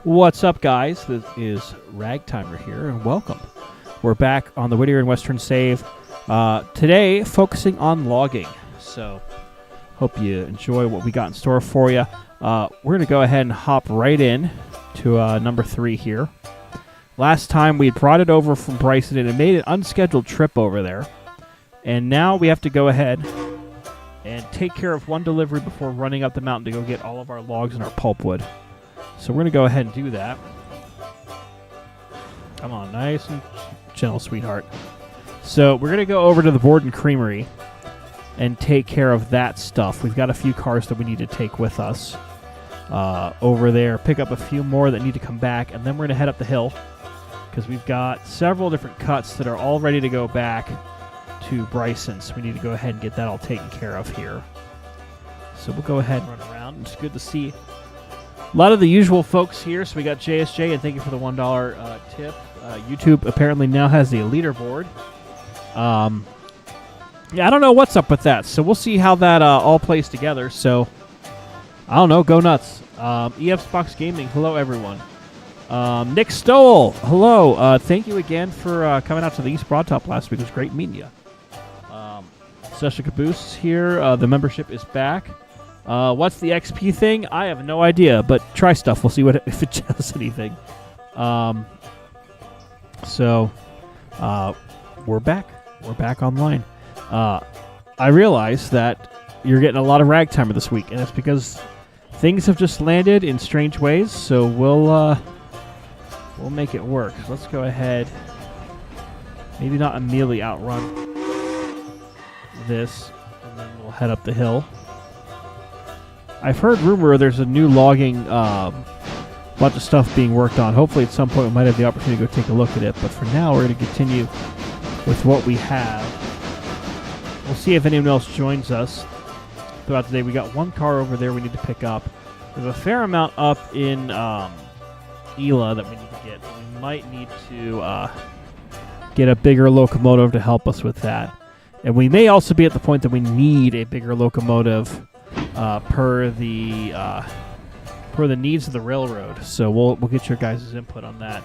What's up, guys? This is Ragtimer here, and welcome. We're back on the Whittier and Western Save. Today, focusing on logging. So, hope you enjoy what we got in store for you. We're going to go ahead and hop right in to number 3 here. Last time, we brought it over from Bryson, and it made an unscheduled trip over there. And now we have to go ahead and take care of one delivery before running up the mountain to go get all of our logs and our pulpwood. So we're going to go ahead and do that. Come on, nice and gentle, sweetheart. So we're going to go over to the Borden Creamery and take care of that stuff. We've got a few cars that we need to take with us over there, pick up a few more that need to come back, and then we're going to head up the hill because we've got several different cuts that are all ready to go back to Bryson. So we need to go ahead and get that all taken care of here. So we'll go ahead and run around. It's good to see a lot of the usual folks here. So we got JSJ, and thank you for the $1 tip. YouTube apparently now has the leaderboard. Yeah, I don't know what's up with that. So we'll see how that all plays together. So, I don't know. Go nuts. EF Box Gaming, hello, everyone. Nick Stoll, hello. Thank you again for coming out to the East Broad Top last week. It was great meeting you. Session Caboose here. The membership is back. What's the XP thing? I have no idea, but try stuff. We'll see if it does anything. So, we're back. We're back online. I realize that you're getting a lot of Ragtimer this week, and it's because things have just landed in strange ways, so we'll make it work. Let's go ahead. Maybe not immediately outrun this, and then we'll head up the hill. I've heard rumor there's a new logging bunch of stuff being worked on. Hopefully at some point we might have the opportunity to go take a look at it. But for now, we're going to continue with what we have. We'll see if anyone else joins us throughout the day. We got one car over there we need to pick up. There's a fair amount up in Ela that we need to get. We might need to get a bigger locomotive to help us with that. And we may also be at the point that we need a bigger locomotive per the needs of the railroad. So we'll get your guys' input on that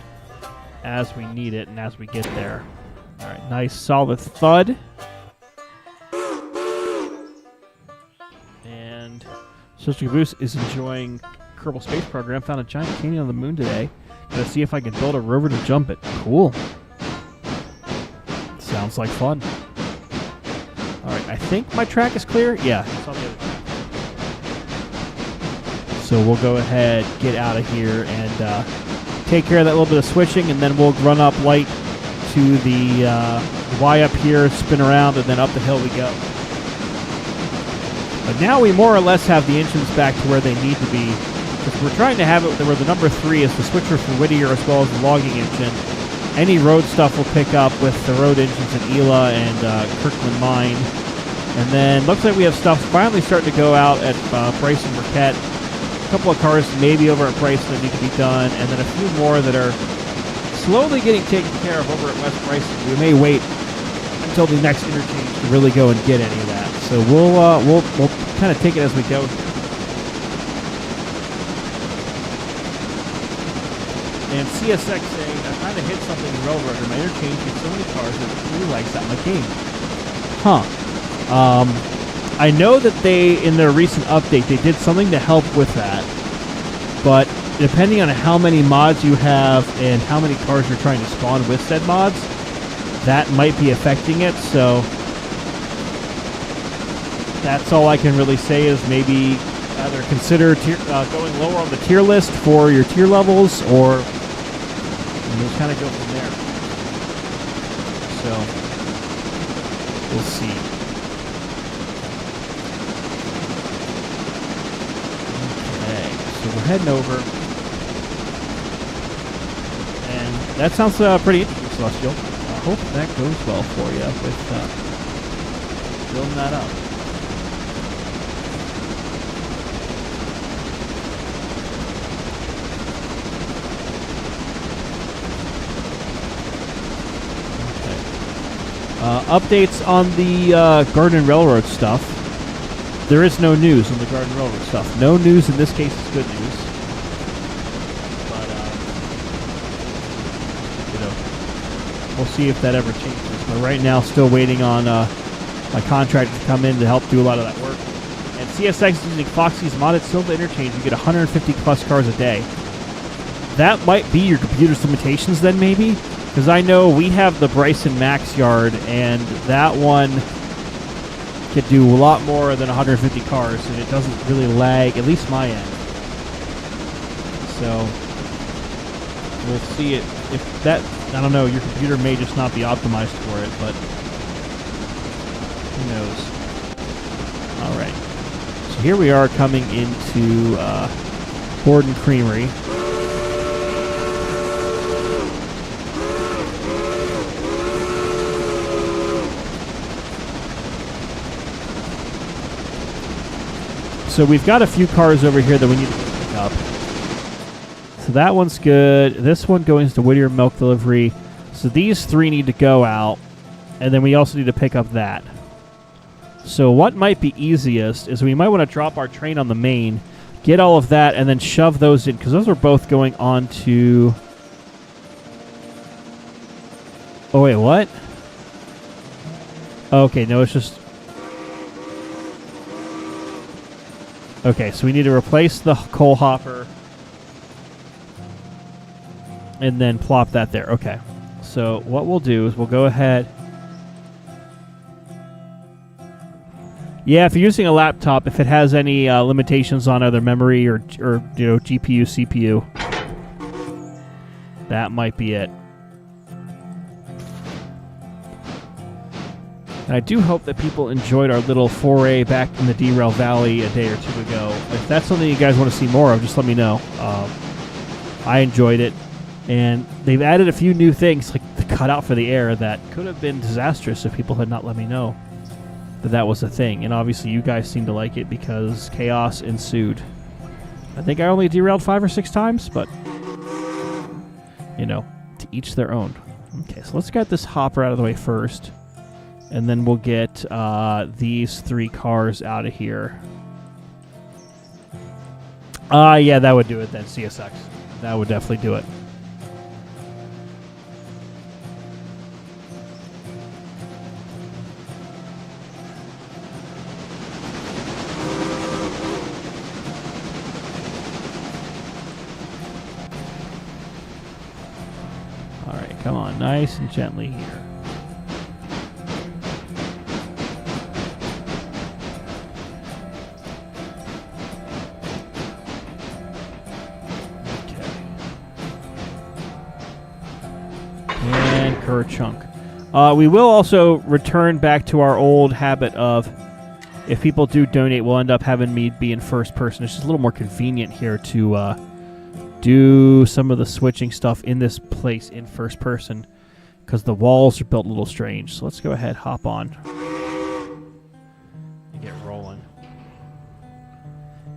as we need it and as we get there. All right, nice solid thud. And Sister Caboose is enjoying Kerbal Space Program. Found a giant canyon on the moon today. Gonna see if I can build a rover to jump it. Cool. Sounds like fun. All right, I think my track is clear. Yeah, it's on the other track. So we'll go ahead, get out of here, and take care of that little bit of switching, and then we'll run up light to the Y up here, spin around, and then up the hill we go. But now we more or less have the engines back to where they need to be, because we're trying to have it where the number 3 is the switcher for Whittier as well as the logging engine. Any road stuff we'll pick up with the road engines in Ela and Kirkland Mine. And then looks like we have stuff finally starting to go out at Bryson Marquette. A couple of cars maybe over at Bryson that need to be done, and then a few more that are slowly getting taken care of over at West Bryson. We may wait until the next interchange to really go and get any of that. So we'll kind of take it as we go. And CSX saying, I kind of hit something in Railroad, and my interchange gets so many cars that it really likes that my game. Huh. I know that they, in their recent update, they did something to help with that. But depending on how many mods you have and how many cars you're trying to spawn with said mods, that might be affecting it. So that's all I can really say is maybe either consider going lower on the tier list for your tier levels, or we'll kind of go from there. So we'll see. So we're heading over, and that sounds pretty interesting, Celestial. I hope that goes well for you with building that up. Okay. Updates on the Garden Railroad stuff. There is no news on the Garden Railroad stuff. No news in this case is good news. But We'll see if that ever changes. But right now, still waiting on my contractor to come in to help do a lot of that work. And CSX is using Foxy's modded Silva interchange. You get 150 plus cars a day. That might be your computer's limitations then, maybe? Because I know we have the Bryson Max yard, and that one could do a lot more than 150 cars, and it doesn't really lag, at least my end. So we'll see it. If that, I don't know, your computer may just not be optimized for it, but who knows? All right. So here we are coming into Borden Creamery. So we've got a few cars over here that we need to pick up. So that one's good. This one going to Whittier Milk Delivery. So these three need to go out. And then we also need to pick up that. So what might be easiest is we might want to drop our train on the main, get all of that, and then shove those in. Because those are both going on to... Oh, wait, what? Okay, no, it's just... Okay, so we need to replace the coal hopper and then plop that there. Okay, so what we'll do is we'll go ahead. Yeah, if you're using a laptop, if it has any limitations on either memory or GPU, CPU, that might be it. And I do hope that people enjoyed our little foray back in the Derail Valley a day or two ago. If that's something you guys want to see more of, just let me know. I enjoyed it. And they've added a few new things, like the cutout for the air, that could have been disastrous if people had not let me know that that was a thing. And obviously you guys seem to like it because chaos ensued. I think I only derailed 5 or 6 times, but, you know, to each their own. Okay, so let's get this hopper out of the way first. And then we'll get these 3 cars out of here. Yeah, that would do it then, CSX. That would definitely do it. All right, come on, nice and gently here. Chunk. We will also return back to our old habit of, if people do donate, we'll end up having me be in first person. It's just a little more convenient here to do some of the switching stuff in this place in first person because the walls are built a little strange. So let's go ahead, hop on, and get rolling.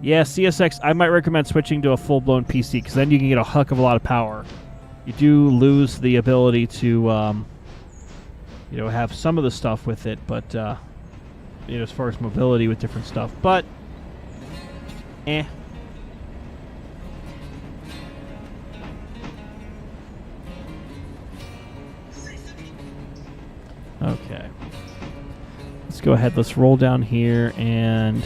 Yeah, CSX, I might recommend switching to a full-blown PC because then you can get a heck of a lot of power. You do lose the ability to, have some of the stuff with it, but, as far as mobility with different stuff. But, Okay. Let's go ahead. Let's roll down here and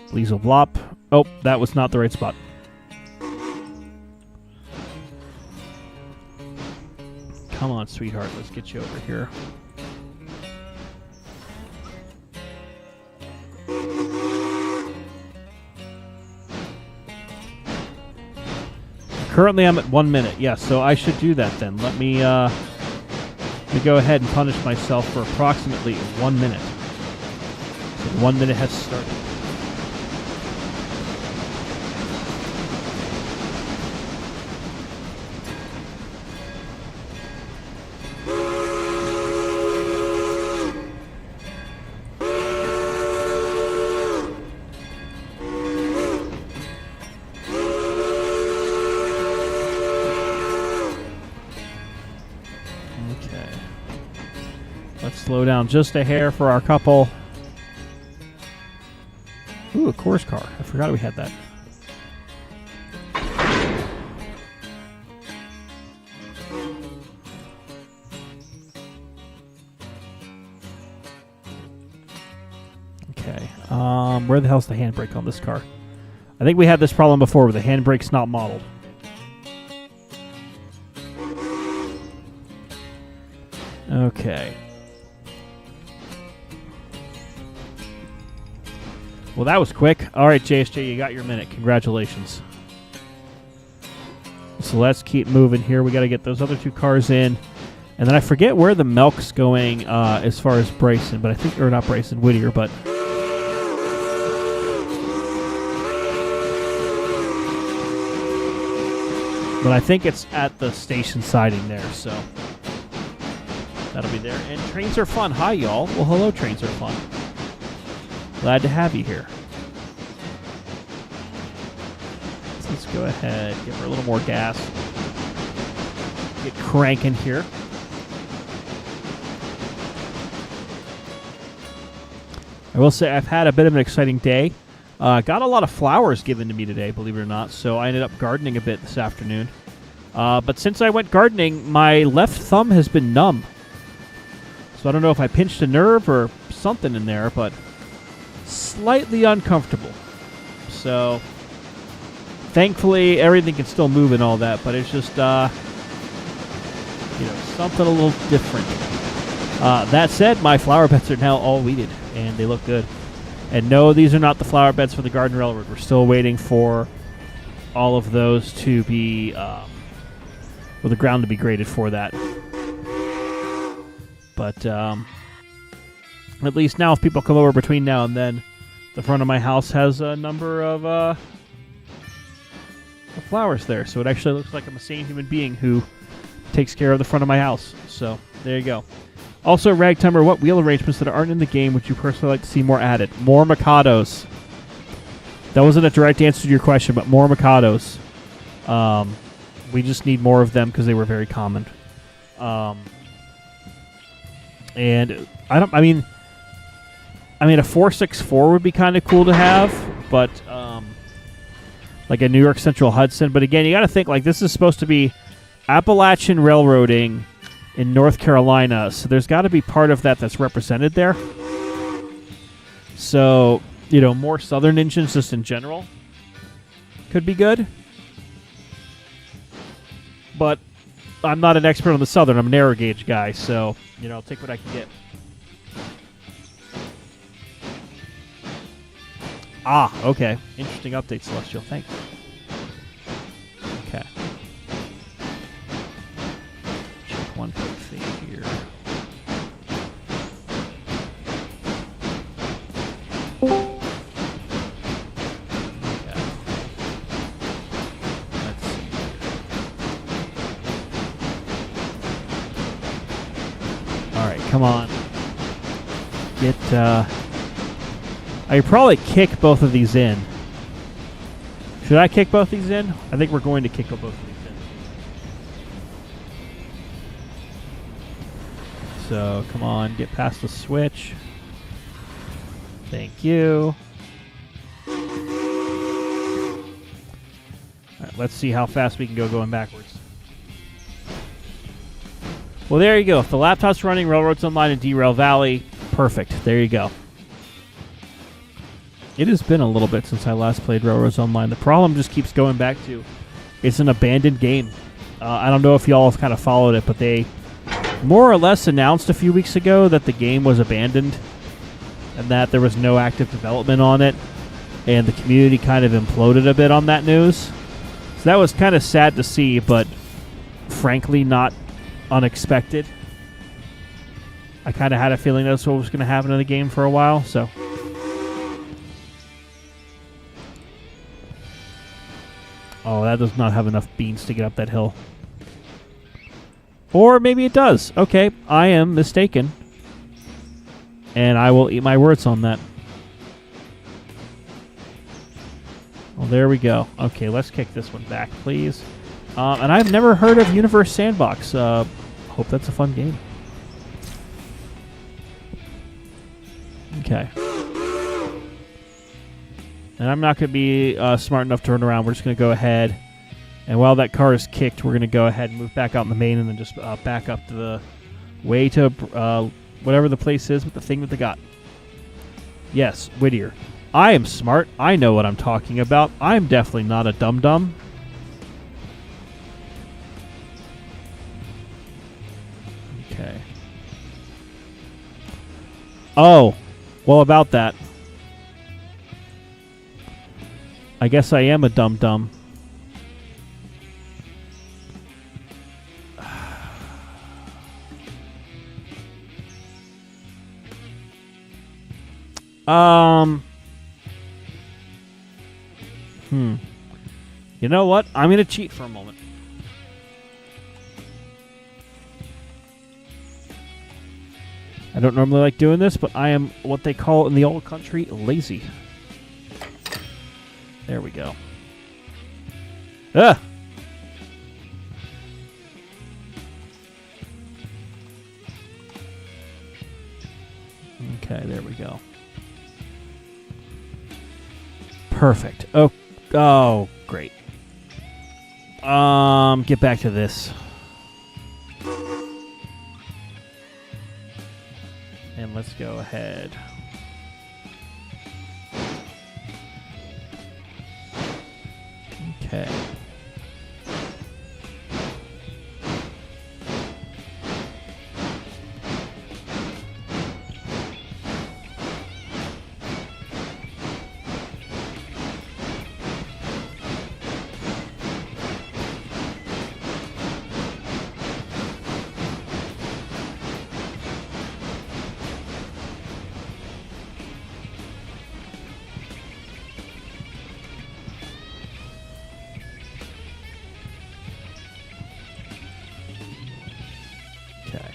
Liesel Blop. Oh, that was not the right spot. Come on, sweetheart. Let's get you over here. Currently, I'm at 1 minute. Yeah, so I should do that then. Let me go ahead and punish myself for approximately 1 minute. So 1 minute has started. Slow down just a hair for our couple. Ooh, a course car. I forgot we had that. Okay. Where the hell's the handbrake on this car? I think we had this problem before where the handbrake's not modeled. Okay. Well, that was quick. All right, JSJ, you got your minute. Congratulations. So let's keep moving here. We got to get those other 2 cars in. And then I forget where the milk's going as far as Bryson, but I think, or not Bryson, Whittier, but... But I think it's at the station siding there, so... That'll be there. And trains are fun. Hi, y'all. Well, hello, trains are fun. Glad to have you here. So let's go ahead, give her a little more gas. Get cranking here. I will say I've had a bit of an exciting day. Got a lot of flowers given to me today, believe it or not, so I ended up gardening a bit this afternoon. But since I went gardening, my left thumb has been numb. So I don't know if I pinched a nerve or something in there, but slightly uncomfortable. So thankfully everything can still move and all that, but it's just something a little different. That said, my flower beds are now all weeded and they look good. And no, these are not the flower beds for the Garden Railroad. We're still waiting for all of those to be the ground to be graded for that. But at least now, if people come over between now and then, the front of my house has a number of flowers there. So it actually looks like I'm a sane human being who takes care of the front of my house. So there you go. Also, Ragtimer, what wheel arrangements that aren't in the game would you personally like to see more added? More Mikados. That wasn't a direct answer to your question, but more Mikados. We just need more of them because they were very common. And I mean, a 464 would be kind of cool to have, but like a New York Central Hudson. But again, you got to think like this is supposed to be Appalachian Railroading in North Carolina, so there's got to be part of that that's represented there. So, more Southern engines just in general could be good. But I'm not an expert on the Southern. I'm a narrow gauge guy, so, I'll take what I can get. Okay. Interesting update, Celestial. Thanks. Okay. Check one quick thing here. Okay. Let's see. All right, come on. I could probably kick both of these in. Should I kick both these in? I think we're going to kick both of these in. So, come on, get past the switch. Thank you. All right, let's see how fast we can go going backwards. Well, there you go. If the laptop's running Railroads Online in Derail Valley, perfect. There you go. It has been a little bit since I last played Railroads Online. The problem just keeps going back to it's an abandoned game. I don't know if y'all have kind of followed it, but they more or less announced a few weeks ago that the game was abandoned and that there was no active development on it, and the community kind of imploded a bit on that news. So that was kind of sad to see, but frankly not unexpected. I kind of had a feeling that's what was going to happen in the game for a while, so... Oh, that does not have enough beans to get up that hill. Or maybe it does. Okay, I am mistaken. And I will eat my words on that. Well, there we go. Okay, let's kick this one back, please. And I've never heard of Universe Sandbox. Hope that's a fun game. Okay. And I'm not going to be smart enough to turn around. We're just going to go ahead. And while that car is kicked, we're going to go ahead and move back out in the main and then just back up to the way to whatever the place is with the thing that they got. Yes, Whittier. I am smart. I know what I'm talking about. I'm definitely not a dum-dum. Okay. Oh, well, about that. I guess I am a dum-dum. You know what? I'm going to cheat for a moment. I don't normally like doing this, but I am what they call in the old country lazy. There we go. Ah! Okay, there we go. Perfect. Oh, great. Get back to this. And let's go ahead. Okay. Okay.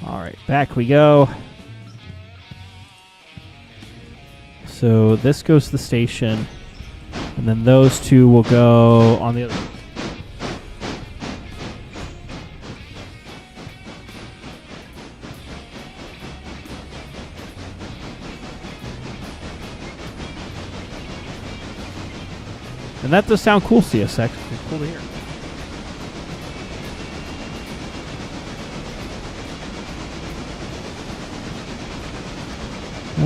All right, back we go. So this goes to the station, and then those two will go on the other. And that does sound cool, CSX. It's cool to hear.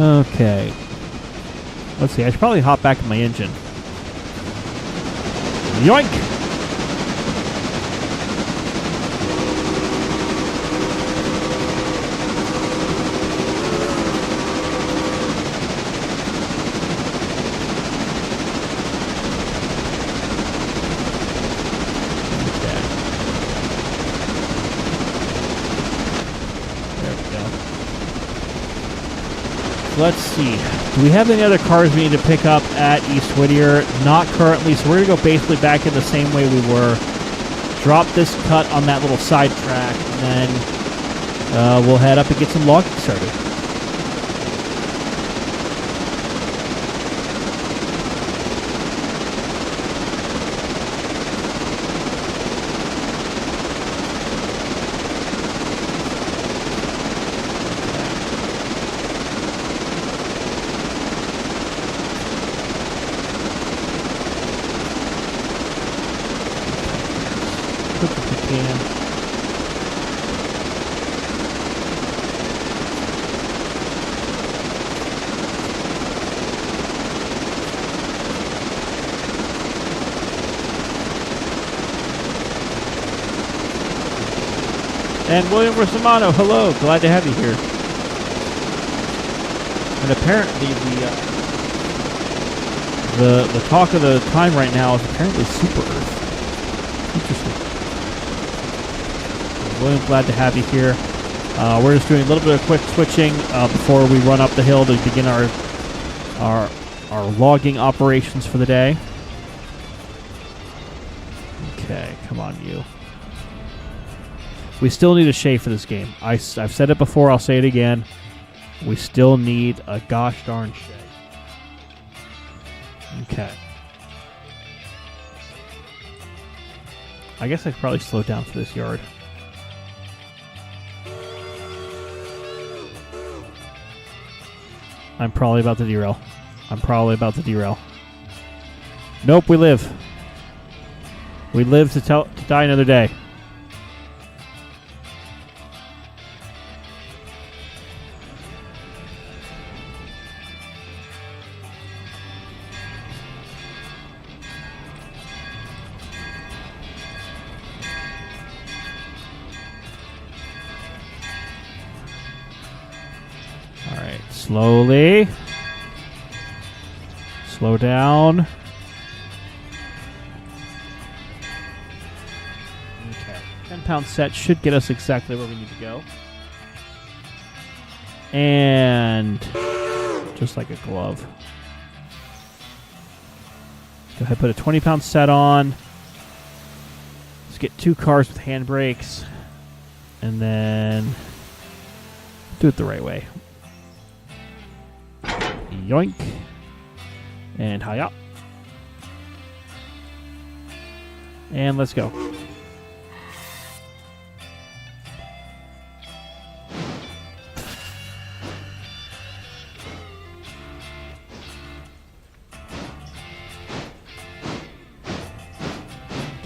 Okay. Let's see. I should probably hop back in my engine. Yoink! Let's see. Do we have any other cars we need to pick up at East Whittier? Not currently, so we're going to go basically back in the same way we were. Drop this cut on that little side track, and then we'll head up and get some logging started. And William Rosamano, hello, glad to have you here. And apparently the talk of the time right now is apparently Super Earth. Interesting. William, glad to have you here. We're just doing a little bit of quick switching before we run up the hill to begin our logging operations for the day. Okay, come on, you. We still need a shave for this game. I've said it before, I'll say it again. We still need a gosh darn shave. Okay. I guess I could probably slow down for this yard. I'm probably about to derail. Nope, we live. We live to die another day. All right, slowly. Slow down. Okay. 10-pound set should get us exactly where we need to go. And just like a glove. Go ahead, put a 20-pound set on. Let's get 2 cars with handbrakes. And then do it the right way. Yoink. And hi-ya. And let's go.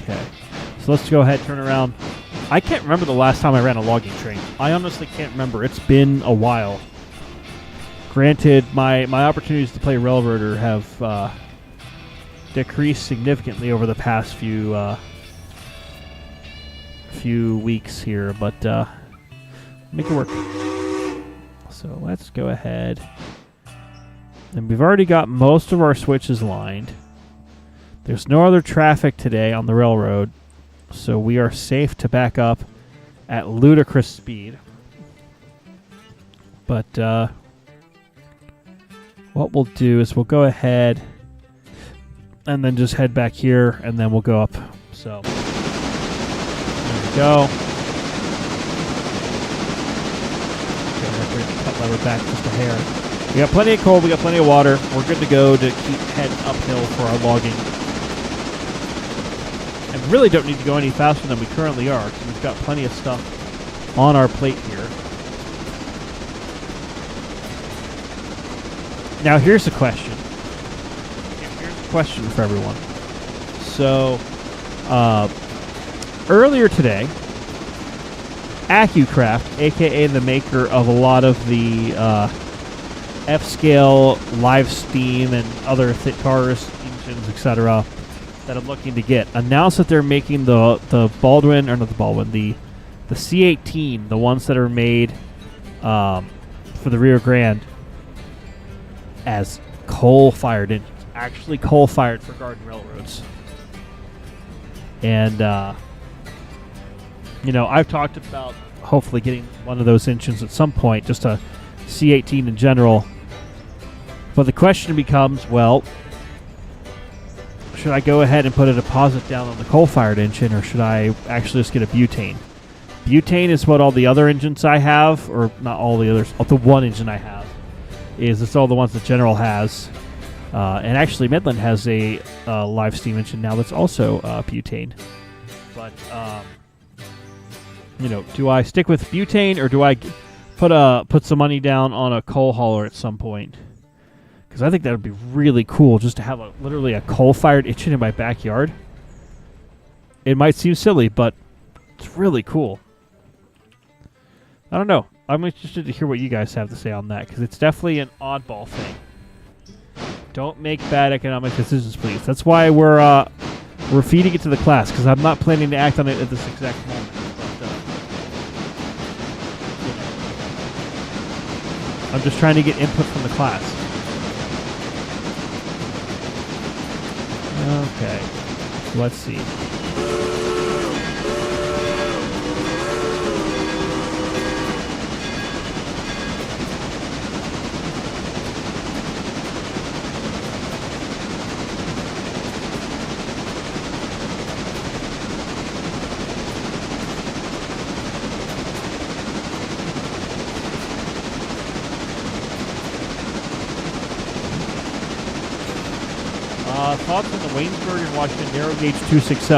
Okay. So let's go ahead, turn around. I can't remember the last time I ran a logging train. I honestly can't remember. It's been a while. Granted, my opportunities to play Railroader have decreased significantly over the past few weeks here, but make it work. So let's go ahead. And we've already got most of our switches lined. There's no other traffic today on the railroad, so we are safe to back up at ludicrous speed. But what we'll do is we'll go ahead and then just head back here, and then we'll go up. So there we go. Go ahead, cut lever back just a hair. We got plenty of coal. We got plenty of water. We're good to go to keep heading uphill for our logging. And really don't need to go any faster than we currently are, because we've got plenty of stuff on our plate here. Now, here's the question. Here's a question for everyone. So, earlier today, AccuCraft, a.k.a. the maker of a lot of the F-scale, live steam, and other thick cars, engines, etc., that I'm looking to get, announced that they're making the Baldwin, or not the Baldwin, the C-18, the ones that are made for the Rio Grande, as coal-fired engines. Actually coal-fired for garden railroads. And, I've talked about hopefully getting one of those engines at some point, just a C-18 in general. But the question becomes, well, should I go ahead and put a deposit down on the coal-fired engine, or should I actually just get a butane? Butane is what all the other engines I have, or not all the others, the one engine I have, it's all the ones that General has. And actually, Midland has a live steam engine now that's also butane. But, do I stick with butane, or do I put some money down on a coal hauler at some point? Because I think that would be really cool, just to have literally a coal-fired engine in my backyard. It might seem silly, but it's really cool. I don't know. I'm interested to hear what you guys have to say on that, because it's definitely an oddball thing. Don't make bad economic decisions, please. That's why we're feeding it to the class, because I'm not planning to act on it at this exact moment. But, I'm just trying to get input from the class. Okay, so let's see. Thoughts on the Waynesburg and Washington narrow gauge 260?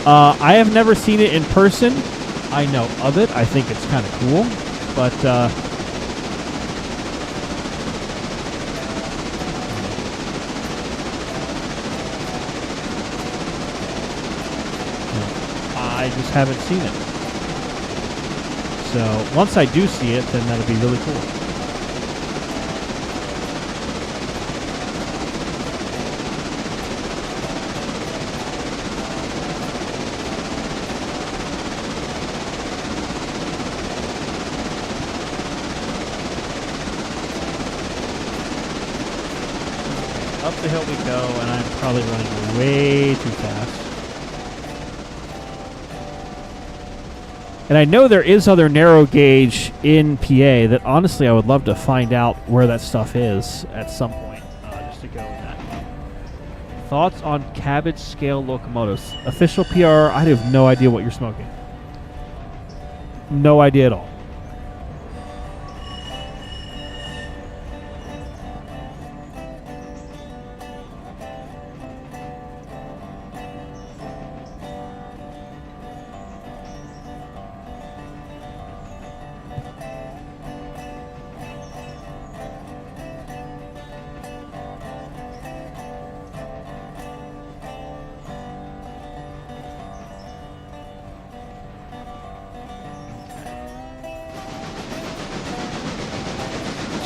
I have never seen it in person. I know of it. I think it's kind of cool, but I just haven't seen it. So once I do see it, then that'll be really cool. Up the hill we go, and I'm probably running way too fast. And I know there is other narrow gauge in PA that honestly I would love to find out where that stuff is at some point, just to go with that. Thoughts on cabbage scale locomotives? Official PR, I have no idea what you're smoking. No idea at all.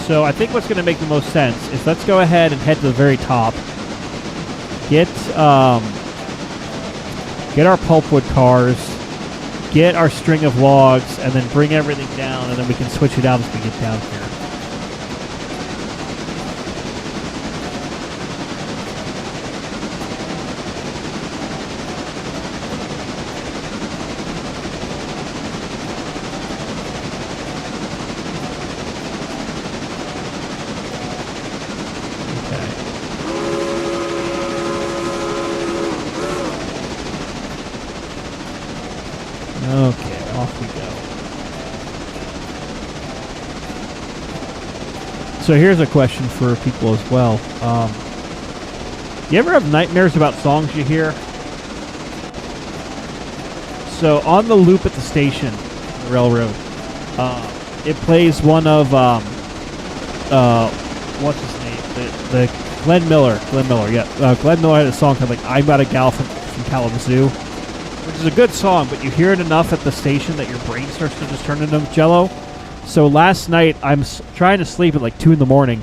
So I think what's going to make the most sense is let's go ahead and head to the very top. Get our pulpwood cars, get our string of logs, and then bring everything down, and then we can switch it out as we get down here. Okay, off we go. So here's a question for people as well. You ever have nightmares about songs you hear? So on the loop at the station, the railroad, it plays one of, what's his name? The Glenn Miller, yeah. Glenn Miller had a song called, like, I Got a Gal from Kalamazoo, which is a good song, but you hear it enough at the station that your brain starts to just turn into jello. So last night, I'm trying to sleep at like 2 in the morning,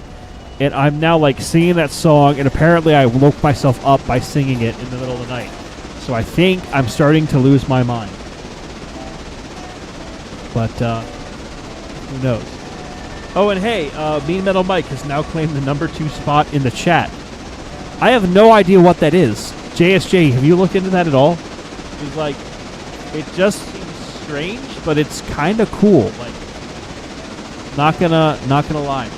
and I'm now like singing that song, and apparently I woke myself up by singing it in the middle of the night. So I think I'm starting to lose my mind. But who knows? Oh, and hey, Mean Metal Mike has now claimed the #2 spot in the chat. I have no idea what that is. JSJ, have you looked into that at all? It's like, it just seems strange, but it's kind of cool. Like, not gonna lie.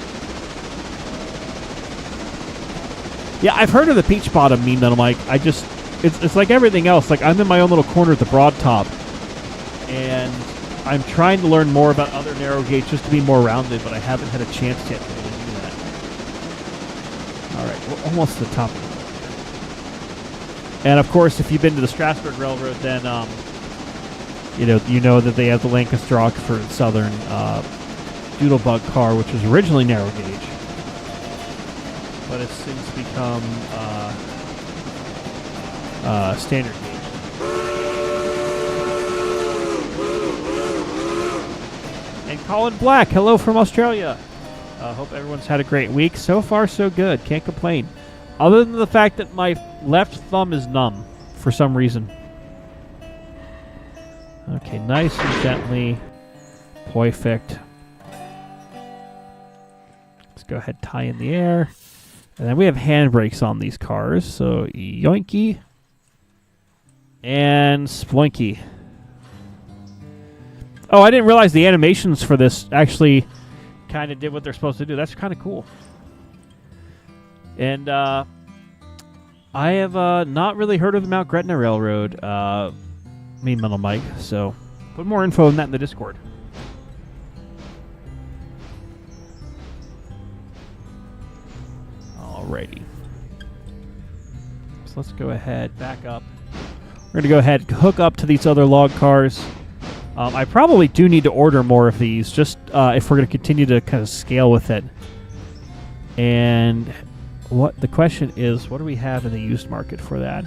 Yeah, I've heard of the Peach Bottom Mean Metal Mike. It's like everything else. Like, I'm in my own little corner at the Broad Top, and I'm trying to learn more about other narrow gauge just to be more rounded, but I haven't had a chance yet to really do that. All right, we're almost to the top of the And of course, if you've been to the Strasburg Railroad, then you know that they have the Lancaster Oxford Southern Doodlebug car, which was originally narrow gauge, but has since become standard gauge. And Colin Black, hello from Australia. Hope everyone's had a great week. So far, so good. Can't complain. Other than the fact that my left thumb is numb for some reason. Okay, nice and gently. Perfect. Let's go ahead and tie in the air. And then we have handbrakes on these cars. So, yoinky. And sploinky. Oh, I didn't realize the animations for this actually kind of did what they're supposed to do. That's kind of cool. And I have not really heard of the Mount Gretna Railroad, Mean Metal Mike, so put more info on that in the Discord. Alrighty. So let's go ahead, back up. We're going to go ahead and hook up to these other log cars. I probably do need to order more of these, just if we're going to continue to kind of scale with it. And what the question is, what do we have in the used market for that?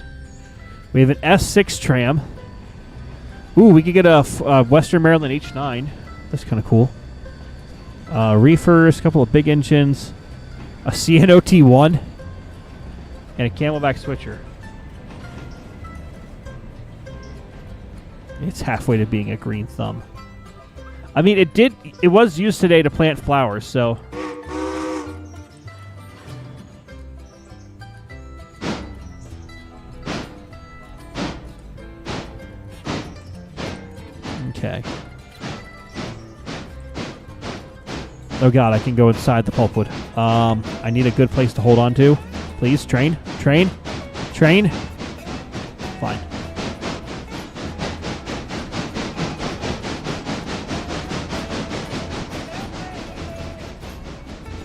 We have an S6 tram. Ooh, we could get a Western Maryland H9. That's kind of cool. Reefers, a couple of big engines, a CNO T1, and a Camelback switcher. It's halfway to being a green thumb. I mean, it was used today to plant flowers, so. Okay. Oh god, I can go inside the pulpwood. I need a good place to hold on to. Please, train. Fine.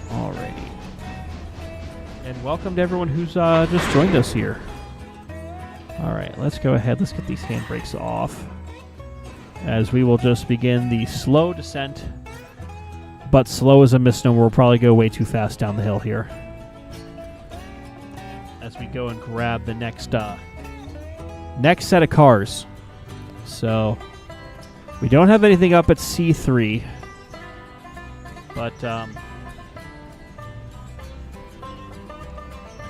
Alrighty. And welcome to everyone who's just joined us here. Alright, let's go ahead. Let's get these handbrakes off. As we will just begin the slow descent. But slow is a misnomer. We'll probably go way too fast down the hill here. As we go and grab the next set of cars. So, we don't have anything up at C3. But,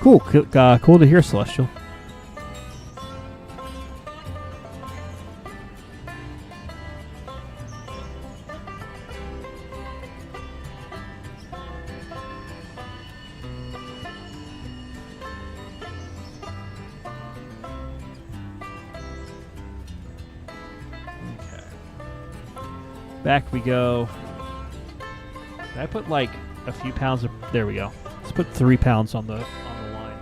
cool. Cool to hear, Celestial. Back we go. Did I put like a few pounds of... There we go. Let's put 3 pounds on the line.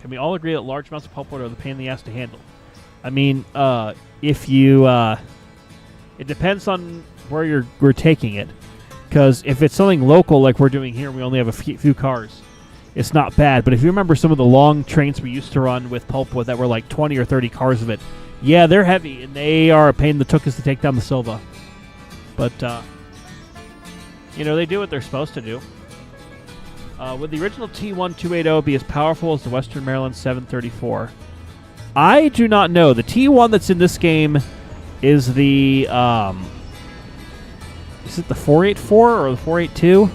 Can we all agree that large amounts of pulpwood are the pain in the ass to handle? I mean, if you... it depends on where we're taking it. Because if it's something local like we're doing here, we only have a few cars. It's not bad. But if you remember some of the long trains we used to run with pulpwood that were like 20 or 30 cars of it, yeah, they're heavy, and they are a pain in the tuchus to take down the Silva. But, they do what they're supposed to do. Would the original T1 280 be as powerful as the Western Maryland 734? I do not know. The T1 that's in this game is the, is it the 484 or the 482?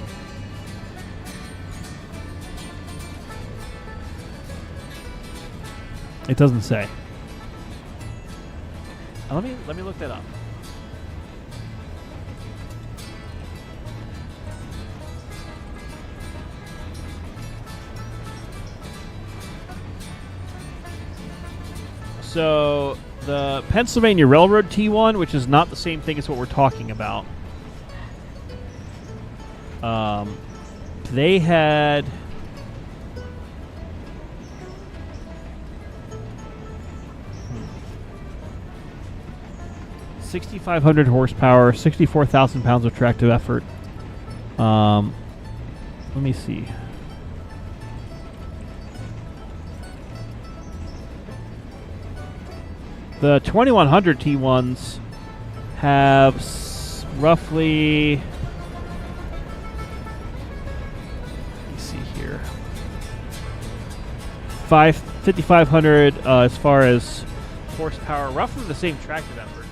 It doesn't say. Let me look that up. So the Pennsylvania Railroad T1, which is not the same thing as what we're talking about. They had 6,500 horsepower, 64,000 pounds of tractive effort. Let me see. The 2100 T1s have roughly... Let me see here. 5,500 as far as horsepower, roughly the same tractive effort.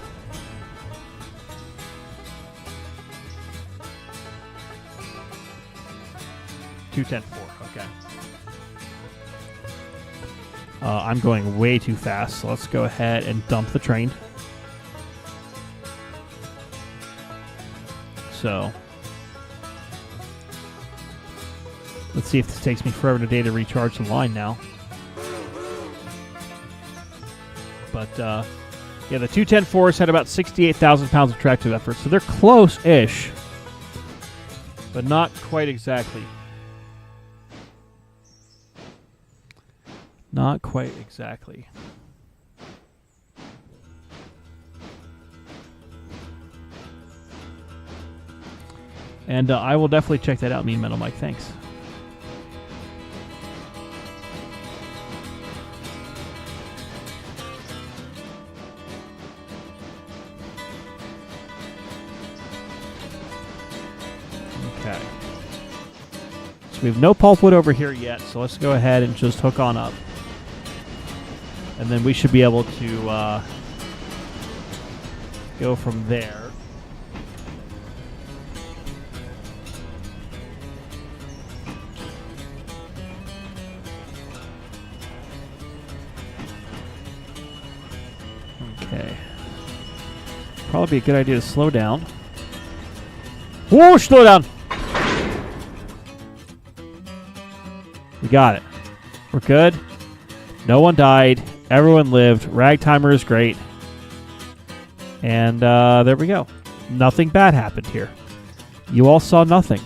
210.4, okay. I'm going way too fast, so let's go ahead and dump the train. So, let's see if this takes me forever today to recharge the line now. But, yeah, the 210.4s had about 68,000 pounds of tractive effort, so they're close-ish, but not quite exactly. Not quite exactly. And I will definitely check that out, Mean Metal Mike. Thanks. Okay. So we have no pulpwood over here yet, so let's go ahead and just hook on up. And then we should be able to go from there. Okay. Probably be a good idea to slow down. Whoa, slow down! We got it. We're good. No one died. Everyone lived. Ragtimer is great. And there we go. Nothing bad happened here. You all saw nothing.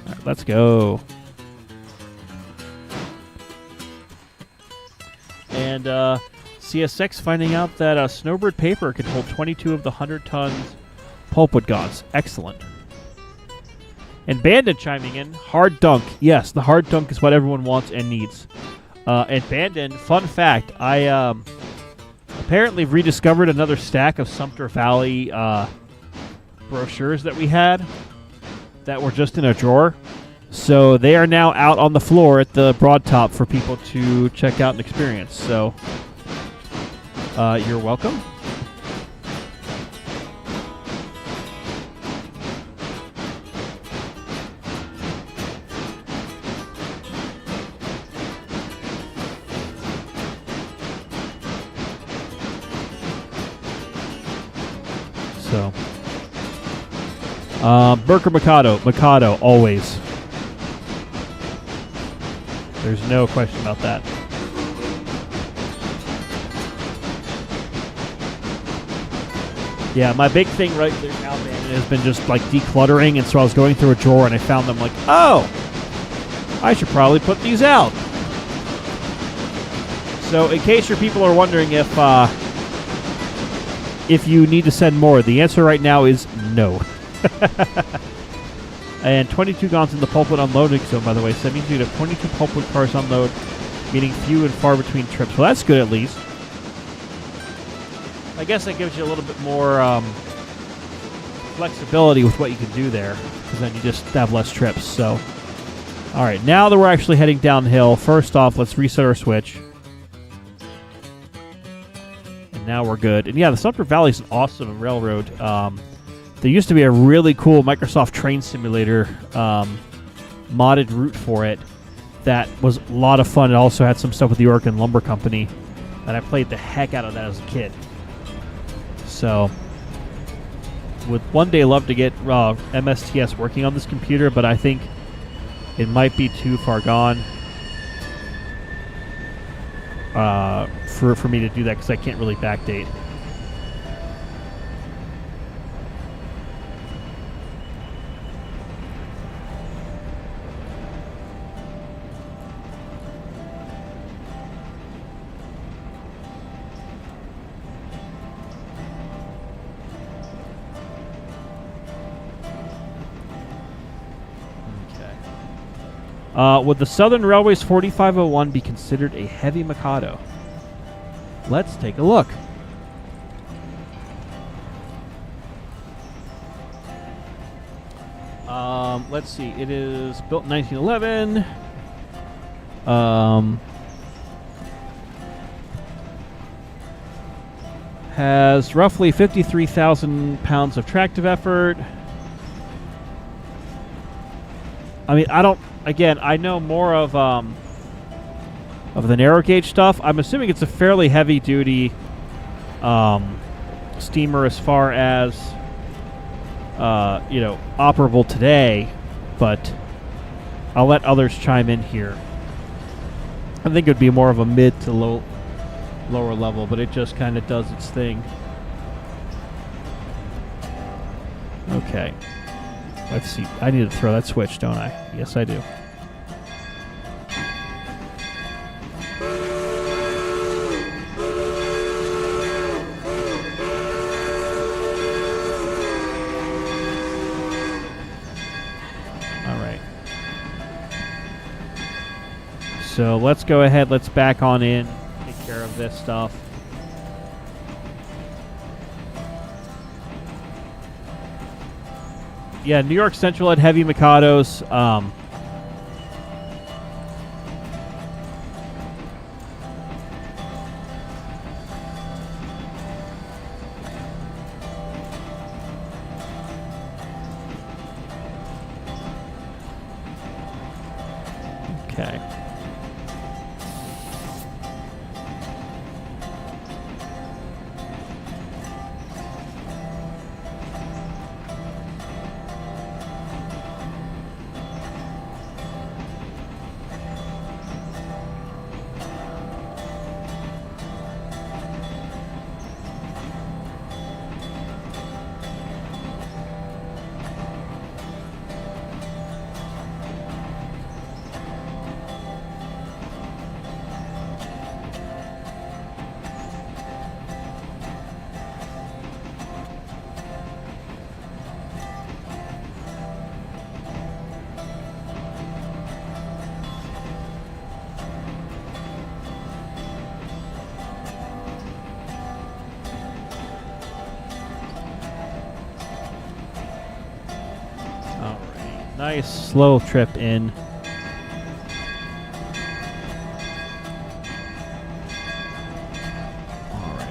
All right, let's go. And CSX finding out that Snowbird paper can hold 22 of the 100 tons pulpwood gods. Excellent. And Bandit chiming in. Hard dunk. Yes, the hard dunk is what everyone wants and needs. And Bandit, fun fact, I apparently rediscovered another stack of Sumter Valley brochures that we had that were just in a drawer. So they are now out on the floor at the Broad Top for people to check out and experience. So you're welcome. So, Burke or Mikado? Mikado, always. There's no question about that. Yeah, my big thing right there now, man, has been just like decluttering, and so I was going through a drawer and I found them like, oh, I should probably put these out. So, in case your people are wondering if you need to send more, the answer right now is no. And 22 guns in the pulpwood unloading zone, by the way. So that means you have 22 pulpwood cars unload, meaning few and far between trips. Well, that's good at least. I guess that gives you a little bit more flexibility with what you can do there, because then you just have less trips. So, all right, now that we're actually heading downhill, first off, let's reset our switch. And now we're good. And yeah, the Sumter Valley is an awesome railroad. There used to be a really cool Microsoft Train Simulator modded route for it that was a lot of fun. It also had some stuff with the Oregon Lumber Company, and I played the heck out of that as a kid. So, would one day love to get MSTS working on this computer, but I think it might be too far gone for me to do that, because I can't really backdate. Would the Southern Railway's 4501 be considered a heavy Mikado? Let's take a look. Let's see. It is built in 1911. Has roughly 53,000 pounds of tractive effort. I mean, Again, I know more of the narrow gauge stuff. I'm assuming it's a fairly heavy duty steamer as far as operable today, but I'll let others chime in here. I think it would be more of a mid to lower level, but it just kind of does its thing. Okay. Let's see. I need to throw that switch, don't I? Yes, I do. All right. So let's go ahead. Let's back on in. Take care of this stuff. Yeah, New York Central had heavy Mikados. Okay. Nice slow trip in. All right.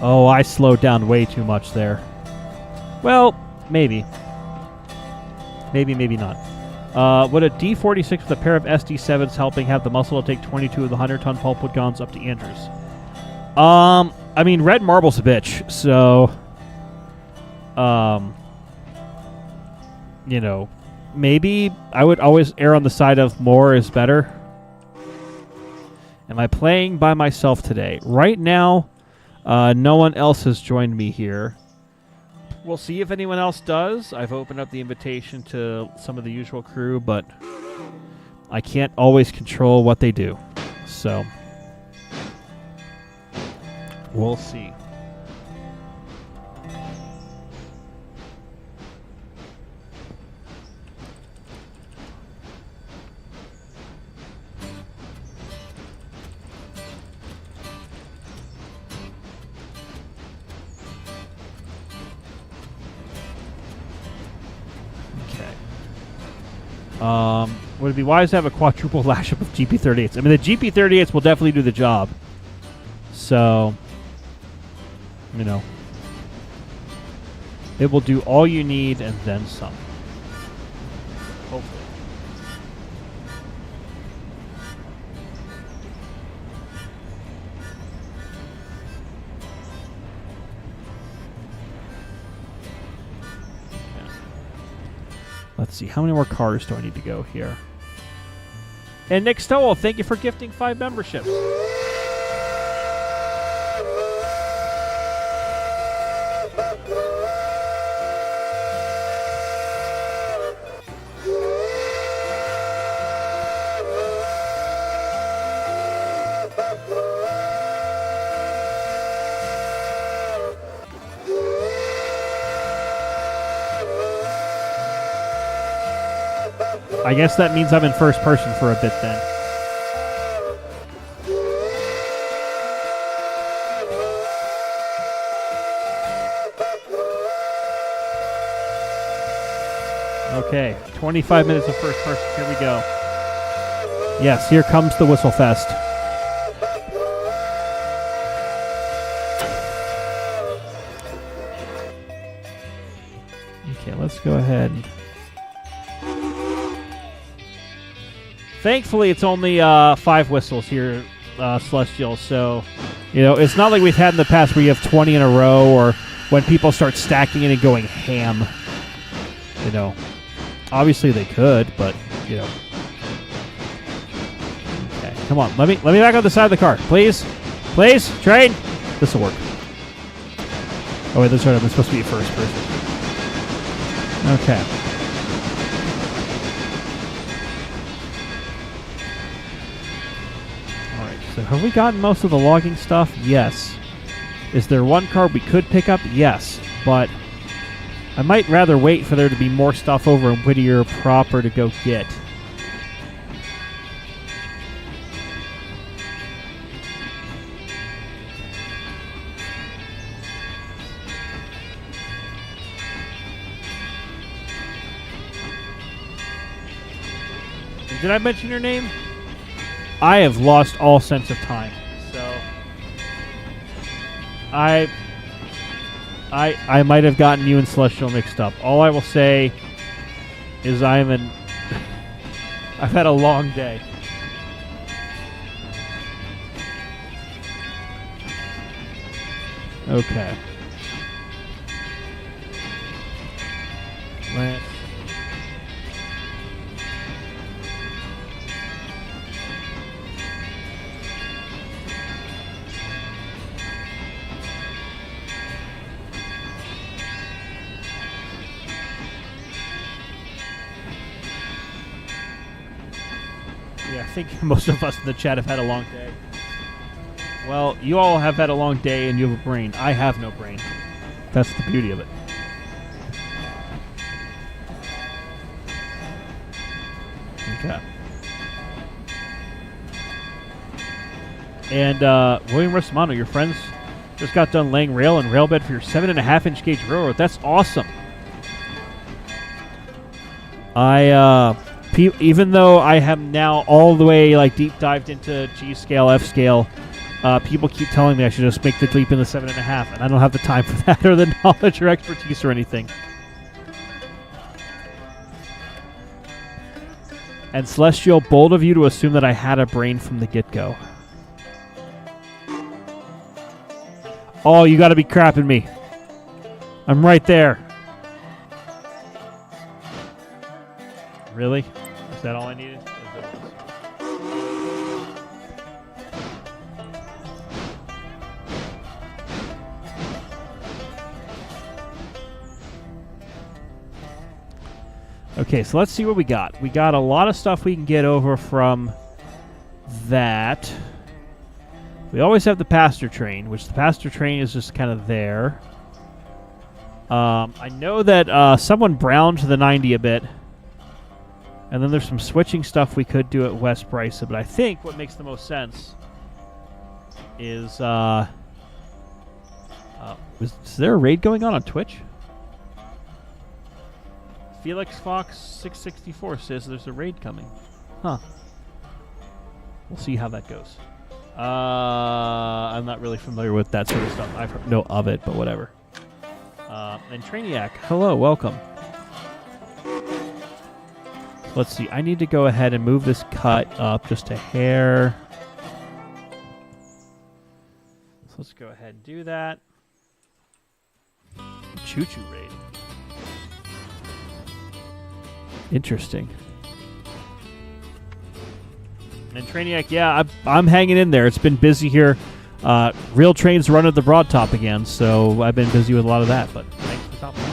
Oh, I slowed down way too much there. Well, maybe. Maybe not. Would a D46 with a pair of SD7s helping have the muscle to take 22 of the 100-ton pulpwood guns up to Andrews? I mean, red marble's a bitch, so... you know, maybe I would always err on the side of more is better. Am I playing by myself today? Right now, no one else has joined me here. We'll see if anyone else does. I've opened up the invitation to some of the usual crew, but I can't always control what they do. So, we'll see. Would it be wise to have a quadruple lash-up of GP38s? I mean, the GP38s will definitely do the job. So, you know, it will do all you need and then some. Hopefully. Let's see, how many more cars do I need to go here? And Nick Stowell, thank you for gifting 5 memberships. I guess that means I'm in first person for a bit then. Okay, 25 minutes of first person. Here we go. Yes, here comes the Whistle Fest. Okay, let's go ahead. Thankfully, it's only 5 whistles here, Celestial, so, you know, it's not like we've had in the past where you have 20 in a row or when people start stacking it and going ham. You know, obviously they could, but, you know. Okay, come on, let me back on the side of the car, please. Please, train. This will work. Oh, wait, that's right, I'm supposed to be first person. Okay. So have we gotten most of the logging stuff? Yes. Is there one car we could pick up? Yes. But I might rather wait for there to be more stuff over in Whittier proper to go get. And did I mention your name? I have lost all sense of time. So I might have gotten you and Celestial mixed up. All I will say is I've had a long day. Okay. Let's... Yeah, I think most of us in the chat have had a long day. Well, you all have had a long day and you have a brain. I have no brain. That's the beauty of it. Okay. And William Rosamano, your friends just got done laying rail and rail bed for your 7.5-inch gauge railroad. That's awesome. Even though I have now all the way deep dived into G scale, F scale, people keep telling me I should just make the leap in the 7.5, and I don't have the time for that or the knowledge or expertise or anything. And Celestial, bold of you to assume that I had a brain from the get-go. Oh, you got to be crapping me. I'm right there. Really? Is that all I needed? Okay, so let's see what we got. We got a lot of stuff we can get over from that. We always have the passenger train, which the passenger train is just kind of there. I know that someone browned the 90 a bit. And then there's some switching stuff we could do at West Bryce. But I think what makes the most sense is... is there a raid going on Twitch? Felix Fox 664 says there's a raid coming. Huh. We'll see how that goes. I'm not really familiar with that sort of stuff. I've heard no of it, but whatever. And Trainiac, hello, welcome. Let's see. I need to go ahead and move this cut up just a hair. So let's go ahead and do that. Choo-choo raid. Interesting. And Trainiac, yeah, I'm hanging in there. It's been busy here. Real trains run at the Broad Top again, so I've been busy with a lot of that, but thanks for stopping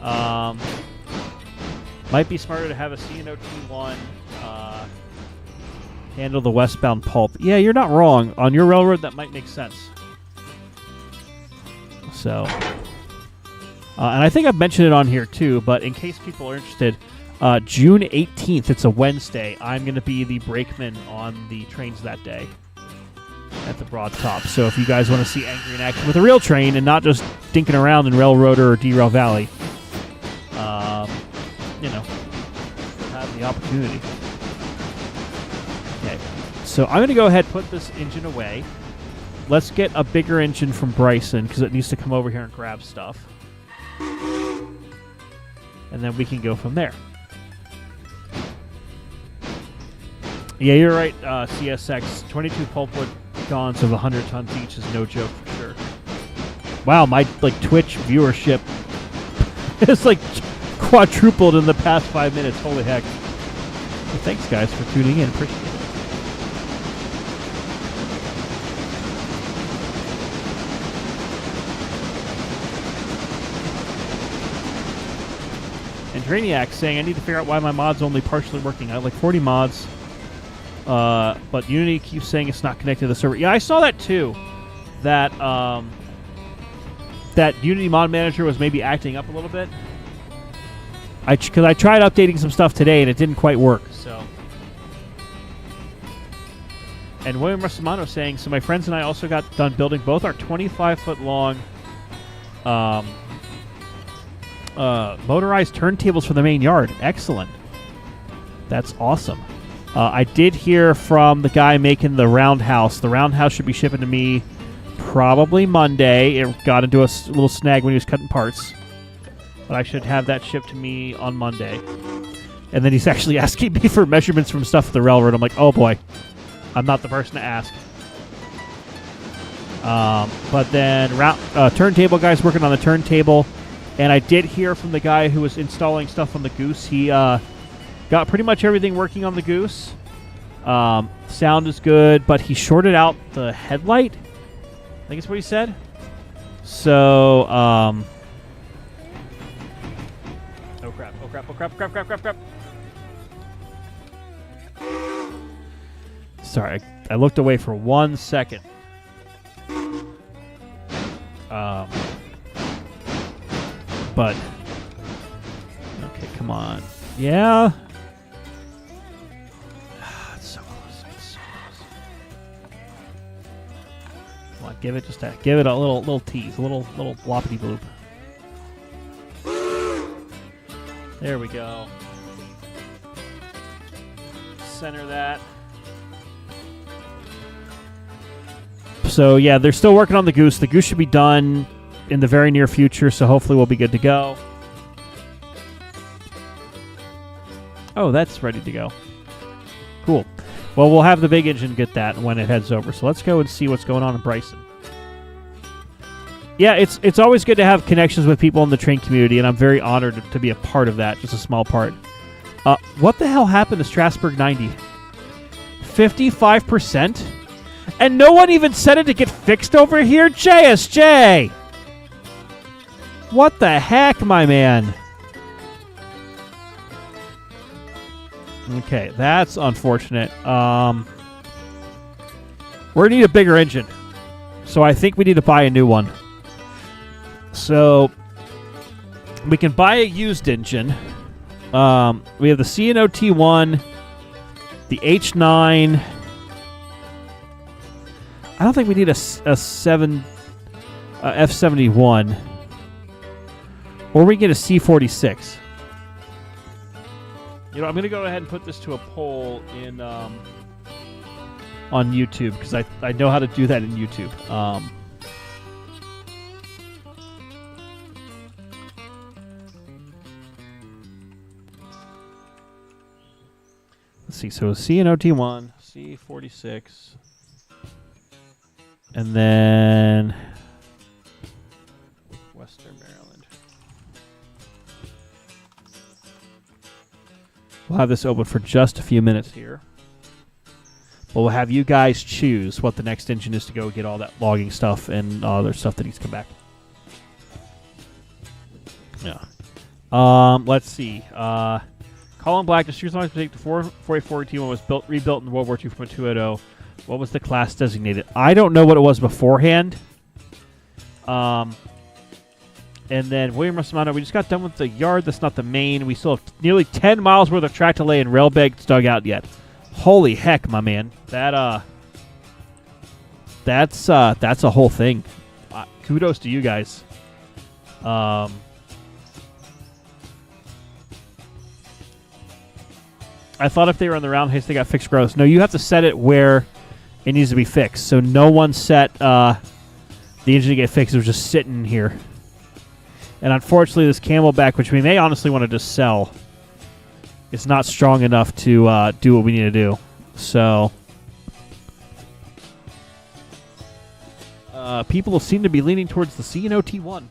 by. Might be smarter to have a C&O T1 handle the westbound pulp. Yeah, you're not wrong. On your railroad, that might make sense. So, and I think I've mentioned it on here too, but in case people are interested, June 18th, it's a Wednesday, I'm going to be the brakeman on the trains that day at the Broad Top. So if you guys want to see Angry in action with a real train and not just dinking around in Railroader or Derail Valley, you know, have the opportunity. Okay, so I'm going to go ahead and put this engine away. Let's get a bigger engine from Bryson because it needs to come over here and grab stuff. And then we can go from there. Yeah, you're right, CSX. 22 pulpwood gons of 100 tons each is no joke for sure. Wow, my Twitch viewership is quadrupled in the past 5 minutes. Holy heck. Well, thanks, guys, for tuning in. Appreciate it. And Drainiac saying, I need to figure out why my mod's only partially working. I have 40 mods. But Unity keeps saying it's not connected to the server. Yeah, I saw that too. That that Unity Mod Manager was maybe acting up a little bit. Because I tried updating some stuff today and it didn't quite work. So, and William Rustamano saying, so my friends and I also got done building both our 25-foot long motorized turntables for the main yard. Excellent. That's awesome. I did hear from the guy making the roundhouse. The roundhouse should be shipping to me probably Monday. It got into a little snag when he was cutting parts. But I should have that shipped to me on Monday. And then he's actually asking me for measurements from stuff at the railroad. I'm like, oh boy, I'm not the person to ask. But then turntable guy's working on the turntable. And I did hear from the guy who was installing stuff on the Goose. He got pretty much everything working on the Goose. Sound is good, but he shorted out the headlight. I think that's what he said. So, oh crap, oh crap, oh crap, crap, crap, crap, crap. Sorry, I looked away for 1 second. But, okay, come on. Yeah. It's so close. It's so close. Come on, give it a little tease, a little bloppity bloop. There we go. Center that. So yeah, they're still working on the Goose. The Goose should be done in the very near future, so hopefully we'll be good to go. Oh, that's ready to go. Cool. Well, we'll have the big engine get that when it heads over. So let's go and see what's going on in Bryson. Yeah, it's always good to have connections with people in the train community, and I'm very honored to be a part of that, just a small part. What the hell happened to Strasburg 90? 55%? And no one even said it to get fixed over here? JSJ! What the heck, my man? Okay, that's unfortunate. We're going to need a bigger engine. So I think we need to buy a new one. So we can buy a used engine. We have the C&O T1, the H9. I don't think we need a F71. Or we get a C46. You know, I'm going to go ahead and put this to a poll in on YouTube because I know how to do that in YouTube. Let's see. So C&O T1, C46, and then Western Maryland. We'll have this open for just a few minutes here. But we'll have you guys choose what the next engine is to go get all that logging stuff and other stuff that needs to come back. Yeah. Let's see. Colin Black, the Sears Line the 484 T1 was rebuilt in World War II from a 280. What was the class designated? I don't know what it was beforehand. And then William Rustamano, we just got done with the yard. That's not the main. We still have nearly 10 miles worth of track to lay and rail beds dug out yet. Holy heck, my man. That's a whole thing. Kudos to you guys. I thought if they were on the round haste, they got fixed gross. No, you have to set it where it needs to be fixed. So no one set the engine to get fixed. It was just sitting here. And unfortunately, this Camelback, which we may honestly want to just sell, is not strong enough to do what we need to do. So people seem to be leaning towards the C&O T1.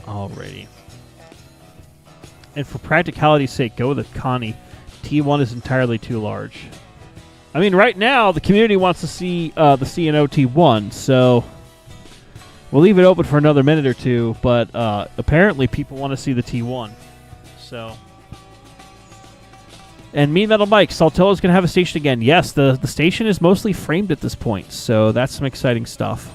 Alrighty. And for practicality's sake, go with a Connie. T1 is entirely too large. I mean, right now, the community wants to see the C&O T1, so We'll leave it open for another minute or two, but apparently people want to see the T1. So, and Mean Metal Mike, Saltillo's going to have a station again. Yes, the station is mostly framed at this point, so that's some exciting stuff.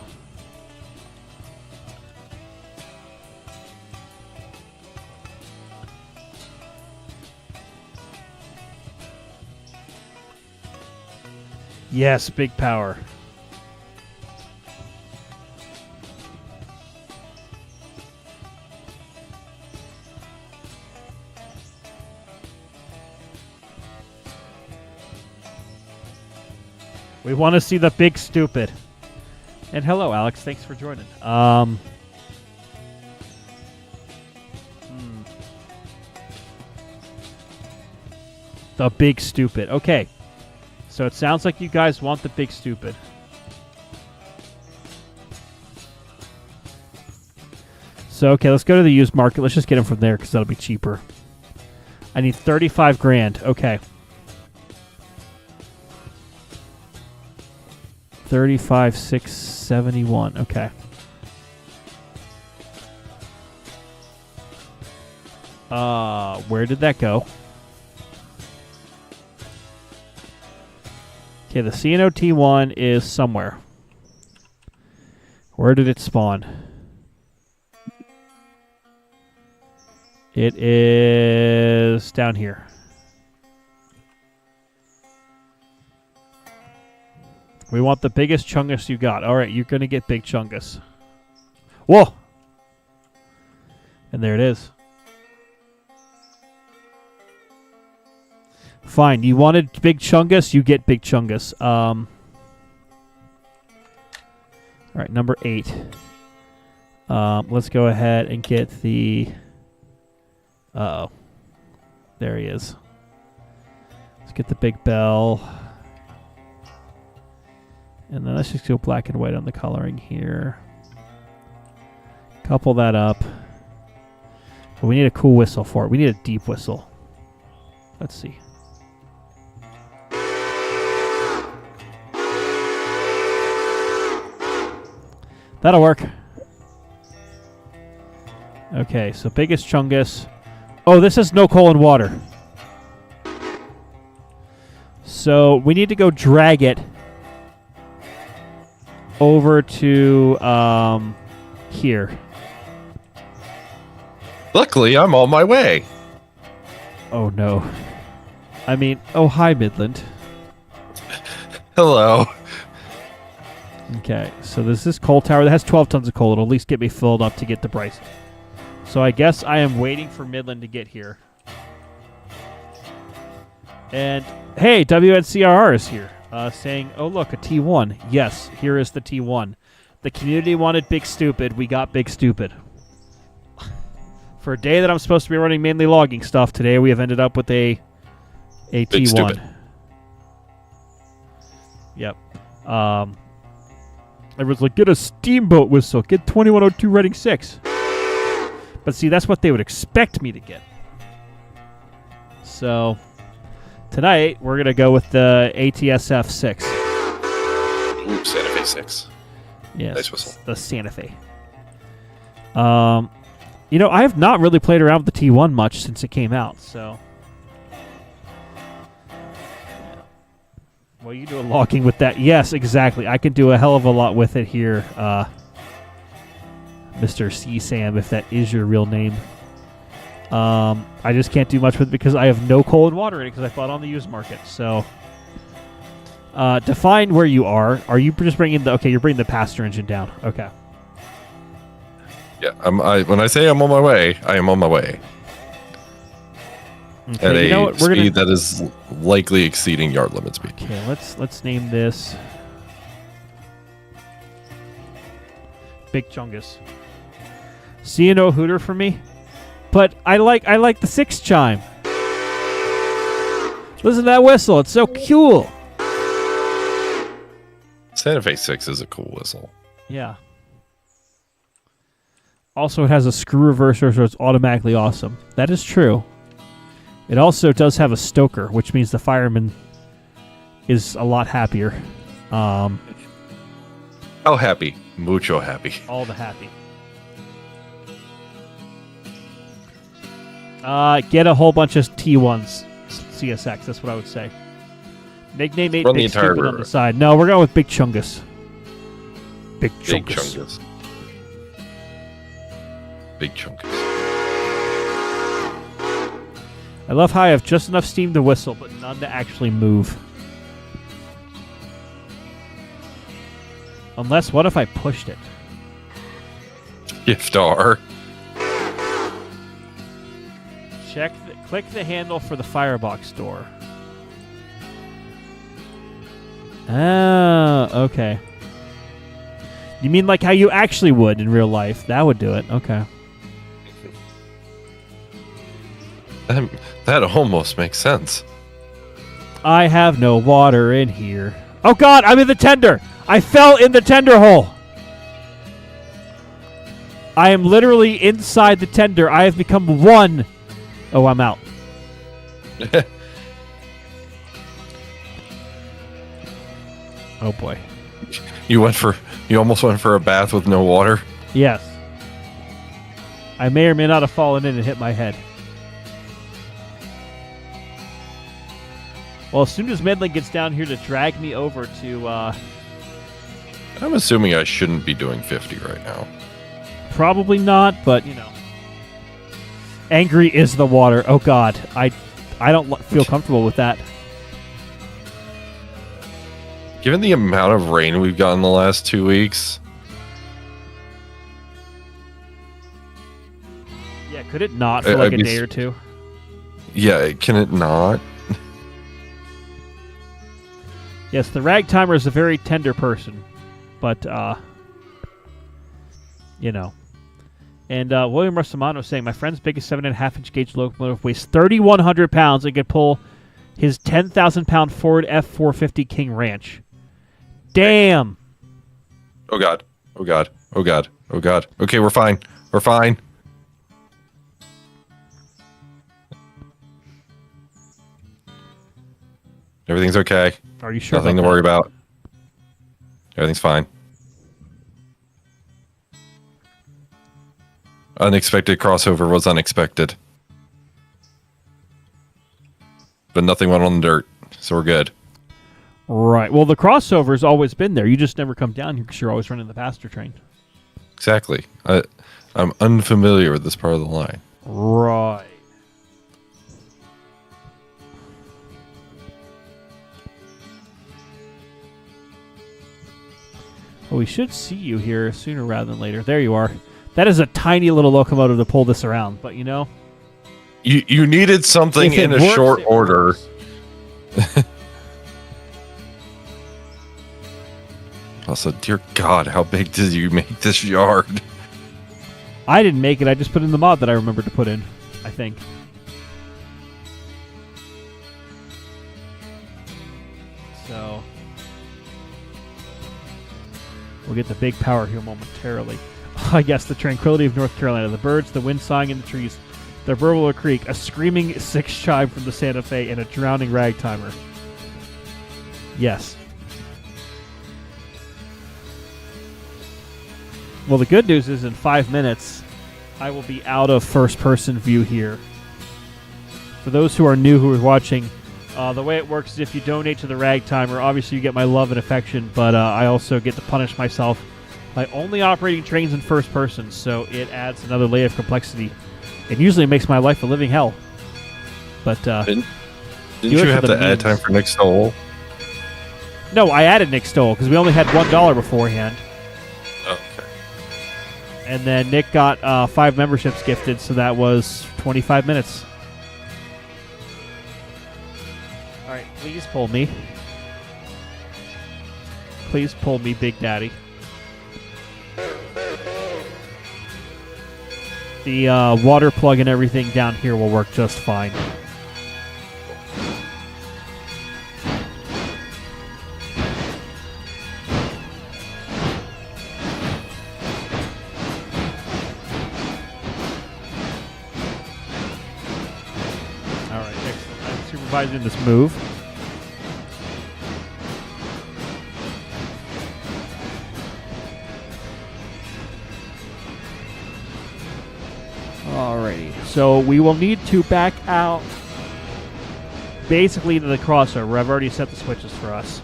Yes, big power. We want to see the big stupid. And hello, Alex. Thanks for joining. The big stupid. Okay. So it sounds like you guys want the big stupid. So, okay, let's go to the used market. Let's just get them from there because that'll be cheaper. I need 35 grand. Okay. 35,671. Okay. Where did that go? Okay, the CNO T1 is somewhere. Where did it spawn? It is down here. We want the biggest chungus you got. All right, you're going to get big chungus. Whoa! And there it is. Fine. You wanted big chungus, you get big chungus. All right, number 8. Let's go ahead and get the... Uh-oh. There he is. Let's get the big bell. And then let's just go black and white on the coloring here. Couple that up. But we need a cool whistle for it. We need a deep whistle. Let's see. That'll work. Okay, so biggest chungus. Oh, this is no coal and water. So we need to go drag it over to here. Luckily, I'm on my way. Oh, no. I mean, oh, hi, Midland. Hello. Okay, so there's this coal tower that has 12 tons of coal. It'll at least get me filled up to get to Bryson. So I guess I am waiting for Midland to get here. And, hey, WNCRR is here, saying, oh, look, a T1. Yes, here is the T1. The community wanted Big Stupid. We got Big Stupid. For a day that I'm supposed to be running mainly logging stuff, today we have ended up with a Big T1. Stupid. Yep. Everyone's like, get a steamboat whistle. Get 2102 Reading 6. But see, that's what they would expect me to get. So, tonight, we're going to go with the ATSF 6. Ooh, Santa Fe 6. Yes, nice whistle. The Santa Fe. You know, I have not really played around with the T1 much since it came out, so... Well, you do a logging with that. Yes, exactly. I can do a hell of a lot with it here, Mr. C-Sam, if that is your real name. I just can't do much with it because I have no coal and water in it because I bought on the used market. So, define where you are. Are you just bringing the... Okay, you're bringing the passenger engine down. Okay. Yeah, when I say I'm on my way, I am on my way. Okay, at a speed that is likely exceeding yard limit speed. Okay, let's name this Big Chungus. CNO Hooter for me, but I like the 6 chime. Listen to that whistle; it's so cool. Santa Fe 6 is a cool whistle. Yeah. Also, it has a screw reverser, so it's automatically awesome. That is true. It also does have a stoker, which means the fireman is a lot happier. How happy? Mucho happy. All the happy. Get a whole bunch of T1s CSX. That's what I would say. Nickname 8 Run the Big entire Stupid on the side. No, we're going with Big Chungus. Big Big Chungus. Chungus. Big Chungus. I love how I have just enough steam to whistle, but none to actually move. Unless, what if I pushed it? Gift R. Click the handle for the firebox door. Oh, okay. You mean like how you actually would in real life? That would do it. Okay. That almost makes sense. I have no water in here. Oh God, I'm in the tender. I fell in the tender hole. I am literally inside the tender. I have become one. Oh, I'm out. Oh boy. You almost went for a bath with no water. Yes. I may or may not have fallen in and hit my head. Well, as soon as Medlin gets down here to drag me over to... I'm assuming I shouldn't be doing 50 right now. Probably not, but, you know. Angry is the water. Oh, God. I don't feel comfortable with that. Given the amount of rain we've gotten the last 2 weeks... Yeah, could it not for like a day or two? Yeah, can it not? Yes, the ragtimer is a very tender person, but, you know. And William Rustamano saying, my friend's biggest 7.5-inch gauge locomotive weighs 3,100 pounds and could pull his 10,000-pound Ford F450 King Ranch. Damn! Oh, God. Oh, God. Oh, God. Oh, God. Okay, we're fine. We're fine. Everything's okay. Are you sure? Nothing to worry about. Everything's fine. Unexpected crossover was unexpected. But nothing went on the dirt, so we're good. Right. Well, the crossover's always been there. You just never come down here because you're always running the passenger train. Exactly. I'm unfamiliar with this part of the line. Right. Well, we should see you here sooner rather than later. There you are. That is a tiny little locomotive to pull this around, but you know. You needed something in a short order. Also, dear God, how big did you make this yard? I didn't make it. I just put in the mod that I remembered to put in, I think. So we'll get the big power here momentarily. I guess the tranquility of North Carolina, the birds, the wind sighing in the trees, the burble of a creek, a screaming six chime from the Santa Fe, and a drowning ragtimer. Yes. Well, the good news is in 5 minutes, I will be out of first-person view here. For those who are new who are watching, the way it works is if you donate to the Ragtimer, obviously you get my love and affection, but I also get to punish myself by only operating trains in first person, so it adds another layer of complexity. It usually makes my life a living hell. But didn't you have to add time for Nick Stoll? No, I added Nick Stoll because we only had $1 beforehand. Okay. And then Nick got 5 memberships gifted, so that was 25 minutes. All right, please pull me. Please pull me, Big Daddy. The water plug and everything down here will work just fine. Alright, excellent. I'm supervising this move. Alrighty. So we will need to back out basically to the crossover. I've already set the switches for us.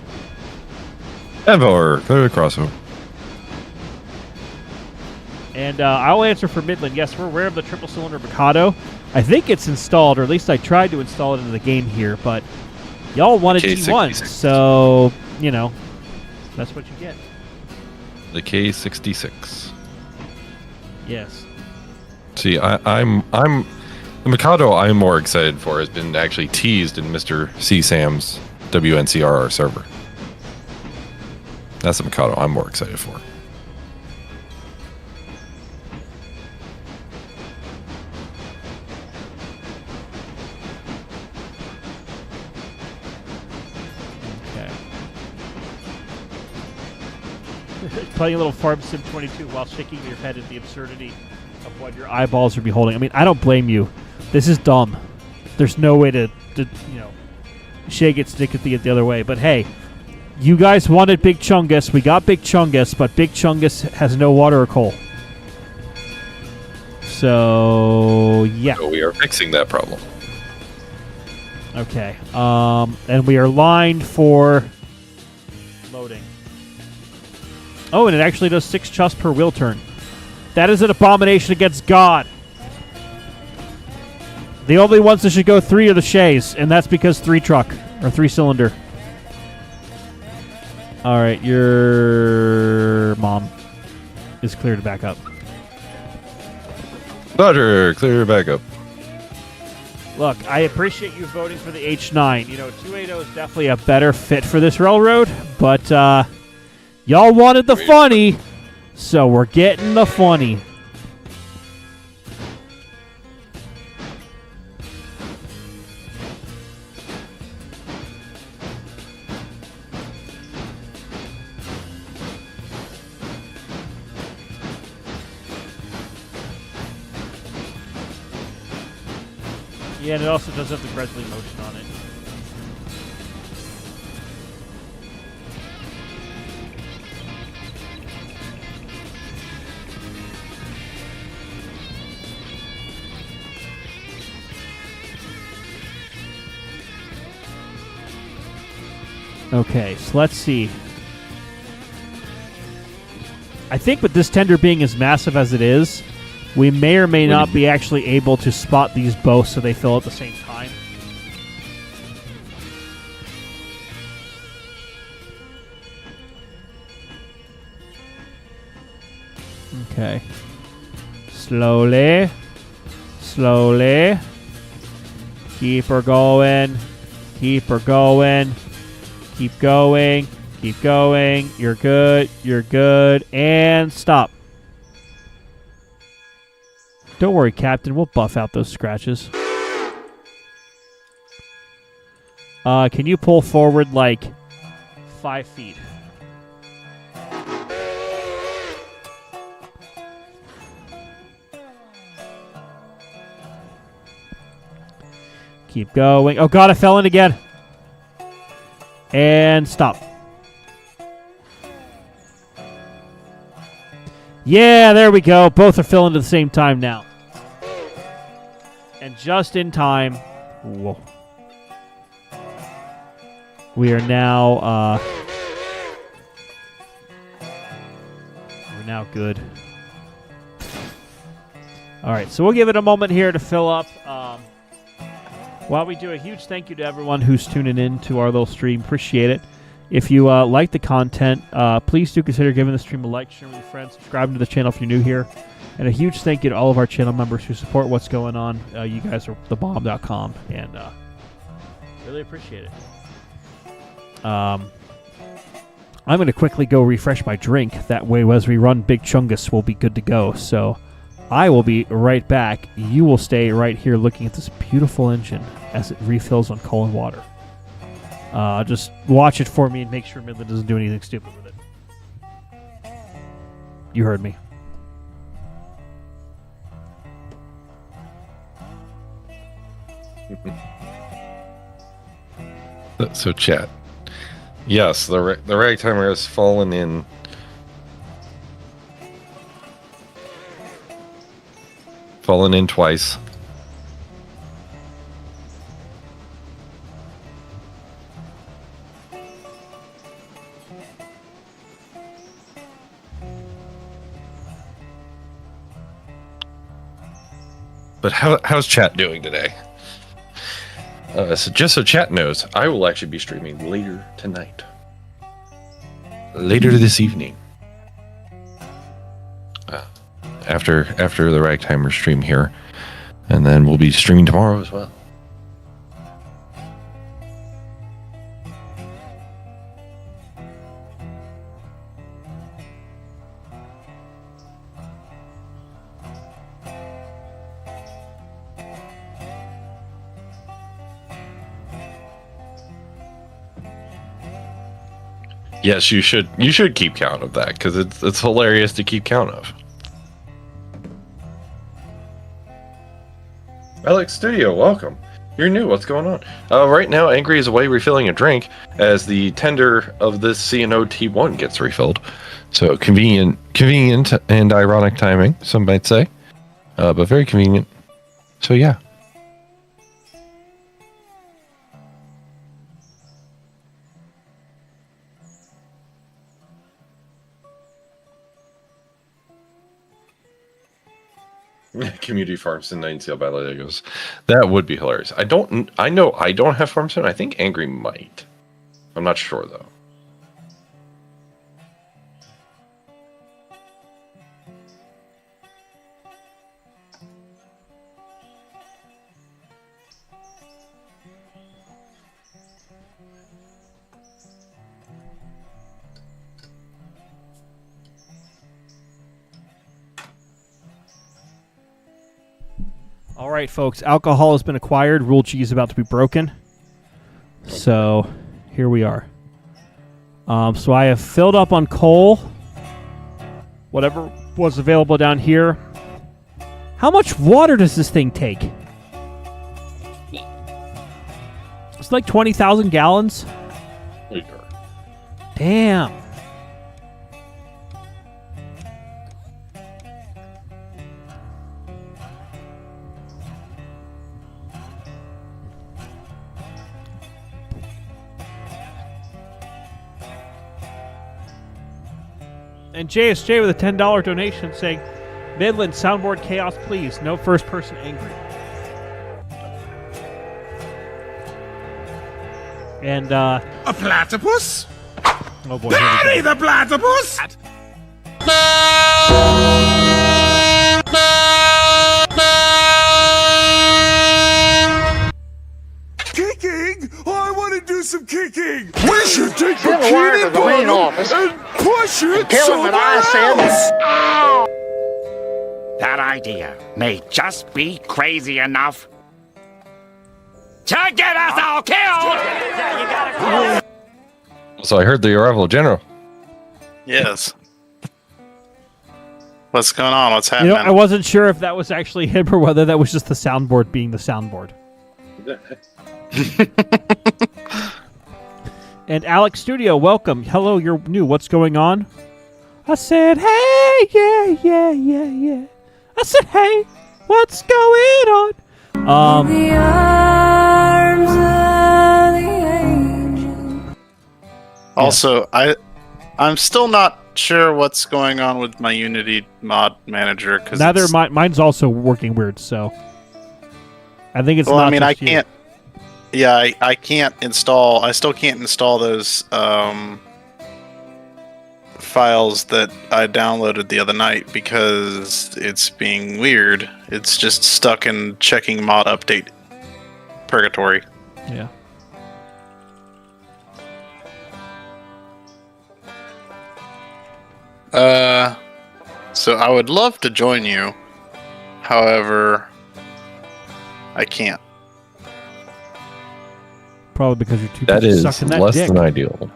Ever clear the crossover. And I'll answer for Midland. Yes, we're aware of the triple cylinder Mikado. I think it's installed, or at least I tried to install it into the game here, but y'all wanted T1s, so, you know, that's what you get. The K66. Yes. See, I'm the Mikado I'm more excited for has been actually teased in Mr. C. Sam's WNCRR server. That's the Mikado I'm more excited for. Playing a little Farm Sim 22 while shaking your head at the absurdity of what your eyeballs are beholding. I mean, I don't blame you. This is dumb. There's no way to shake it, stick it the other way. But hey, you guys wanted Big Chungus. We got Big Chungus, but Big Chungus has no water or coal. So, yeah. So we are fixing that problem. Okay. And we are lined for loading. Oh, and it actually does 6 chusts per wheel turn. That is an abomination against God. The only ones that should go 3 are the Shays, and that's because 3-truck, or 3-cylinder. All right, your mom is clear to back up. Roger, clear back up. Look, I appreciate you voting for the H9. You know, 280 is definitely a better fit for this railroad, but y'all wanted the funny, so we're getting the funny. Yeah, and it also does have the Bresley motion on it. Okay, so let's see. I think with this tender being as massive as it is, we may or may not be actually able to spot these both so they fill at the same time. Okay. Slowly. Slowly. Keep her going. Keep her going. Keep going. Keep going. You're good. You're good. And stop. Don't worry, Captain. We'll buff out those scratches. Can you pull forward like 5 feet? Keep going. Oh, God, I fell in again. And stop. Yeah, there we go. Both are filling at the same time now. And just in time. Whoa. We are now we're now good. Alright, so we'll give it a moment here to fill up. While we do, a huge thank you to everyone who's tuning in to our little stream. Appreciate it. If you like the content, please do consider giving the stream a like, sharing with your friends, subscribing to the channel if you're new here. And a huge thank you to all of our channel members who support what's going on. You guys are thebomb.com, and really appreciate it. I'm going to quickly go refresh my drink. That way, as we run Big Chungus, we'll be good to go. So I will be right back. You will stay right here looking at this beautiful engine as it refills on coal and water. Just watch it for me and make sure Midland doesn't do anything stupid with it. You heard me. So, chat. Yes, the rag timer has fallen in. fallen in twice. But how's chat doing today? So just so chat knows, I will actually be streaming later tonight. Later this evening. After the Ragtimer stream here. And then we'll be streaming tomorrow as well. Yes, you should keep count of that because it's hilarious to keep count of. Alex Studio, welcome. You're new. What's going on? Right now, Angry is away refilling a drink as the tender of this C&O T1 gets refilled. So convenient and ironic timing, some might say, but very convenient. So yeah. Community farm sim 9 sale by Legos. That would be hilarious. I know I don't have farm sim. I think Angry might. I'm not sure though. All right, folks. Alcohol has been acquired. Rule G is about to be broken. So here we are. So I have filled up on coal. Whatever was available down here. How much water does this thing take? It's like 20,000 gallons. Damn. And JSJ with a $10 donation saying, Midland soundboard chaos, please. No first person angry. And a platypus? Oh boy, Daddy the platypus! Kicking? I want to do some kicking. We should take the kid in the main office and push it somewhere else. That idea may just be crazy enough to get us all killed! So I heard the arrival of General. Yes. What's going on? What's happening? You know, I wasn't sure if that was actually him or whether that was just the soundboard being the soundboard. And Alex Studio, welcome. Hello, you're new. What's going on? I said, hey, yeah. I said, hey, what's going on? The arms of the angel. Also, I'm still not sure what's going on with my Unity mod manager because mine's also working weird. So I think it's. Well, not I mean, I just you. can't. Yeah, I can't install. I still can't install those files that I downloaded the other night because it's being weird. It's just stuck in checking mod update purgatory. Yeah. So I would love to join you. However, I can't. Probably because you're too That busy is sucking that less dick. than ideal.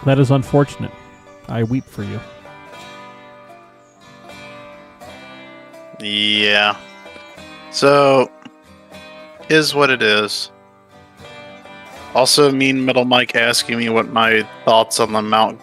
That is unfortunate. I weep for you. Yeah. So, is what it is. Also, Mean Metal Mike asking me what my thoughts on the Mount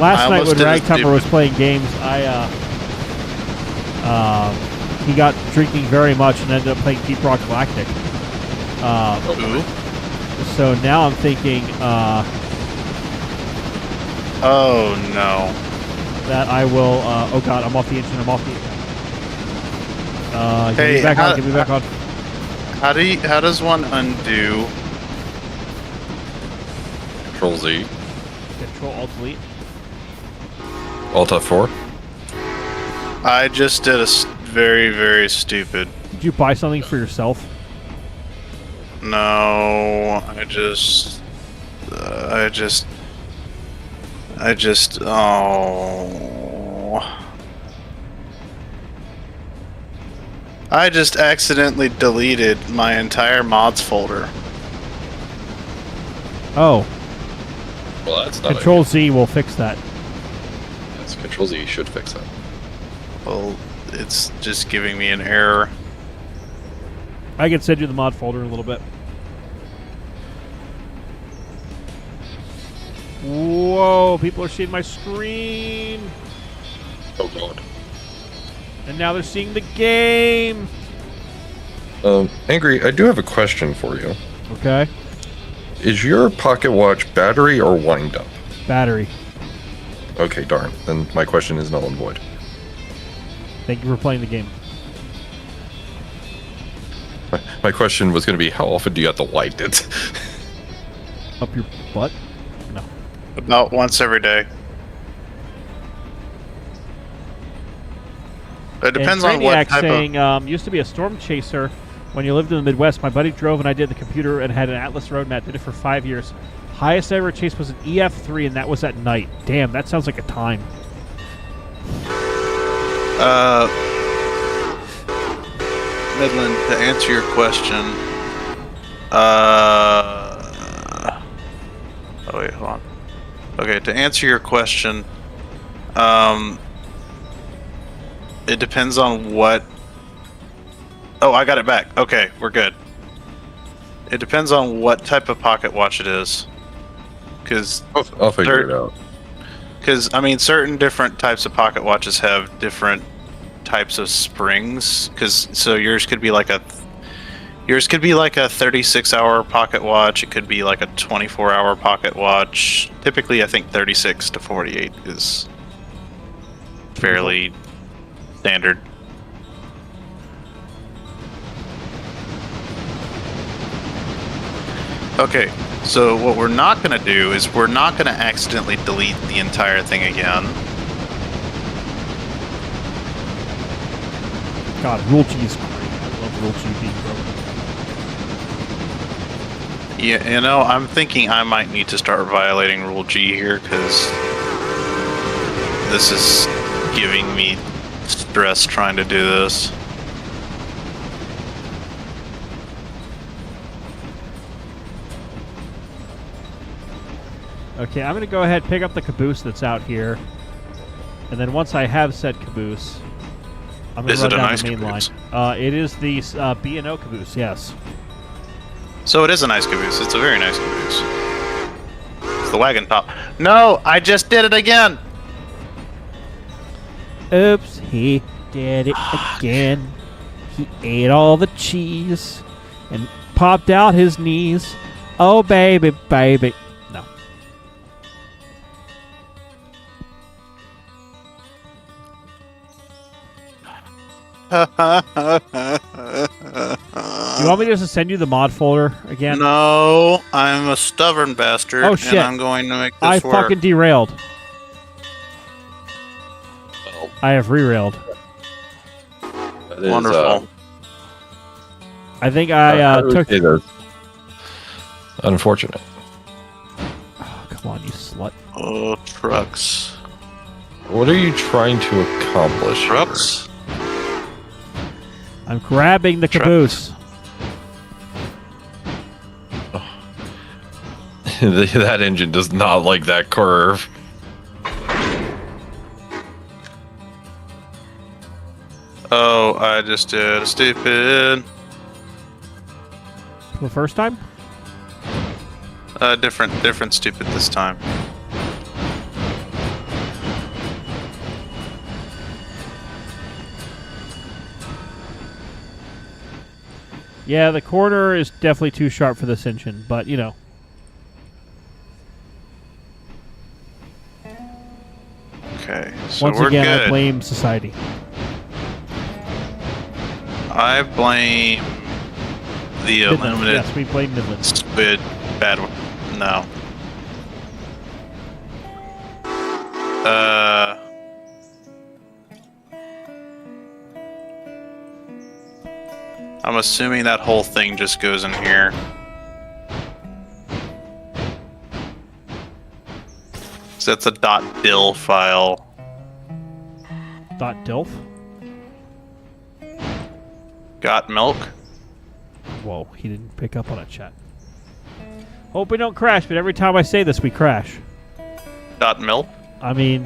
Last night when almost did a Ragtimer was stupid- playing games, he got drinking very much and ended up playing Deep Rock Galactic. Ooh. So now I'm thinking Oh no. that I will. Oh God, I'm off the engine. I'm off the engine. Get Hey, me back how- on. Get me back on. How does one undo? Control Z. Control Alt Delete. Alt F4. I just did a very, very stupid. Did you buy something for yourself? No, I just accidentally deleted my entire mods folder. Oh, Well, that's not Control Z will fix that. Yes, Control Z should fix that. Well, it's just giving me an error. I can send you the mod folder in a little bit. Whoa, people are seeing my screen. Oh god. And now they're seeing the game. Angry, I do have a question for you. Okay. Is your pocket watch battery or wind up? Battery. Okay, darn. Then my question is null and void. Thank you for playing the game. My question was going to be, how often do you have to light it? Up your butt? No. About once every day. It depends on what Brainiac type saying, of. used to be a storm chaser when you lived in the Midwest. My buddy drove and I did the computer and had an Atlas road map. Did it for 5 years. Highest I ever chased was an EF3 and that was at night. Damn, that sounds like a time. Midland, to answer your question. Oh wait, hold on. Okay, to answer your question, it depends on what. Oh, I got it back. Okay, we're good. It depends on what type of pocket watch it is, because I'll figure it out. I mean, certain different types of pocket watches have different types of springs. So yours could be like a 36-hour pocket watch. It could be like a 24-hour pocket watch. Typically, I think 36 to 48 is fairly standard. Okay, so what we're not going to do is we're not going to accidentally delete the entire thing again. God, Rule G is great. I love Rule G being broken. Yeah, you know, I'm thinking I might need to start violating Rule G here, because this is giving me stress trying to do this. Okay, I'm going to go ahead and pick up the caboose that's out here. And then once I have said caboose, I'm going Is to it run a down nice the main caboose? line. It is the B&O caboose, yes. So it is a nice caboose. It's a very nice caboose. It's the wagon top. No, I just did it again! Oops, he did it again. He ate all the cheese and popped out his knees. Oh, baby, baby. No. You want me to just send you the mod folder again? No, I'm a stubborn bastard, Oh, shit. and I'm going to make this I work. fucking derailed. Well, I have rerailed. that is, Wonderful. I think I took... It is unfortunate. Oh, come on, you slut. Oh, trucks. What are you trying to accomplish? here? Trucks? I'm grabbing the Truck. caboose. That engine does not like that curve. Oh, I just did stupid. For the first time? Different stupid this time. Yeah, the corner is definitely too sharp for this engine, but you know. Okay, so Once we're again, good. I blame society. I blame the Midland. aluminum Yes, we blame Midland. squid bad one. No. I'm assuming that whole thing just goes in here. So that's a .dil file. .dilf? Got milk? Whoa, he didn't pick up on a chat. Hope we don't crash, but every time I say this, we crash. .milk? I mean...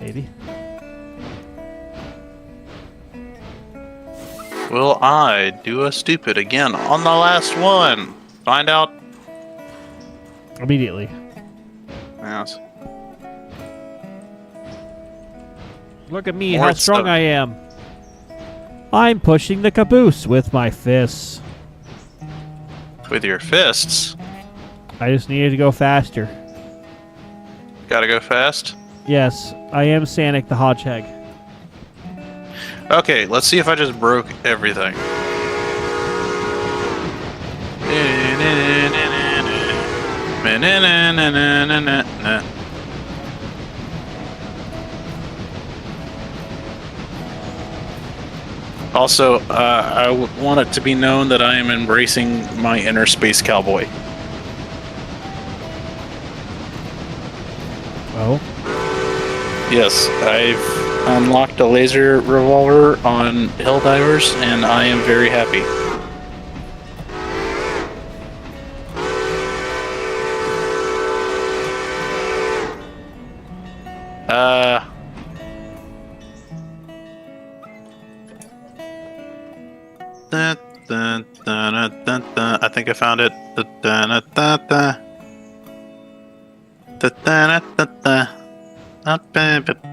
maybe. Will I do a stupid again on the last one? Find out. Immediately. Yes. Look at me, Or how it's strong a- I am. I'm pushing the caboose with my fists. With your fists. I just needed to go faster. Gotta go fast. Yes, I am Sanic the Hodgehog. Okay, let's see if I just broke everything. Also, I want it to be known that I am embracing my inner space cowboy. Oh? Yes, I've unlocked a laser revolver on Helldivers, and I am very happy. I think I found it.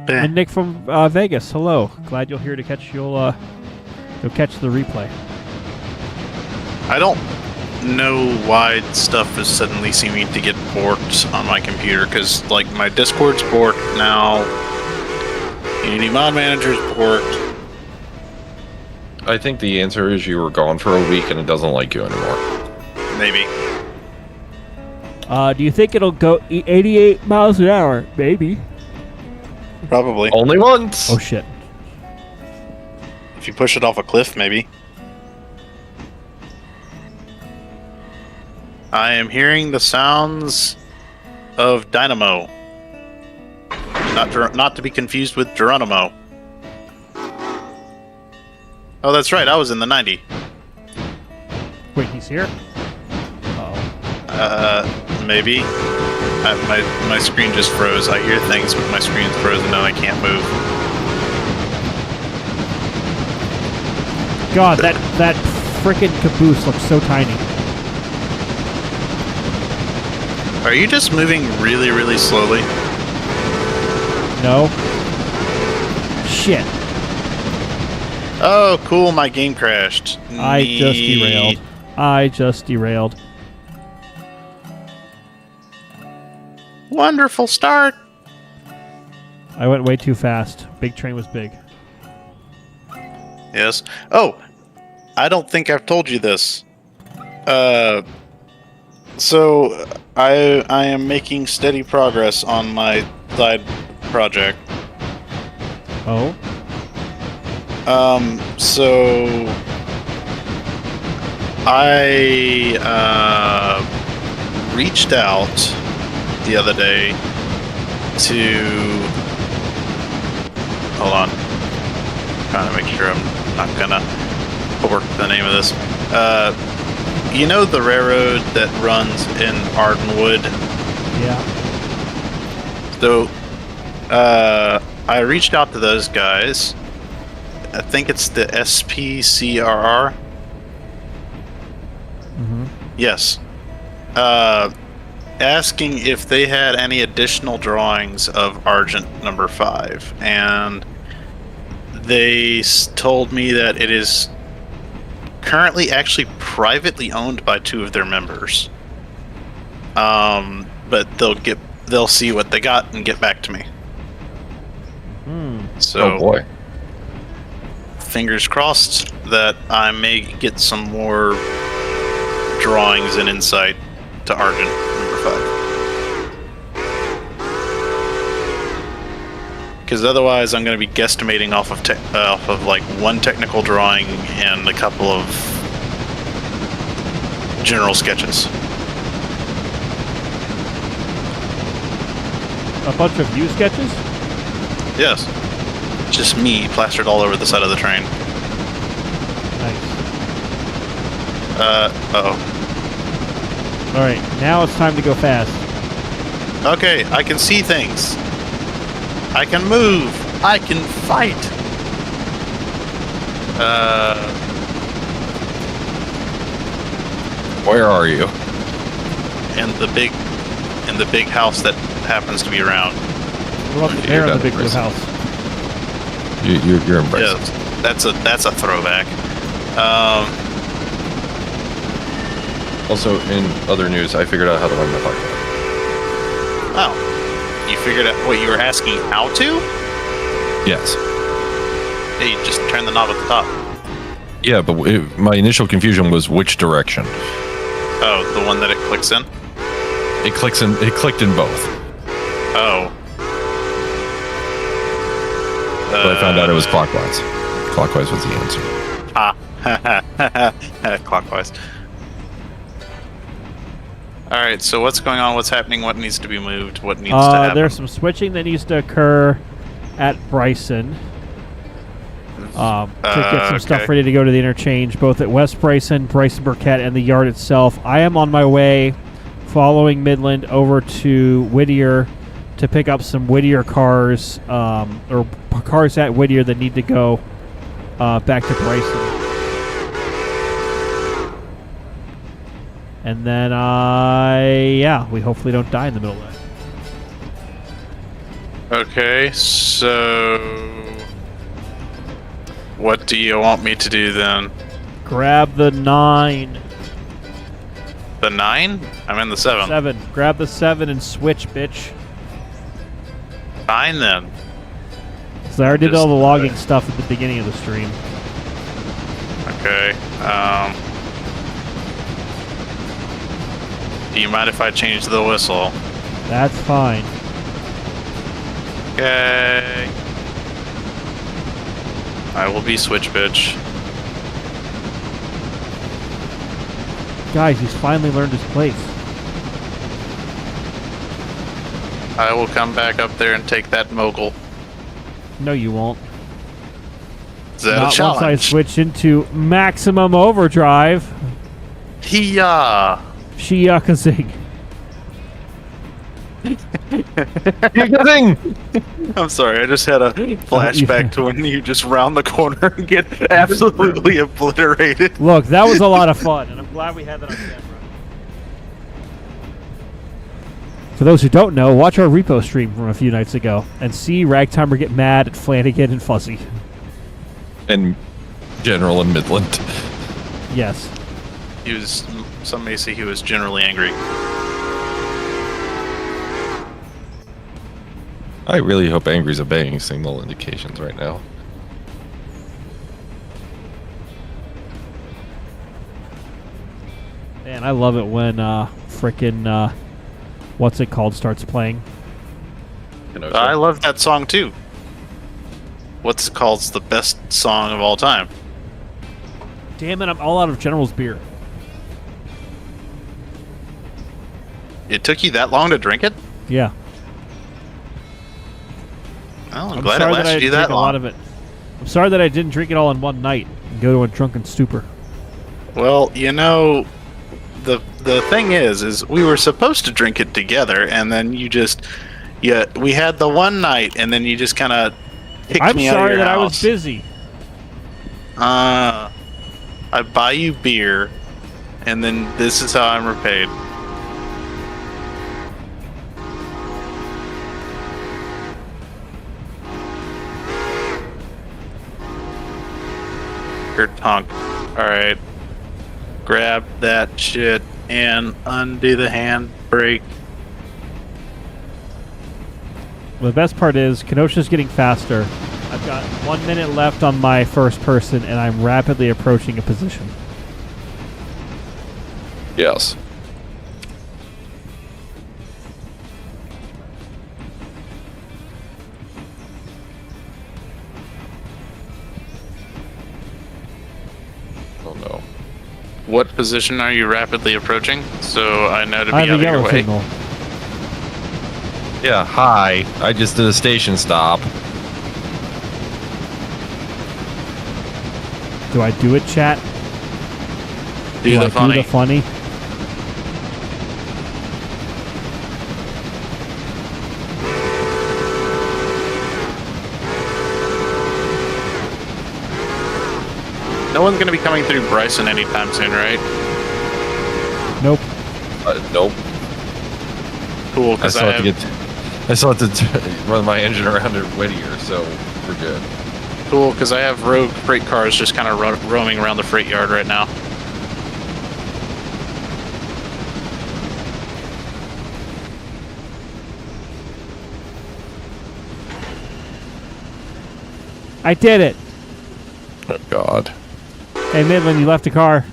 And Nick from Vegas, hello. Glad you're here to catch you'll catch the replay. I don't know why stuff is suddenly seeming to get borked on my computer, because like my Discord's borked now, Unity Mod Manager's borked. I think the answer is you were gone for a week and it doesn't like you anymore. Maybe. Do you think it'll go 88 miles an hour? Maybe. Probably. Only once! Oh shit. If you push it off a cliff, maybe. I am hearing the sounds of Dynamo. Not to be confused with Geronimo. Oh, that's right. I was in the 90. Wait, he's here? Uh-oh. Maybe. My screen just froze. I hear things, but my screen's frozen and I can't move. God, that frickin' caboose looks so tiny. Are you just moving really, really slowly? No? Shit. Oh, cool. My game crashed. I just derailed. Wonderful start. I went way too fast. Big train was big. Yes. Oh, I don't think I've told you this. So I am making steady progress on my side project. Oh? So I reached out the other day to... Hold on. Trying to make sure I'm not gonna pork the name of this. You know the railroad that runs in Ardenwood? Yeah. So, I reached out to those guys. I think it's the SPCRR. Mm-hmm. Yes. Asking if they had any additional drawings of Argent number 5. And They told me that it is currently actually privately owned by 2 of their members. But they'll see what they got and get back to me. So, Oh boy. fingers crossed that I may get some more drawings and insight to Argent number 5. Because otherwise, I'm going to be guesstimating off of like one technical drawing and a couple of general sketches. A bunch of view sketches? Yes, just me plastered all over the side of the train. Nice. Uh-oh. Alright, now it's time to go fast. Okay, I can see things. I can move. I can fight. Where are you? And the big house that happens to be around. What about the bear in the big blue house? You're impressive. Yeah, that's a throwback. Also, in other news, I figured out how to run my pocket. Oh, you figured out what you were asking how to? Yes. Hey, you just turn the knob at the top. Yeah, but my initial confusion was which direction. Oh, the one that it clicks in? It clicked in both. Oh. But I found out it was clockwise. Clockwise was the answer. Clockwise. Alright, so what's going on? What's happening? What needs to be moved? What needs to happen? There's some switching that needs to occur at Bryson. To get some stuff ready to go to the interchange, both at West Bryson, Bryson Burkett, and the yard itself. I am on my way, following Midland, over to Whittier to pick up some Whittier cars, or cars at Whittier that need to go back to Bryson. And then, we hopefully don't die in the middle of that. Okay, so what do you want me to do then? Grab the 9. The 9? I'm in the 7. 7. Grab the 7 and switch, bitch. 9 then. So I already did all the logging stuff at the beginning of the stream. Okay. Do you mind if I change the whistle? That's fine. Okay. I will be switch bitch. Guys, he's finally learned his place. I will come back up there and take that mogul. No, you won't. Is that Not a once I challenge? switch into maximum overdrive. Hiya! Shiyakazing. I'm sorry, I just had a flashback to when you just round the corner and get absolutely obliterated. Look, that was a lot of fun, and I'm glad we had that on camera. For those who don't know, watch our Repo stream from a few nights ago and see Ragtimer get mad at Flanagan and Fuzzy. And General and Midland. Yes. He was, some may say he was generally angry. I really hope Angry's obeying signal indications right now. Man, I love it when frickin' what's it called starts playing. I love that song too. What's it called? It's the best song of all time. Damn it, I'm all out of General's beer. It took you that long to drink it? Yeah. Well, I'm I'm glad it sorry that I lasted you didn't that drink a long. lot of it. I'm sorry that I didn't drink it all in one night and go to a drunken stupor. Well, you know, the thing is we were supposed to drink it together, and then you just, we had the one night, and then you just kind of kicked I'm me out of sorry your that house. I was busy. I buy you beer, and then this is how I'm repaid. Or tonk. Alright. Grab that shit and undo the handbrake. The best part is Kenosha's getting faster. I've got 1 minute left on my first person, and I'm rapidly approaching a position. Yes. Oh no. What position are you rapidly approaching? So I know to be I out have of a your yellow way. signal. Yeah, hi. I just did a station stop. Do I do it, chat? Do I the funny. do the funny? No one's going to be coming through Bryson anytime soon, right? Nope. Nope. Cool, I because still have to get. I still have to run my engine around at Whittier, so we're good. Cool, because I have rogue freight cars just kind of roaming around the freight yard right now. I did it. Oh God. Hey, Midland, you left a car.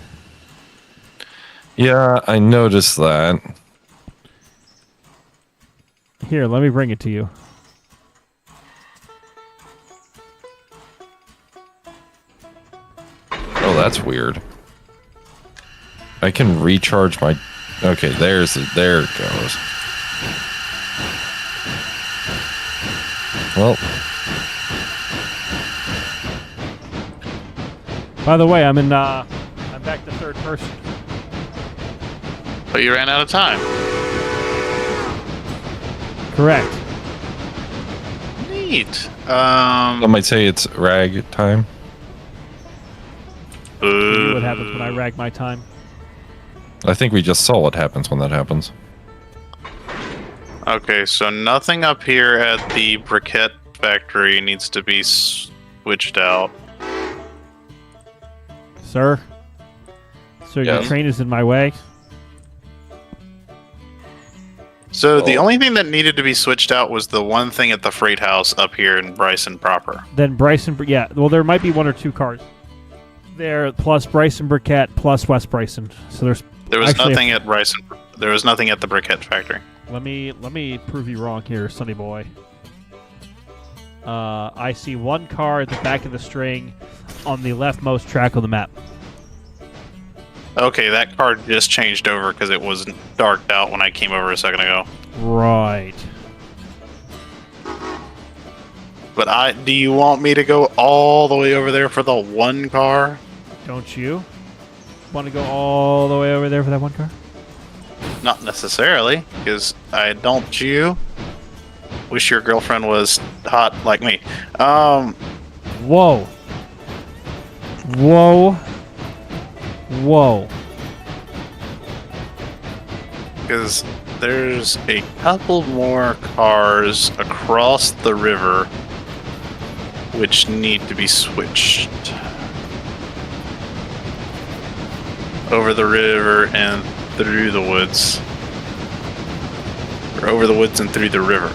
Yeah, I noticed that. Here, let me bring it to you. Oh, that's weird. I can recharge my. Okay, there it goes. Well, By the way, I'm back to third person. But you ran out of time. Correct. Neat. some might say it's rag time. You see what happens when I rag my time? I think we just saw what happens when that happens. Okay, so nothing up here at the briquette factory needs to be switched out. Sir? Sir, your Yes. train is in my way. So the Oh. only thing that needed to be switched out was the one thing at the freight house up here in Bryson proper. Then Bryson, yeah, well, there might be one or two cars there, plus Bryson Briquette, plus West Bryson. So There was actually nothing at Bryson. There was nothing at the briquette factory. let me prove you wrong here, Sonny boy. I see one car at the back of the string on the leftmost track of the map. Okay, that car just changed over because it was darked out when I came over a second ago. Right. But do you want me to go all the way over there for the one car? Don't you want to go all the way over there for that one car? Not necessarily, because don't you wish your girlfriend was hot like me. Whoa. Whoa. Whoa. Because there's a couple more cars across the river which need to be switched over the river and through the woods, or over the woods and through the river.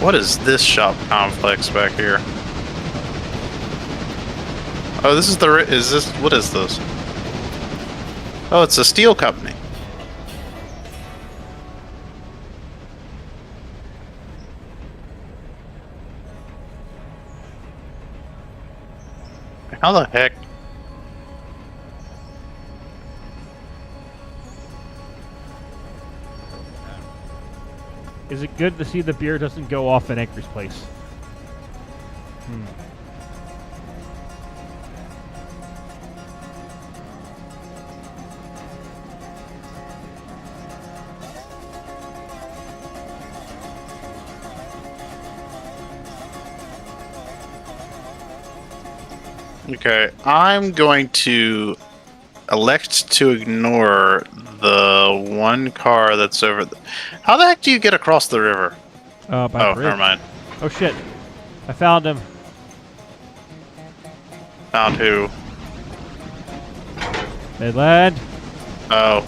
What is this shop complex back here? Oh, this is what is this? Oh, it's a steel company. How the heck? Is it good to see the beer doesn't go off in Anchor's place? Okay, I'm going to elect to ignore the one car that's over. How the heck do you get across the river? By Oh, bridge. never mind. Oh shit! I found him. Found who? Midland. Oh.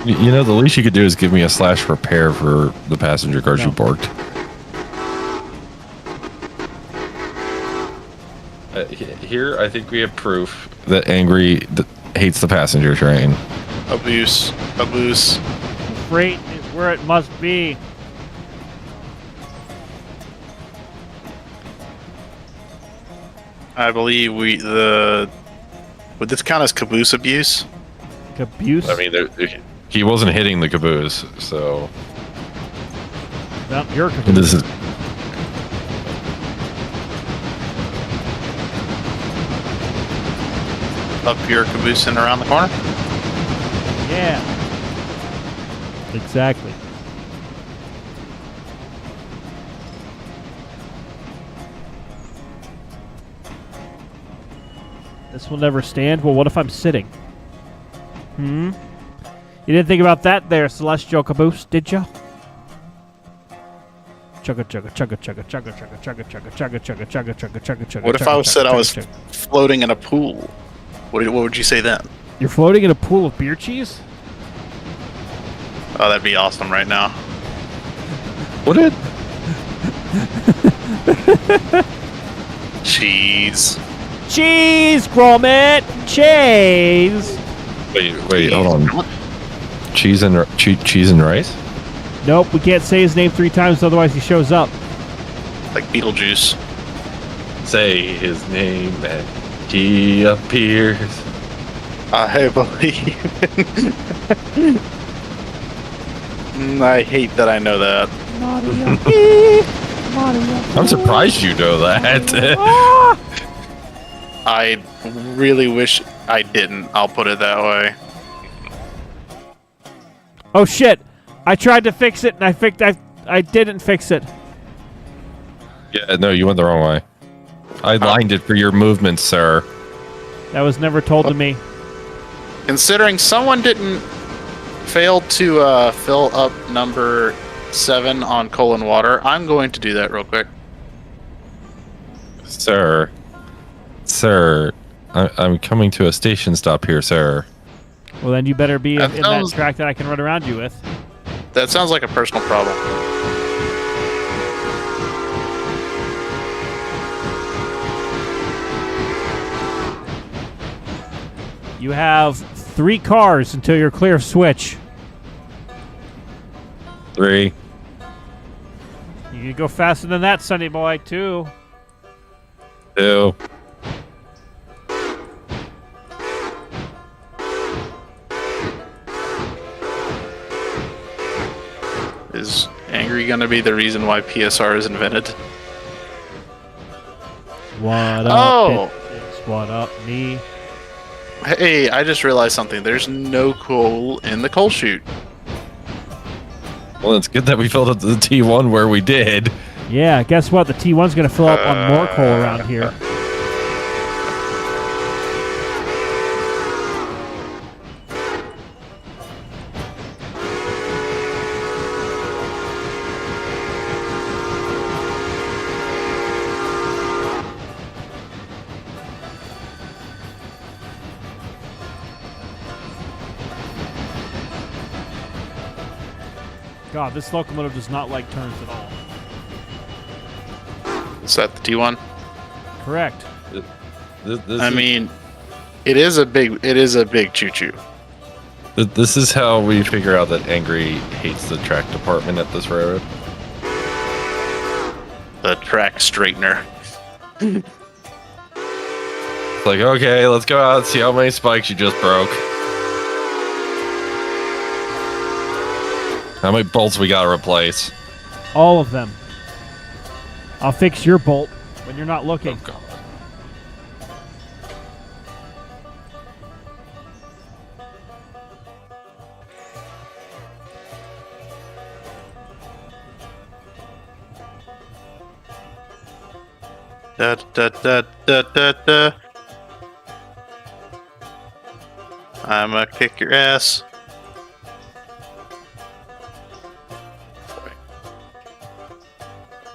You know, the least you could do is give me a slash repair for the passenger cars No. you borked. Here, I think we have proof that hates the passenger train. Abuse. Abuse. Freight is where it must be. I believe would this count as caboose abuse? Abuse. I mean, he wasn't hitting the caboose, so Well, you're this is. Up your caboose and around the corner? Yeah. Exactly. This will never stand. Well, what if I'm sitting? You didn't think about that there, Celestial Caboose, did ya? Chugga chugga chugga chugga chugga chugga chugga chugga chugga chugga chugga chugga chugga chugga. What if I said I was floating in a pool? What would you say then? You're floating in a pool of beer cheese? Oh, that'd be awesome right now. What did? Cheese. Cheese, Gromit! Cheese! Wait, hold on. Cheese and rice? Nope, we can't say his name 3 times, otherwise he shows up. Like Beetlejuice. Say his name and he appears. I believe. I hate that I know that. I'm surprised you know that. I really wish I didn't. I'll put it that way. Oh shit! I tried to fix it and I didn't fix it. Yeah, no, you went the wrong way. I lined it for your movement, sir. That was never told to me. Considering someone didn't fail to fill up number 7 on coal and water, I'm going to do that real quick. Sir, I'm coming to a station stop here, sir. Well then you better be That in sounds- that track that I can run around you with. That sounds like a personal problem. You have 3 cars until you're clear of switch. 3. You can go faster than that, Sonny boy, too. 2. Is angry gonna be the reason why PSR is invented? What up, Oh! bitches? What up, me? Hey, I just realized something. There's no coal in the coal chute. Well, it's good that we filled up the T1 where we did. Yeah, guess what? The T1's gonna fill up on more coal around here. God, this locomotive does not like turns at all. Is that the T1? Correct. I mean, it is a big choo-choo. This is how we figure out that Angry hates the track department at this railroad. The track straightener. It's like, okay, let's go out and see how many spikes you just broke. How many bolts we gotta replace? All of them. I'll fix your bolt when you're not looking. Oh, God. Da da da da da da. I'ma kick your ass.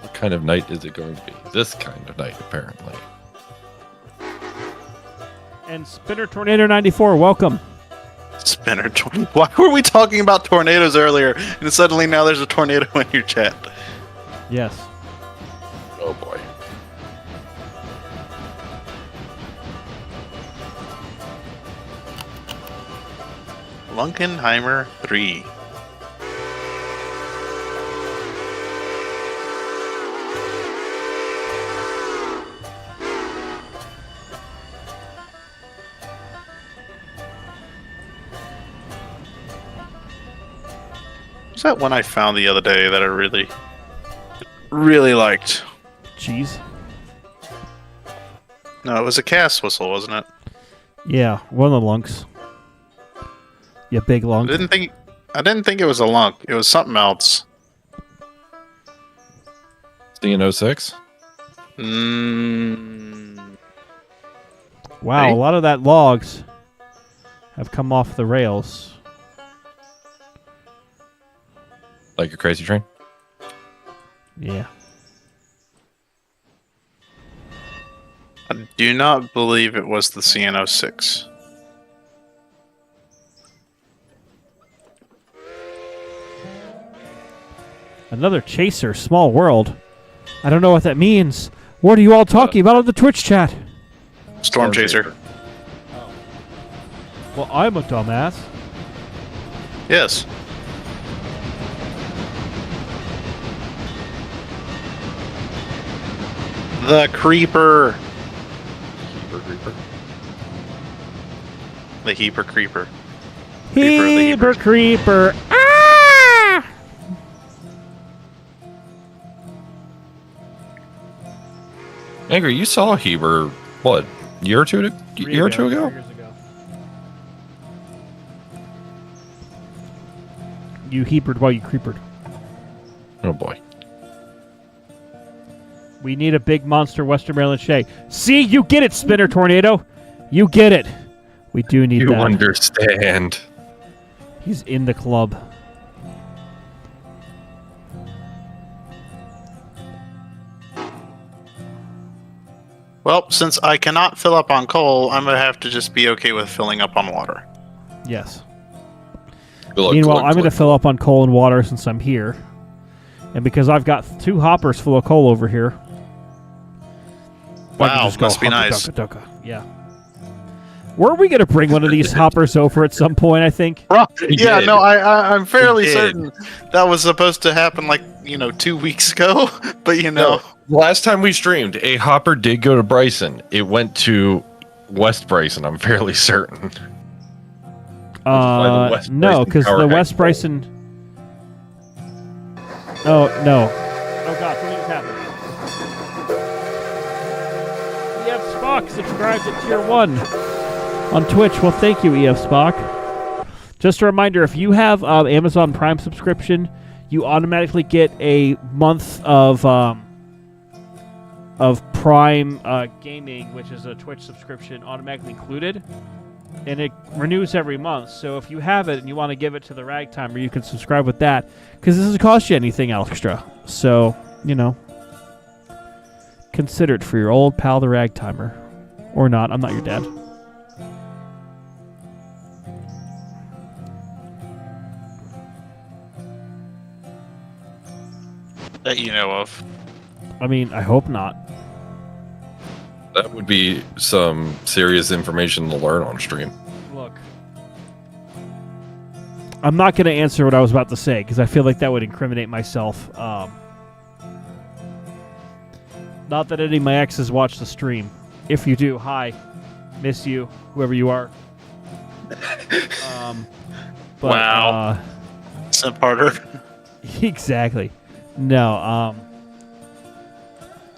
What kind of night is it going to be? This kind of night, apparently. And Spinner Tornado 94, welcome. Spinner. Why were we talking about tornadoes earlier, and suddenly now there's a tornado in your chat? Yes. Oh boy. Lunkenheimer 3. What's that one I found the other day that I really liked? Cheese. No, it was a cast whistle, wasn't it? Yeah, one of the lunks. Yeah, big lunk. I didn't think it was a lunk. It was something else. CN06? Wow, Hey. a lot of that logs have come off the rails. Like a crazy train? Yeah. I do not believe it was the CN06. Another chaser, small world. I don't know what that means. What are you all talking about on the Twitch chat? Storm Chaser. Well, I'm a dumbass. Yes. The Creeper. Creeper. The Heaper Creeper. Heber creeper. Ah! Angry, you saw Heber, what, year or two ago? 3 years ago. You hebered while you creepered. Oh boy. We need a big monster Western Maryland Shay. See, you get it, Spinner Tornado. You get it. We do need You that. understand. He's in the club. Well, since I cannot fill up on coal, I'm going to have to just be okay with filling up on water. Yes. Look, Meanwhile, look, I'm going to look. fill up on coal and water since I'm here. And because I've got 2 hoppers full of coal over here. I can Wow, just go must be hunka nice. dunka dunka. Yeah. Were we going to bring one of these hoppers over at some point, I think? Yeah, did. no, I'm fairly He did. certain that was supposed to happen 2 weeks ago. But No, last time we streamed, a hopper did go to Bryson. It went to West Bryson, I'm fairly certain. why the West No, Bryson because Tower the had West coal. Bryson... Oh, no. Oh, God, something just happened. EF Spock subscribed to Tier 1 on Twitch. Well, thank you, EF Spock. Just a reminder, if you have Amazon Prime subscription, you automatically get a month of Prime Gaming, which is a Twitch subscription, automatically included. And it renews every month. So if you have it and you want to give it to the Ragtimer, you can subscribe with that. Because this doesn't cost you anything extra. So, consider it for your old pal, the Ragtimer. Or not. I'm not your dad. that you know of. I mean, I hope not. That would be some serious information to learn on stream. Look. I'm not going to answer what I was about to say because I feel like that would incriminate myself. Not that any of my exes watch the stream. If you do, hi. Miss you, whoever you are. But, Wow. Simp harder. Exactly. No,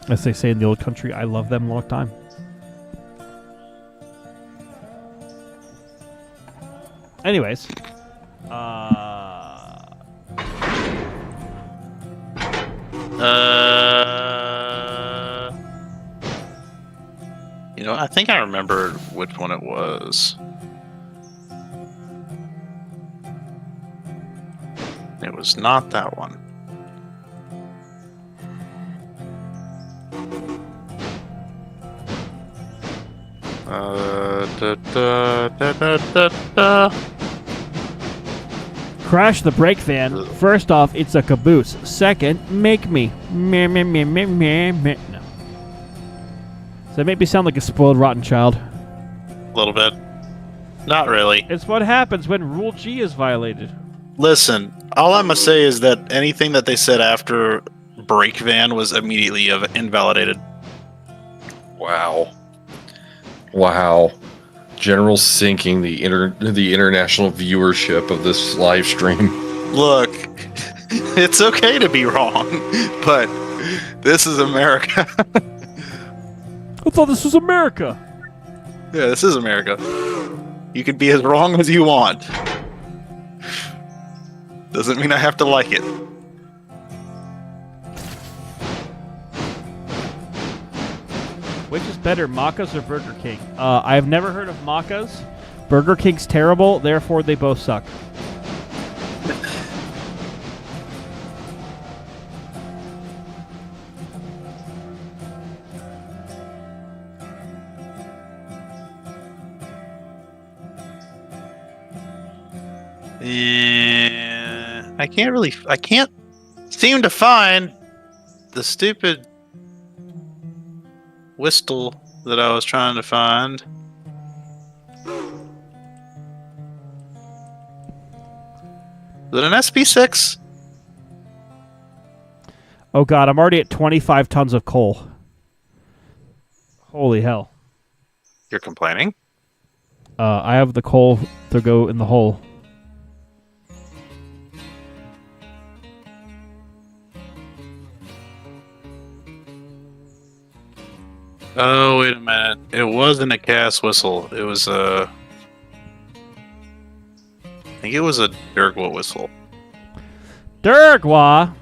as they say in the old country, I love them long time. Anyways. You know, I think I remember which one it was. It was not that one. Da, da, da, da, da, da. Crash the brake van. First off, it's a caboose. Second, make me. Meh, meh, meh, meh, meh, meh. No. Does that make me sound like a spoiled, rotten child? A little bit. Not really. It's what happens when Rule G is violated. Listen, all I'm gonna say is that anything that they said after brake van was immediately invalidated. Wow. Wow. General sinking the international viewership of this live stream. Look, it's okay to be wrong, but this is America. I thought this was America. Yeah, this is America. You can be as wrong as you want. Doesn't mean I have to like it. Which is better, Macca's or Burger King? I have never heard of Macca's. Burger King's terrible, therefore they both suck. Yeah, I can't seem to find the stupid whistle that I was trying to find. Is it an SP6? Oh god, I'm already at 25 tons of coal. Holy hell. You're complaining? I have the coal to go in the hole. Oh, wait a minute. It wasn't a gas whistle. It was a... I think it was a Durgwa whistle. Durgwa!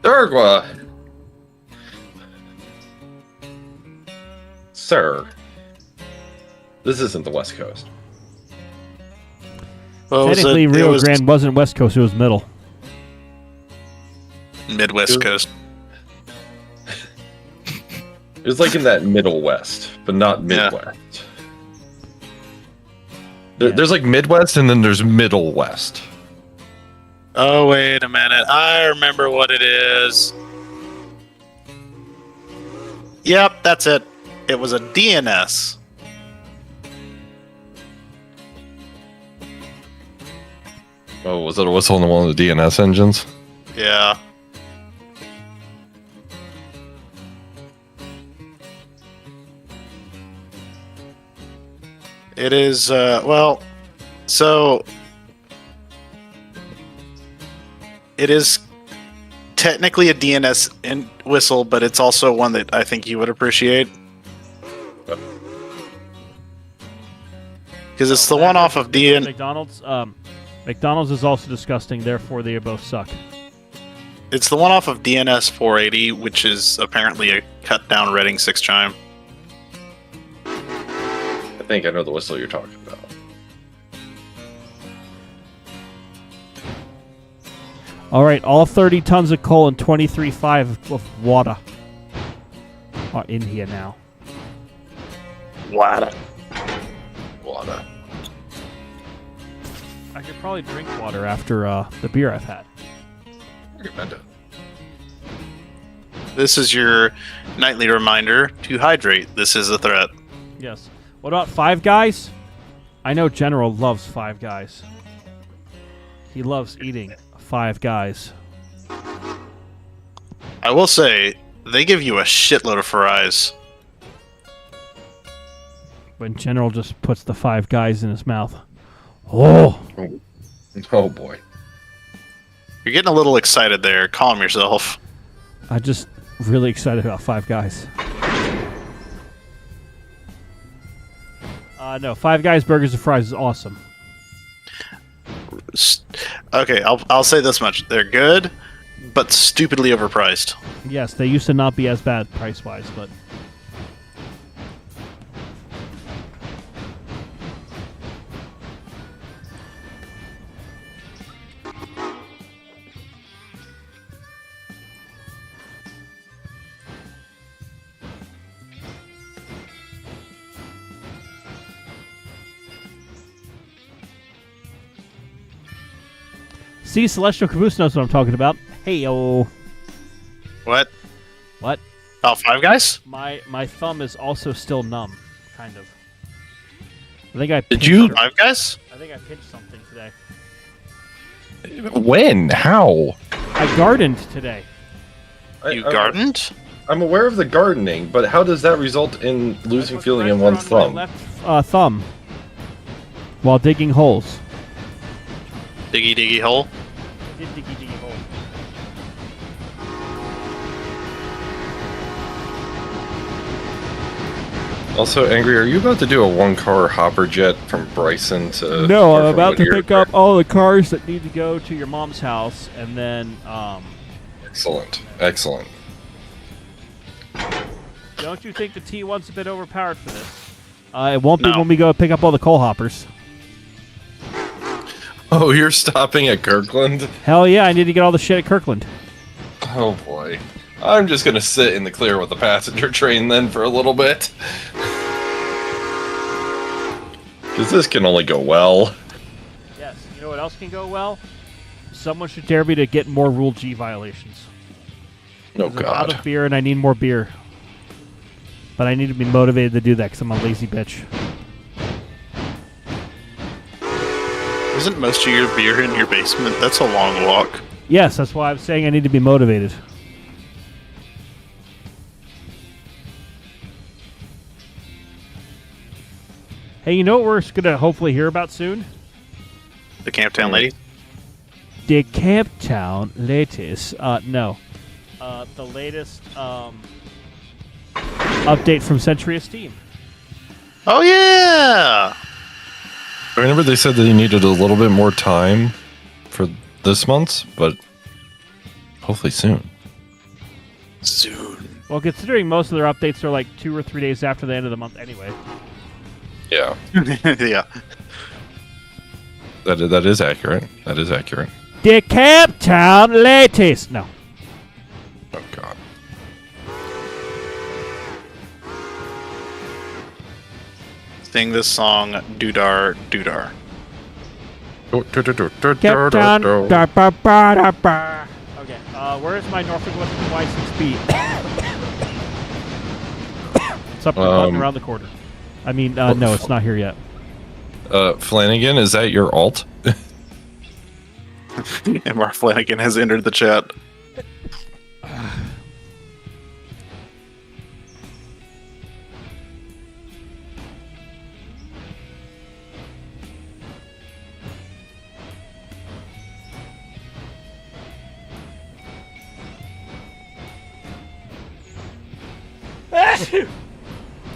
Durgwa! Sir. This isn't the West Coast. Well, Technically, Rio Grande wasn't West Coast, it was middle. Midwest Coast. It was like in that Middle West, but not Midwest. There's like Midwest and then there's Middle West. Oh, wait a minute. I remember what it is. Yep, that's it. It was a DNS. Oh, was it a whistle in one of the DNS engines? Yeah. It is, well, so it is technically a DNS whistle, but it's also one that I think you would appreciate. Because it's the one off of DN. McDonald's. McDonald's is also disgusting, therefore they both suck. It's the one off of DNS 480, which is apparently a cut down Reading 6 chime. I think I know the whistle you're talking about. All right, all 30 tons of coal and 23.5 of water are in here now. Water. I could probably drink water after the beer I've had. Recommend it. This is your nightly reminder to hydrate. This is a threat. Yes. What about Five Guys? I know General loves Five Guys. He loves eating Five Guys. I will say, they give you a shitload of fries. When General just puts the Five Guys in his mouth. Oh! Oh boy. You're getting a little excited there. Calm yourself. I'm just really excited about Five Guys. No, Five Guys burgers and fries is awesome. Okay, I'll say this much: they're good, but stupidly overpriced. Yes, they used to not be as bad price-wise, but See, Celestial Caboose knows what I'm talking about. Hey, yo. What? What? Oh, Five Guys? My thumb is also still numb, kind of. I think I Did pinched you- it. Five Guys? I think I pinched something today. When? How? I gardened today. You gardened? I'm aware of the gardening, but how does that result in losing I put feeling in pressure one's on my thumb? left thumb while digging holes. Diggy diggy hole? I did diggy hole. Also, Angry, are you about to do a one-car hopper jet from Bryson to... No, or I'm from about to Whittier? pick up all the cars that need to go to your mom's house, and then, Excellent. Excellent. don't you think the T1's a bit overpowered for this? It won't be No. when we go pick up all the coal hoppers. Oh, you're stopping at Kirkland? Hell yeah, I need to get all the shit at Kirkland. Oh, boy. I'm just gonna sit in the clear with the passenger train then for a little bit. Because this can only go well. Yes, you know what else can go well? Someone should dare me to get more Rule G violations. Oh, I'm out God. of beer and I need more beer. But I need to be motivated to do that because I'm a lazy bitch. Isn't most of your beer in your basement? That's a long walk. Yes, that's why I'm saying I need to be motivated. Hey, you know what we're going to hopefully hear about soon? The Camptown lady? The Camptown latest. No. The latest update from Century of Steam. Oh, yeah! I remember they said they needed a little bit more time for this month's, but hopefully soon. Soon. Well, considering most of their updates are like 2 or 3 days after the end of the month anyway. Yeah, Yeah. that is accurate. That is accurate. The Camptown latest. No. Oh, God. Sing this song, Doodar Doodar. Camptown. Da, ba, ba, da, ba. Okay. Where's my Norfolk Western Y6B? It's up the button around the corner. I mean, no, it's not here yet. Flanagan, is that your alt? And Mark Flanagan has entered the chat.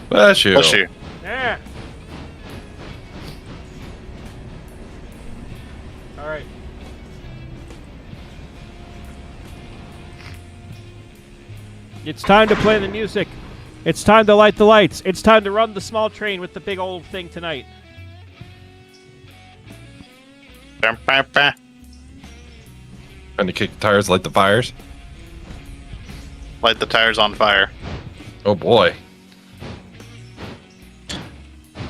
Bless you. Bless you. Yeah. All right. It's time to play the music. It's time to light the lights. It's time to run the small train with the big old thing tonight. Bam, bam, bam. Trying to kick the tires, light the fires. Light the tires on fire. Oh, boy.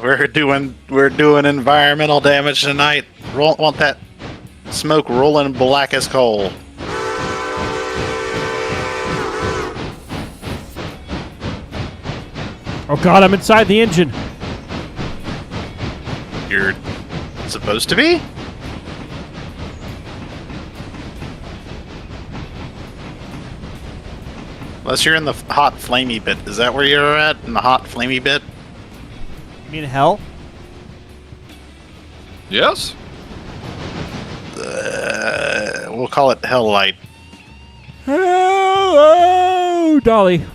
We're doing environmental damage tonight. Want that smoke rolling black as coal. Oh God, I'm inside the engine. You're supposed to be? Unless you're in the hot flamey bit. Is that where you're at? In the hot flamey bit? You mean hell? Yes? We'll call it hell light. Hello, Dolly.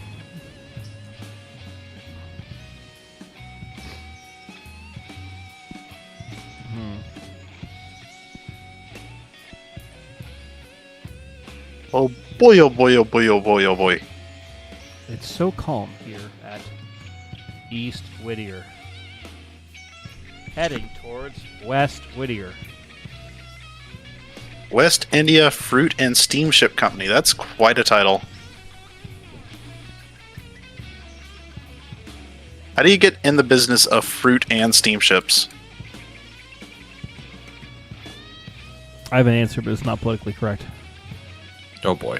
Oh boy, oh boy, oh boy, oh boy, oh boy. It's so calm here at East Whittier. Heading towards West Whittier. West India Fruit and Steamship Company. That's quite a title. How do you get in the business of fruit and steamships? I have an answer, but it's not politically correct. Oh boy.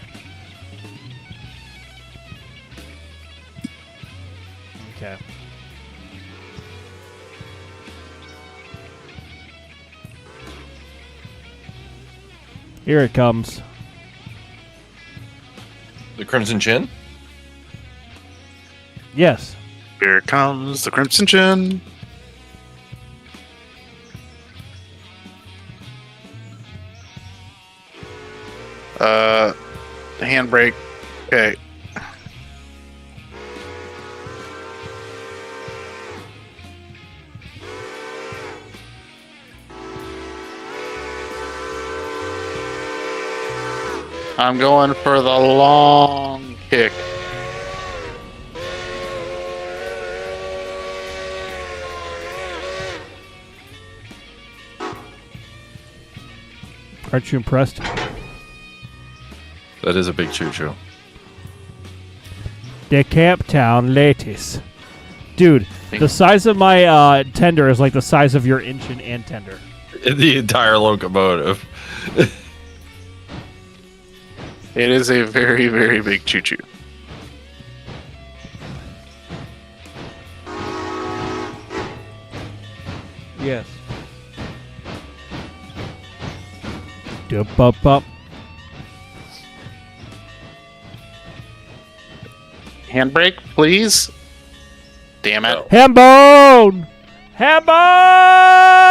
Okay. Here it comes. The Crimson Chin? Yes. Here comes the Crimson Chin. Handbrake. Okay. I'm going for the long kick. Aren't you impressed? That is a big choo-choo. The Camp Town Lattice. Dude, the size of my tender is like the size of your engine and tender. The entire locomotive. It is a very, very big choo-choo. Yes. Dup up up. Handbrake, please. Damn it. No. Hambone! Hambone!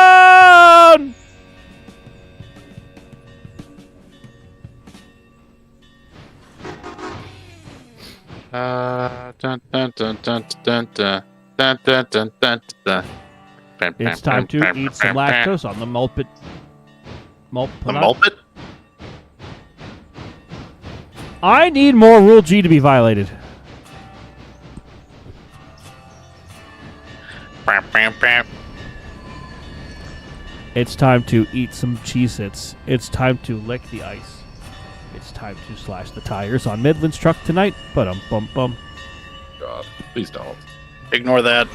Dun, dun, dun, dun, dun, dun, dun, dun, dun, dun, dun. It's time to eat some lactose on the mulpit. The mulpit? I need more Rule G to be violated. It's time to eat some Cheez-Its. It's time to lick the ice. It's time to slash the tires on Midland's truck tonight. Bum. God, please don't. Ignore that.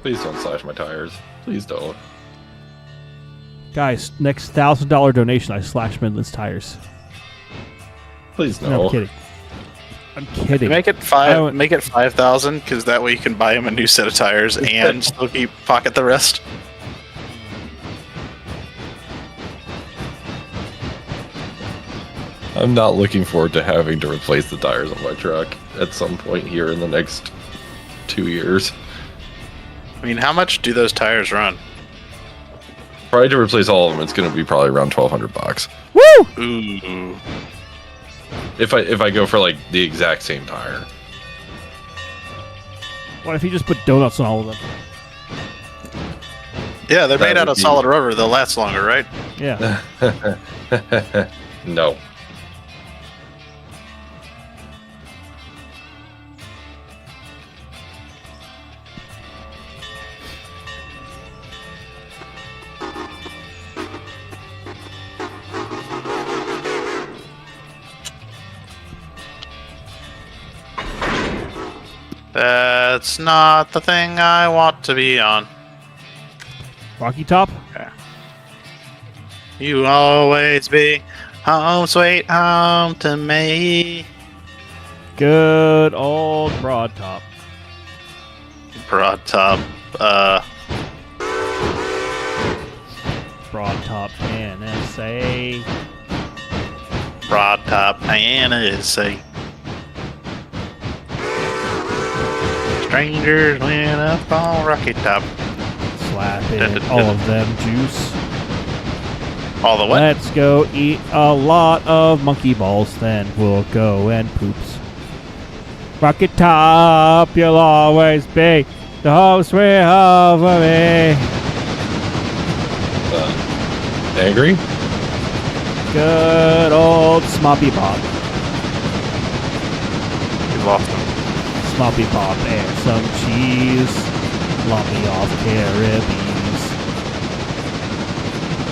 Please don't slash my tires. Please don't. Guys, next $1,000 donation, I slash Midland's tires. Please no. No, I'm kidding. I'm kidding. Make it five. Make it 5,000, because that way you can buy him a new set of tires and still pocket the rest. I'm not looking forward to having to replace the tires on my truck at some point here in the next 2 years. I mean, how much do those tires run? Probably to replace all of them, it's going to be probably around $1,200. Woo! Ooh. If I go for like the exact same tire. What if you just put donuts on all of them? Yeah, they're That made out would of be- solid rubber. They'll last longer, right? Yeah. No. That's not the thing I want to be on. Rocky Top? You always be home sweet home to me. Good old Broad Top. Broad top. Broad Top NSA. Broad top. Diana is say. Strangers went up on Rocky Top. Slapping all of them juice. All the what? Let's go eat a lot of monkey balls, then we'll go and poops. Rocket Top, you'll always be the home sweet home of me. Angry? Good old Smoppy Pop. You lost them. Smoppy Pop and some cheese. Lumpy off Caribbees.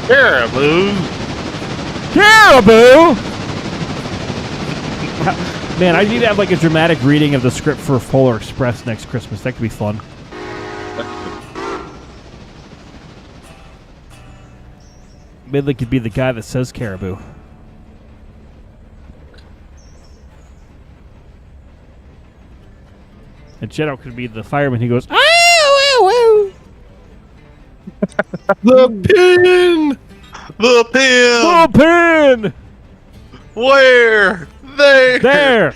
Caribou. Caribou! Man, I need to have like a dramatic reading of the script for Polar Express next Christmas. That could be fun. Midley could be the guy that says caribou. And General could be the fireman who goes, "Ah, woo, woo." The pin! The pin! The pin! Where? There! There!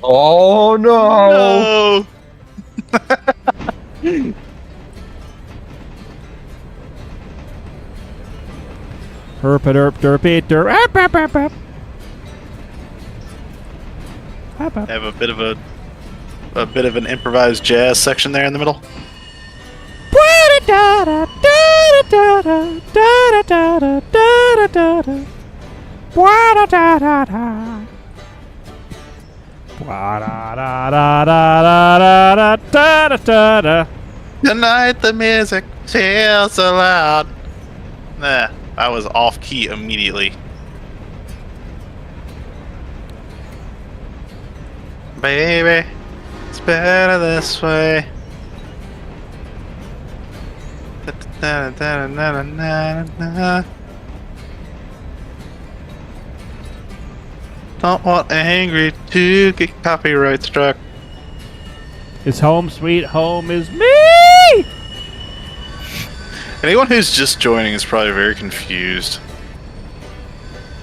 Oh no! No! Herp-a-derp, derp-a-derp, ap-ap-ap-ap. Ap-ap. Have a bit of an improvised jazz section there in the middle. Tonight the music feels so loud. Nah, I was off key immediately. Baby, it's better this way. Don't want Angry to get copyright struck. His home sweet home is me! Anyone who's just joining is probably very confused.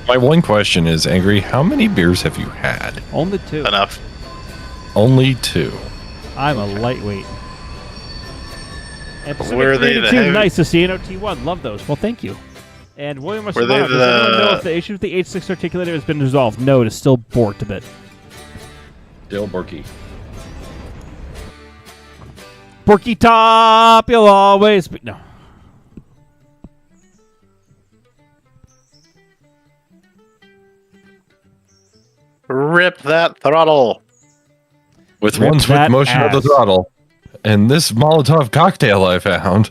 My one question is, Angry, how many beers have you had? Only 2. Enough. Only 2. I'm a lightweight. Episode Were they the 382, heavy- nice to see NOT1. Love those. Well, thank you. And William Were they Rossomano, does anyone know the- if the issue with the H6 articulator has been resolved? No, it is still borked a bit. Still Borky. Borky top, you'll always be... No. Rip that throttle. With Rip one swift that motion of the ass. throttle. And this Molotov cocktail I found.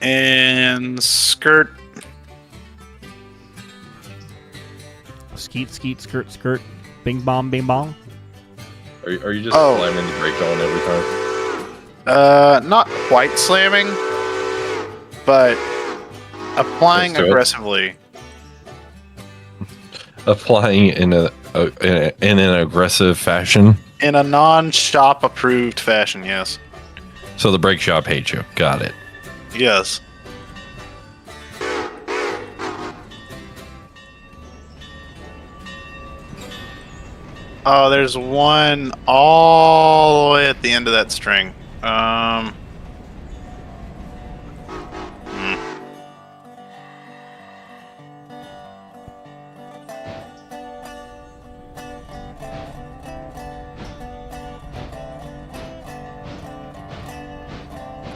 And skirt. Skeet, skeet, skirt, skirt. Bing bong, bing bong. Are you just Oh. slamming the brake on every time? Not quite slamming, but applying Let's do it. aggressively. Applying in an aggressive fashion. In a non-shop approved fashion, yes. So the brake shop hates you. Got it. Yes. Oh, there's one all the way at the end of that string.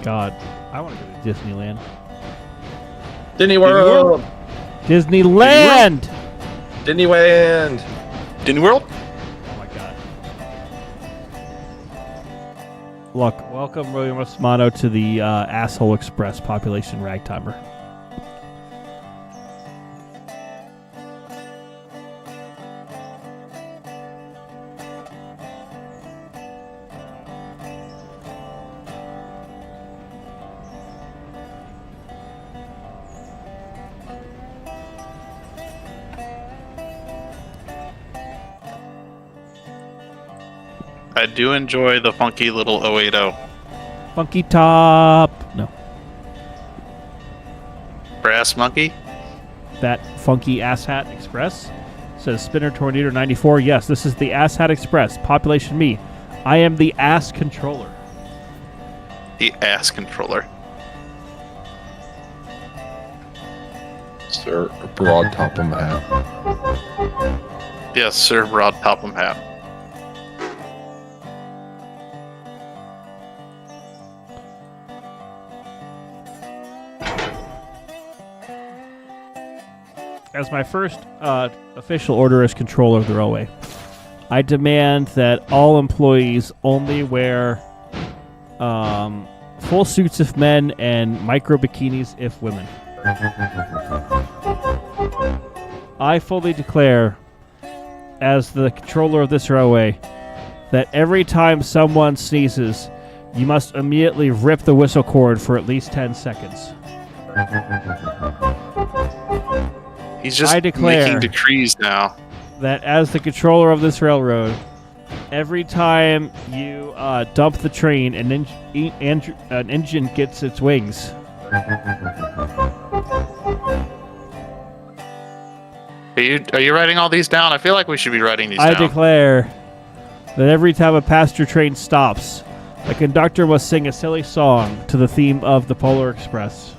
God, I want to go to Disneyland. Disney World! Disneyland! Disneyland! Disney World? Oh my God. Look, welcome William Rossomano to the Asshole Express population ragtimer. I do enjoy the funky little 080. Funky top. No, Brass monkey? that funky asshat express says Spinner Tornado 94. Yes, this is the asshat express. Population me. I am the ass controller. The ass controller. Sir, broad Topham hat. Yes, sir, Rod Topham hat. As my first official order as controller of the railway, I demand that all employees only wear full suits if men and micro bikinis if women. I fully declare as the controller of this railway, that every time someone sneezes, you must immediately rip the whistle cord for at least 10 seconds. He's just I declare making decrees now. that as the controller of this railroad, every time you dump the train, an engine gets its wings. Are you writing all these down? I feel like we should be writing these I down. declare that every time a passenger train stops, the conductor must sing a silly song to the theme of the Polar Express.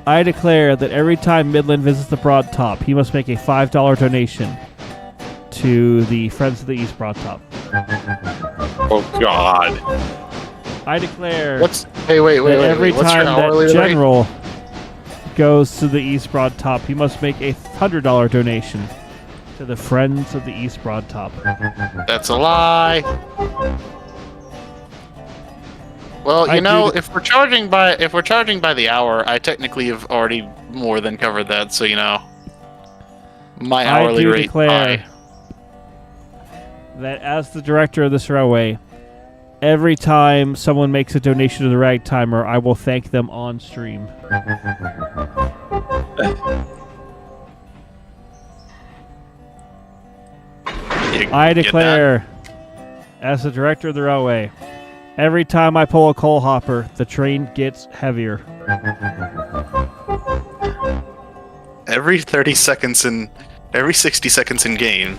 I declare that every time Midland visits the Broad Top, he must make a $5 donation to the Friends of the East Broad Top. Oh God. I declare Wait, that every What's time your that hourly rate? General goes to the East Broad Top, he must make a $100 donation to the Friends of the East Broad Top. That's a lie. Well, I do if we're charging by the hour, I technically have already more than covered that. So my I hourly do rate declare high. that as the director of this railway, every time someone makes a donation to the Ragtimer, I will thank them on stream. I declare, as the director of the railway, every time I pull a coal hopper, the train gets heavier. Every 30 seconds every 60 seconds in game,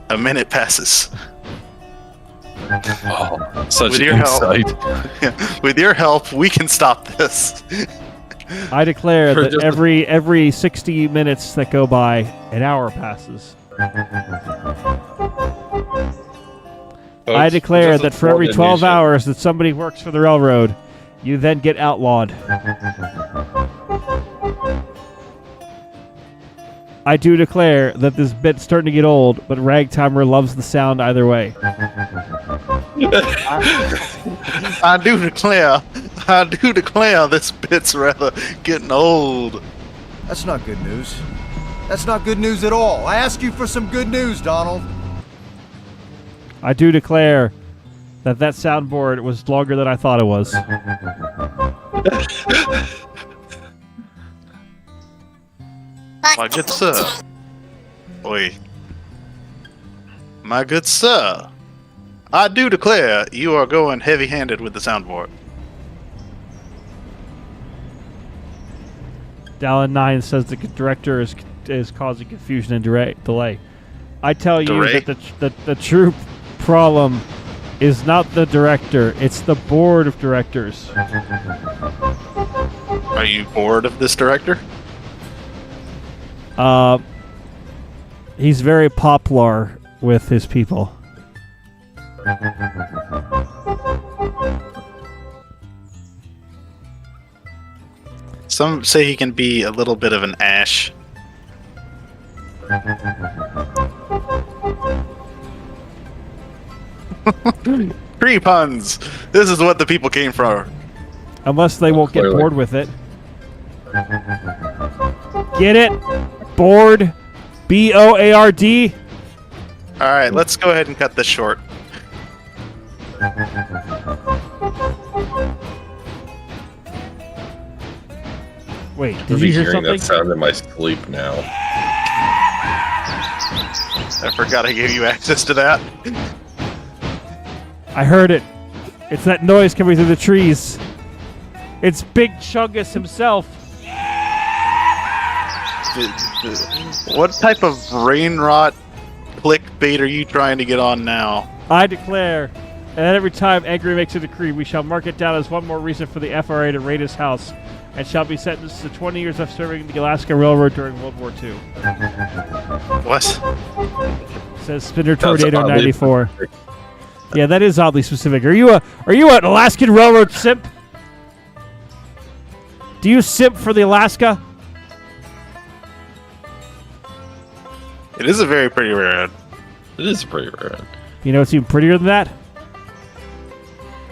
a minute passes. Oh, such With your insight. help, with your help, we can stop this. I declare For that just every 60 minutes that go by, an hour passes. I declare that for every 12 hours that somebody works for the railroad, you then get outlawed. I do declare that this bit's starting to get old, but Ragtimer loves the sound either way. I do declare this bit's rather getting old. That's not good news. That's not good news at all. I ask you for some good news, Donald. I do declare that soundboard was longer than I thought it was. My good sir. Oi. My good sir. I do declare you are going heavy-handed with the soundboard. Dallin 9 says the director is causing confusion and delay. I tell you Delay? that the true problem is not the director, it's the board of directors. Are you bored of this director? He's very popular with his people. Some say he can be a little bit of an ash. Tree puns! This is what the people came for. Unless they won't get Clearly. bored with it. Get it? Bored? B-O-A-R-D? Alright, let's go ahead and cut this short. Wait, I'll did be you hear hearing something? that sound in my sleep now. I forgot I gave you access to that. I heard it. It's that noise coming through the trees. It's Big Chungus himself. What type of brain rot clickbait are you trying to get on now? I declare that every time Angry makes a decree, we shall mark it down as one more reason for the FRA to raid his house, and shall be sentenced to 20 years of serving the Alaska Railroad during World War II. What? Says Spinner That's Tornado oddly 94. specific. Yeah, that is oddly specific. Are you an Alaskan Railroad simp? Do you simp for the Alaska? It is a very pretty railroad. It is pretty rare. You know what's even prettier than that?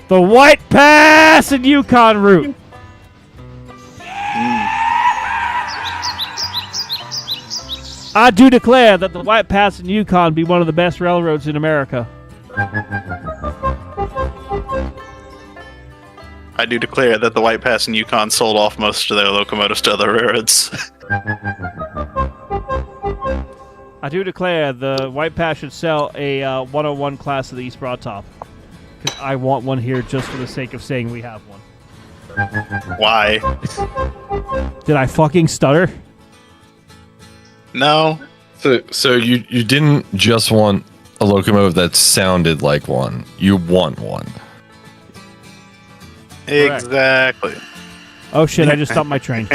The White Pass and Yukon route. I do declare that the White Pass and Yukon be one of the best railroads in America. I do declare that the White Pass and Yukon sold off most of their locomotives to other railroads. I do declare the White Pass should sell a 101 class of the East Broad Top. Because I want one here just for the sake of saying we have one. Why? Did I fucking stutter? No. So you didn't just want a locomotive that sounded like one. You want one. Exactly. Oh shit, I just dumped my train.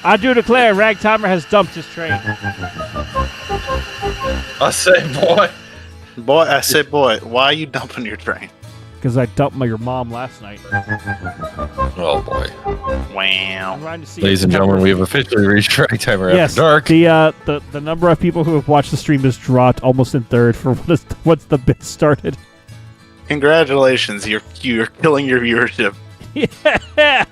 I do declare Ragtimer has dumped his train. I say, boy. Boy, I said, boy, why are you dumping your train? Because I dumped your mom last night. Oh, boy. Wow. I'm trying to see Ladies and gentlemen, we have officially reached Ragtimer yes, After Dark. The number of people who have watched the stream has dropped almost in third for once the bit started. Congratulations, you're killing your viewership. Yeah.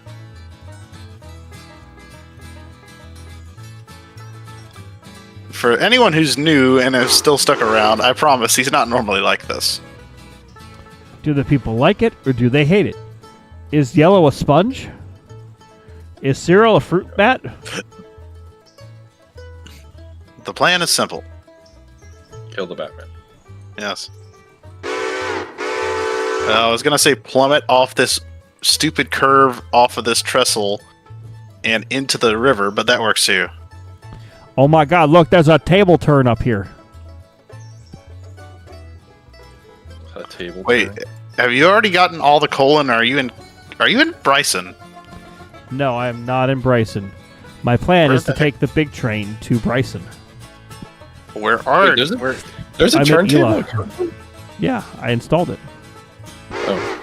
For anyone who's new and is still stuck around, I promise he's not normally like this. Do the people like it or do they hate it? Is yellow a sponge? Is Cyril a fruit bat? The plan is simple. Kill the Batman. Yes. I was gonna say plummet off this stupid curve off of this trestle and into the river, but that works too. Oh my god, look, there's a table turn up here. A table. Wait, turn. have you already gotten all the coal and are you in Bryson? No, I am not in Bryson. My plan Where is to the take the big train to Bryson. Where are Wait, there's a- where, There's a I'm at turntable. Yeah, I installed it. Oh,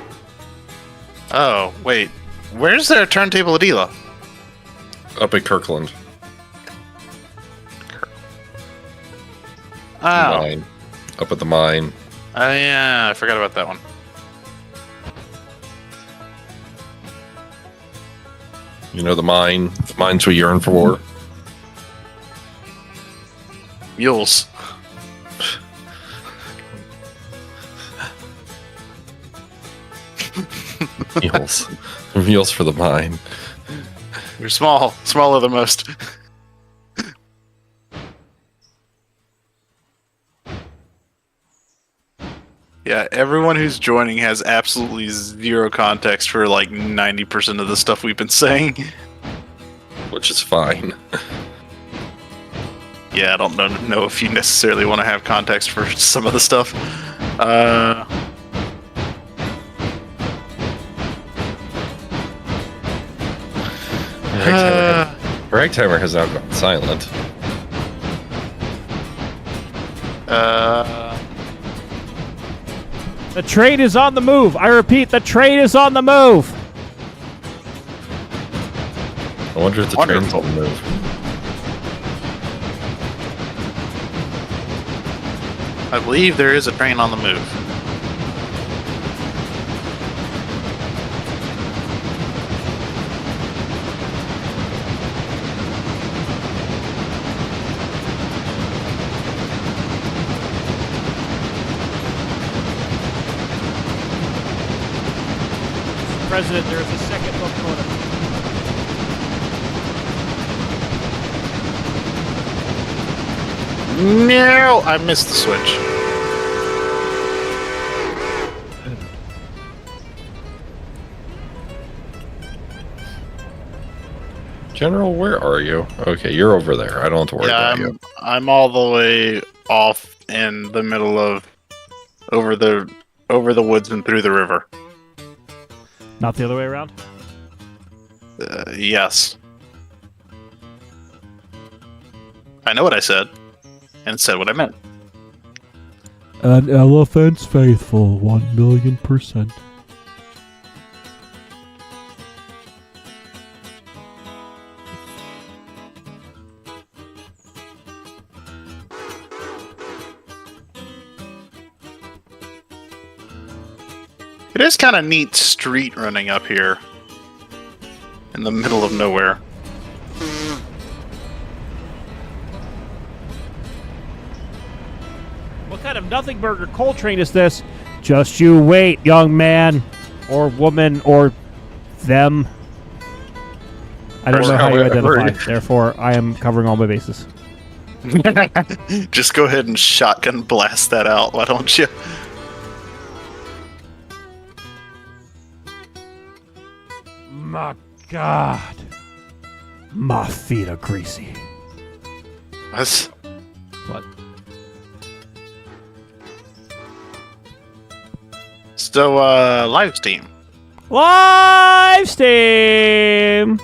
Oh, wait. Where's their turntable at Ela? up at Kirkland. Oh. Mine. Up at the mine. Yeah, I forgot about that one. You know the mine. The mines we yearn for. Mules. Mules. Mules for the mine. You're small. Smaller than most. Yeah, everyone who's joining has absolutely zero context for like 90% of the stuff we've been saying. Which is fine. Yeah, I don't know if you necessarily want to have context for some of the stuff. Ragtimer has now gone silent. The train is on the move. I repeat, the train is on the move. I wonder if the train's on the move. I believe there is a train on the move. President, there is a second locomotive. No, I missed the switch. General, where are you? Okay, you're over there. I don't have to worry Yeah, about you. I'm all the way off in the middle of over the woods and through the river. Not the other way around? Yes. I know what I said, and said what I meant. An elephant's faithful, 1,000,000%. It is kind of neat street running up here in the middle of nowhere. What kind of nothing burger Coltrane is this? Just you wait, young man, or woman, or them. I don't know how you identify. Therefore, I am covering all my bases. Just go ahead and shotgun blast that out, why don't you? My God. My feet are greasy. That's... What? So, live stream. Live stream!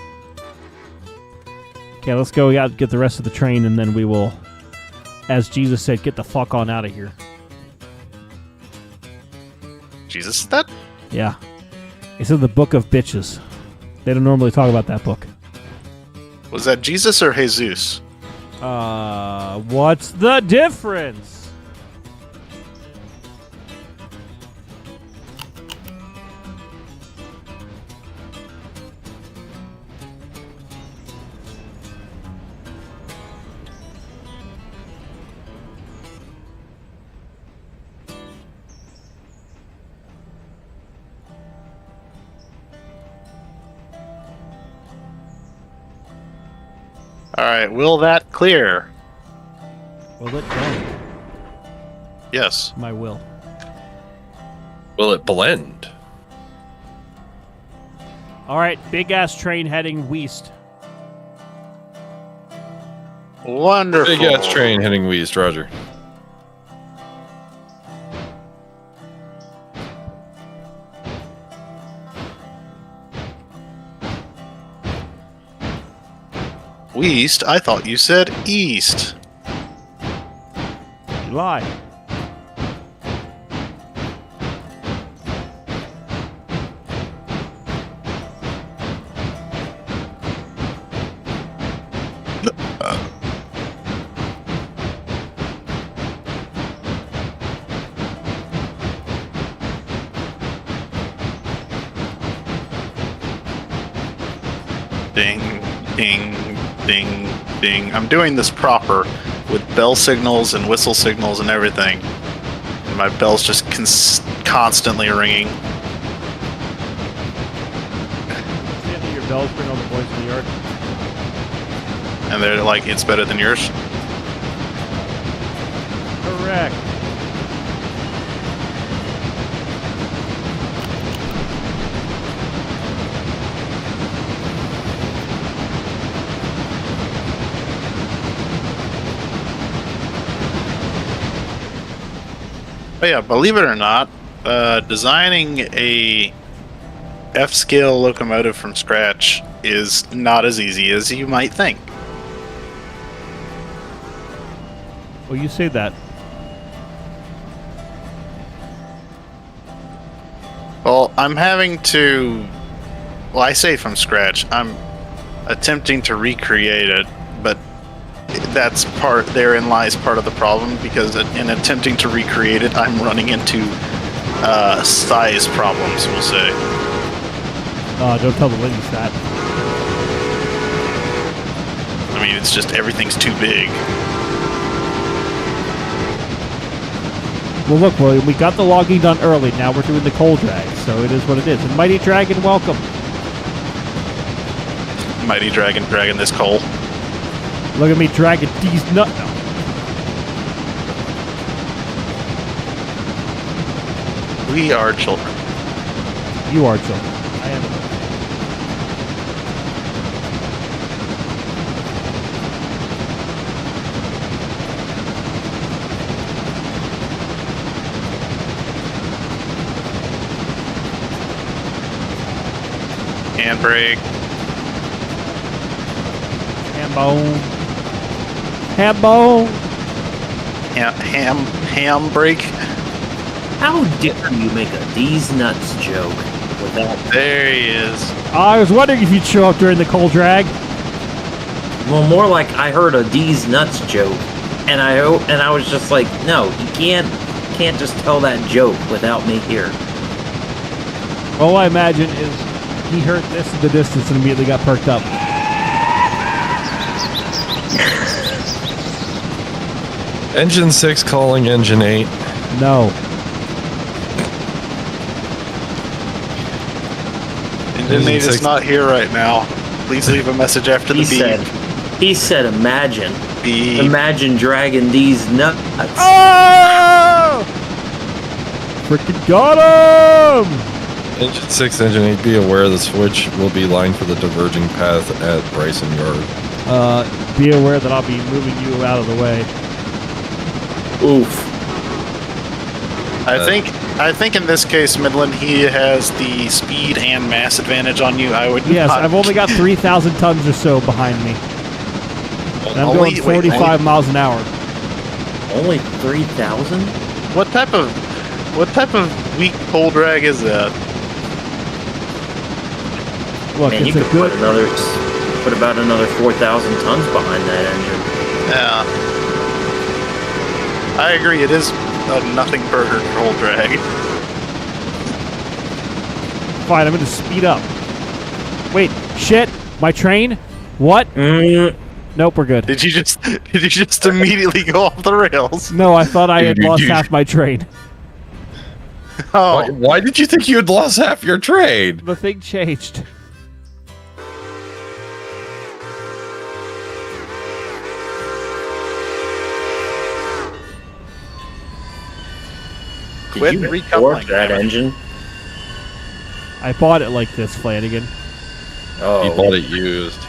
Okay, let's go out and get the rest of the train, and then we will, as Jesus said, get the fuck on out of here. Jesus said that? Yeah. It's in the book of bitches. They don't normally talk about that book. Was that Jesus or Jesus? What's the difference? Alright, will that clear? Will it blend? Yes. My will. Will it blend? All right, big ass train heading west. Wonderful. Big ass train heading west, Roger. West? I thought you said east. You lie. Ding, ding, ding, ding. I'm doing this proper with bell signals and whistle signals and everything. And my bell's just constantly ringing. Your bells bring all the boys to New York. And they're like, it's better than yours. Correct. But yeah, believe it or not, designing a F-scale locomotive from scratch is not as easy as you might think. Well, you say that. Well, I'm having to... Well, I say from scratch. I'm attempting to recreate it, but that's part... Therein lies part of the problem, because in attempting to recreate it, I'm running into size problems, we'll say. Don't tell the ladies that. I mean, it's just everything's too big. Well, look, William, we got the logging done early. Now we're doing the coal drag, so it is what it is. And Mighty Dragon, welcome. Mighty Dragon dragging this coal. Look at me dragging these nuts. No. We are children. You are children. I am. Handbrake. Hambone. Hambone. Ham brake. How dare you make a D's nuts joke without... There he is. I was wondering if you'd show up during the coal drag. Well, more like I heard a D's nuts joke, and I was just like, no, you can't just tell that joke without me here. All I imagine is he heard this in the distance and immediately got perked up. Engine 6 calling Engine 8. No. Engine 8 is not here right now. Please leave a message after the beep. He said, imagine. Beep. Imagine dragging these nuts. Oh! Freaking got him! Engine 6, Engine 8, be aware the switch will be lined for the diverging path at Bryson Yard. Be aware that I'll be moving you out of the way. Oof. I think in this case, Midland, he has the speed and mass advantage on you. I would. Yes, not- I've only got 3,000 tons or so behind me. And I'm Only- going 45 miles an hour. Only 3,000? What type of weak pole drag is that? Look, Man, you it's a could good... put about another 4,000 tons behind that engine. Yeah. I agree. It is a nothing burger pole drag. Fine, I'm going to speed up. Wait, shit, my train? What? Nope, we're good. Did you just immediately go off the rails? No, I thought I had lost half my train. Oh, Why did you think you had lost half your train? The thing changed. quit Did you recoupling fork that engine? I bought it like this, Flanagan. Oh. You bought it used.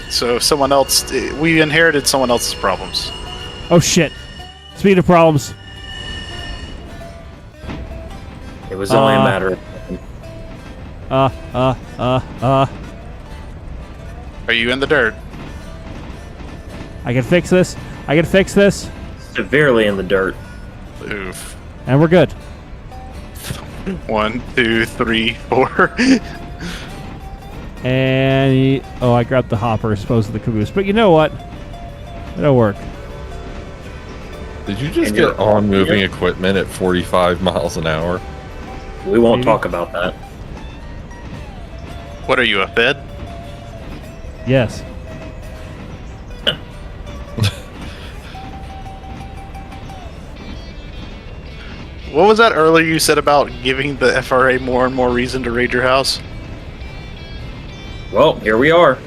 So someone else, we inherited someone else's problems. Oh shit. Speed of problems. It was only a matter of... Are you in the dirt? I can fix this. I can fix this. severely in the dirt. Oof. And we're good. 1, 2, 3, 4. And I grabbed the hopper as opposed to the caboose. But you know what? It'll work. Did you just And get you're- on moving equipment at 45 miles an hour? We won't Maybe. talk about that. What are you, a Fed? Yes. What was that earlier you said about giving the FRA more and more reason to raid your house? Well, here we are.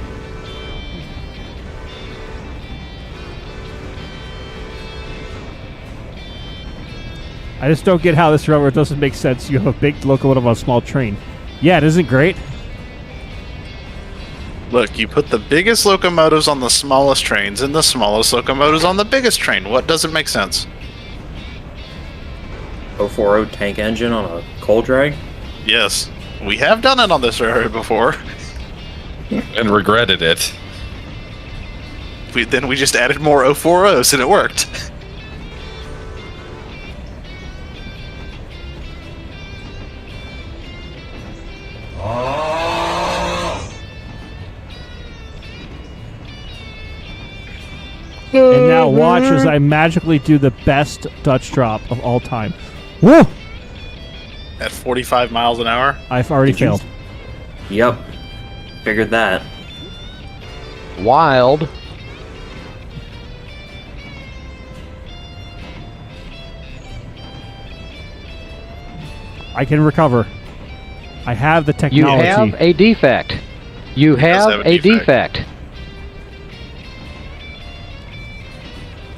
I just don't get how this railroad doesn't make sense. You have a big locomotive on a small train. Yeah, it isn't great. Look, you put the biggest locomotives on the smallest trains and the smallest locomotives on the biggest train. What doesn't make sense? 040 tank engine on a coal drag? Yes, we have done it on this railroad before. And regretted it. Then we just added more 040s and it worked. And now watch as I magically do the best Dutch drop of all time. Woo! At 45 miles an hour? I've already Did you- failed. Yep. Figured that. Wild. I can recover. I have the You technology. have a defect. You does have a defect.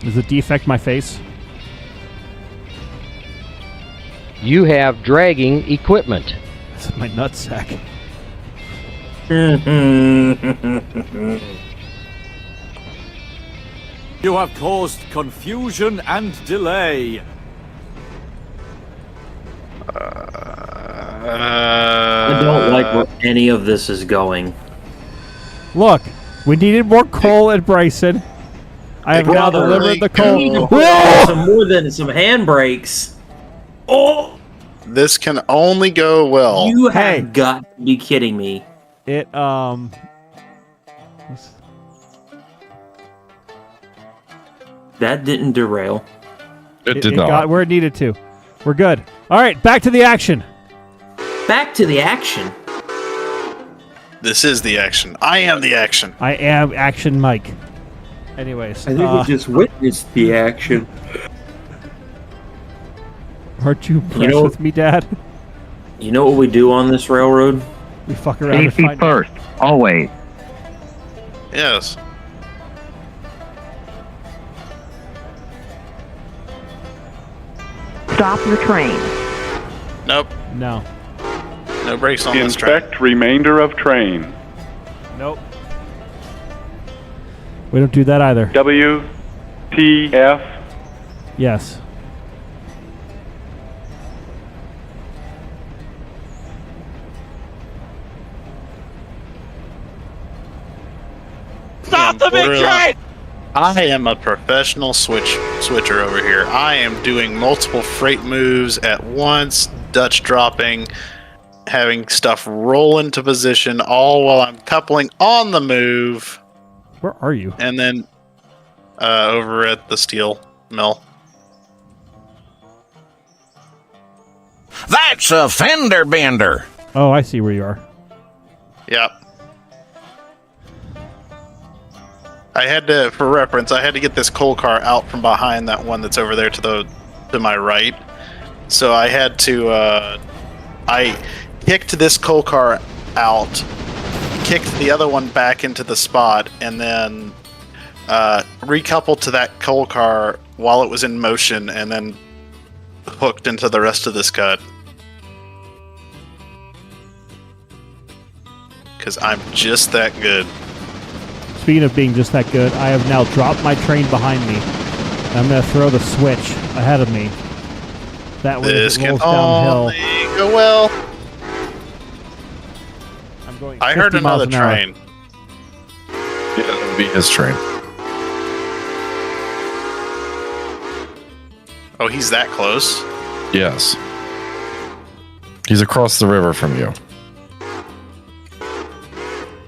Does the defect my face? You have dragging equipment. That's my nutsack. You have caused confusion and delay. I don't like where any of this is going. Look, we needed more coal at Bryson. I have now Brother, delivered the coal. Some more than some handbrakes. Oh, This can only go well. you have Hey. got to be kidding me. It That didn't derail. It did not. got where it needed to. We're good. All right, back to the action. Back to the action. This is the action. I am the action. I am Action Mike. Anyways, I think we just witnessed the action. Aren't you impressed with me, Dad? You know what we do on this railroad? We fuck around and find first, always. Yes. Stop the train. Nope. No. No brakes on this train. Inspect remainder of train. Nope. We don't do that either. WTF. Yes. Stop the big train! I am a professional switcher over here. I am doing multiple freight moves at once, Dutch dropping, having stuff roll into position, all while I'm coupling on the move. Where are you? And then over at the steel mill. That's a fender bender. Oh, I see where you are. Yep. I had to, for reference, I had to get this coal car out from behind that one that's over there to my right. So I had to, I kicked this coal car out, kicked the other one back into the spot, and then recoupled to that coal car while it was in motion, and then hooked into the rest of this cut. Because I'm just that good. Speaking of being just that good, I have now dropped my train behind me. And I'm going to throw the switch ahead of me. That way This it can rolls downhill. only go well. I'm going I heard 50 miles another an hour. train. Yeah, that would be his train. Oh, he's that close? Yes. He's across the river from you.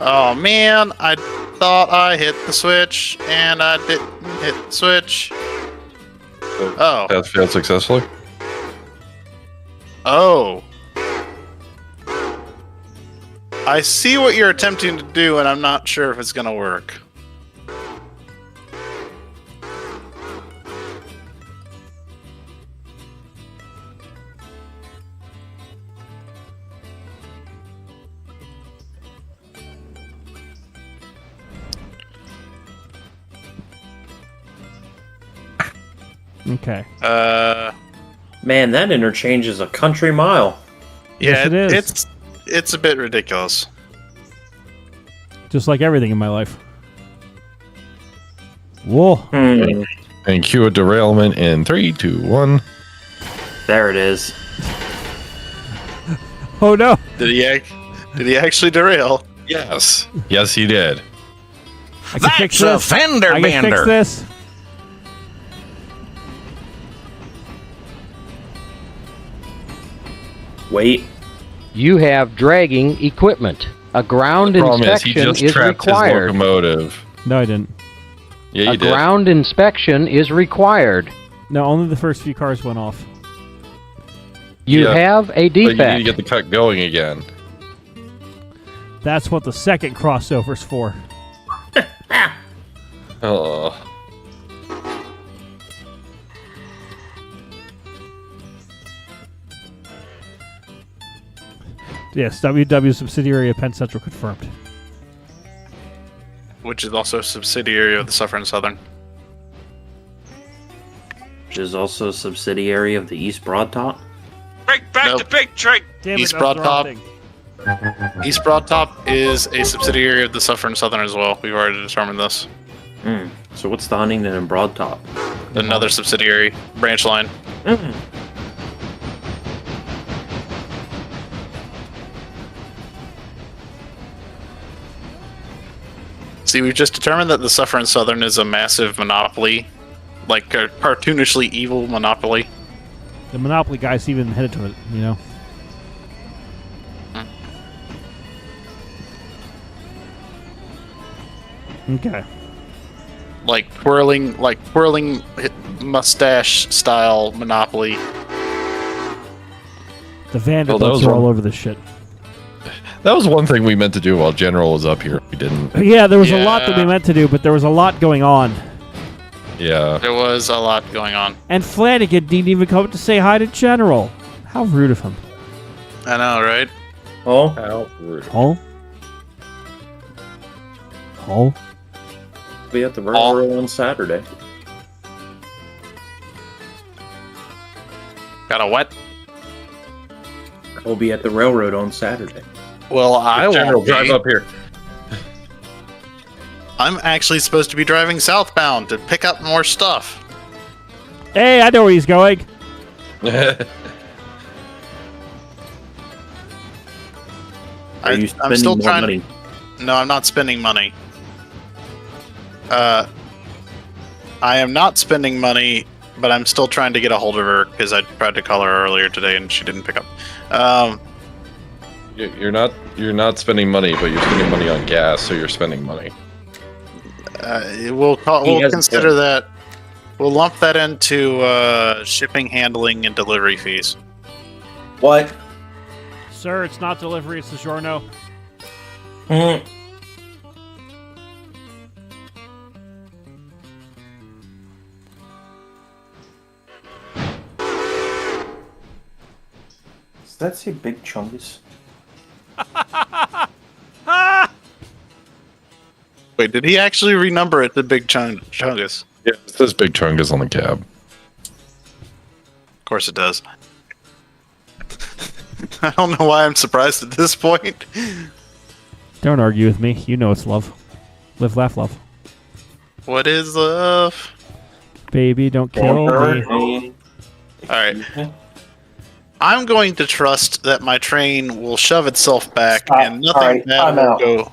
Oh man, I thought I hit the switch, and I didn't hit the switch. Oh. That failed successfully? Oh. I see what you're attempting to do, and I'm not sure if it's gonna work. Okay. Man, that interchange is a country mile. Yeah, Yes, it is. it's a bit ridiculous. Just like everything in my life. Whoa. And cue a derailment in 3, 2, 1. There it is. Oh no. Did he actually derail? Yes. Yes, he did. I can fix That's a this. fender I can fix bender. this. Wait. You have dragging equipment. A ground Problem is, he inspection just is trapped his required. locomotive. No, I didn't. Yeah, you A did. ground inspection is required. No, only the first few cars went off. You Yeah, have a But you need to defect. get the cut going again. That's what the second crossover's for. Oh. Yes, WW subsidiary of Penn Central confirmed. Which is also a subsidiary of the Suffering Southern. Which is also a subsidiary of the East Broad Top. Bring back the big train. Damn East it, that's the wrong Broad thing. East Broad Top is a subsidiary of the Suffering Southern as well. We've already determined this. So what's the Huntington and Broad Top? Another subsidiary branch line. See, we've just determined that the Suffering Southern is a massive monopoly, like a cartoonishly evil monopoly. The Monopoly guy's even headed to it, you know? Okay. Like twirling mustache style monopoly. The Vanderbilts those are all one- over this shit. That was one thing we meant to do while General was up here. We didn't. Yeah, there was a lot that we meant to do, but there was a lot going on. Yeah. There was a lot going on. And Flanagan didn't even come to say hi to General. How rude of him. I know, right? Oh? How rude. Oh? Oh? Be at the railroad on Saturday. Got a what? We'll be at the railroad on Saturday. Well, I General, won't be. drive up here. I'm actually supposed to be driving southbound to pick up more stuff. Hey, I know where he's going. Are you I'm still spending more trying. money? No, I'm not spending money. I am not spending money, but I'm still trying to get a hold of her because I tried to call her earlier today and she didn't pick up. You're not spending money, but you're spending money on gas, so you're spending money. We'll consider that. We'll lump that into shipping, handling, and delivery fees. What? Sir, it's not delivery, it's DiGiorno. Does that say Big Chungus? Wait, did he actually renumber it to Big Chungus? Yeah, it says Big Chungus on the cab. Of course it does. I don't know why I'm surprised at this point. Don't argue with me. You know it's love. Live, laugh, love. What is love? Baby, don't kill me. Alright. I'm going to trust that my train will shove itself back and nothing bad will go.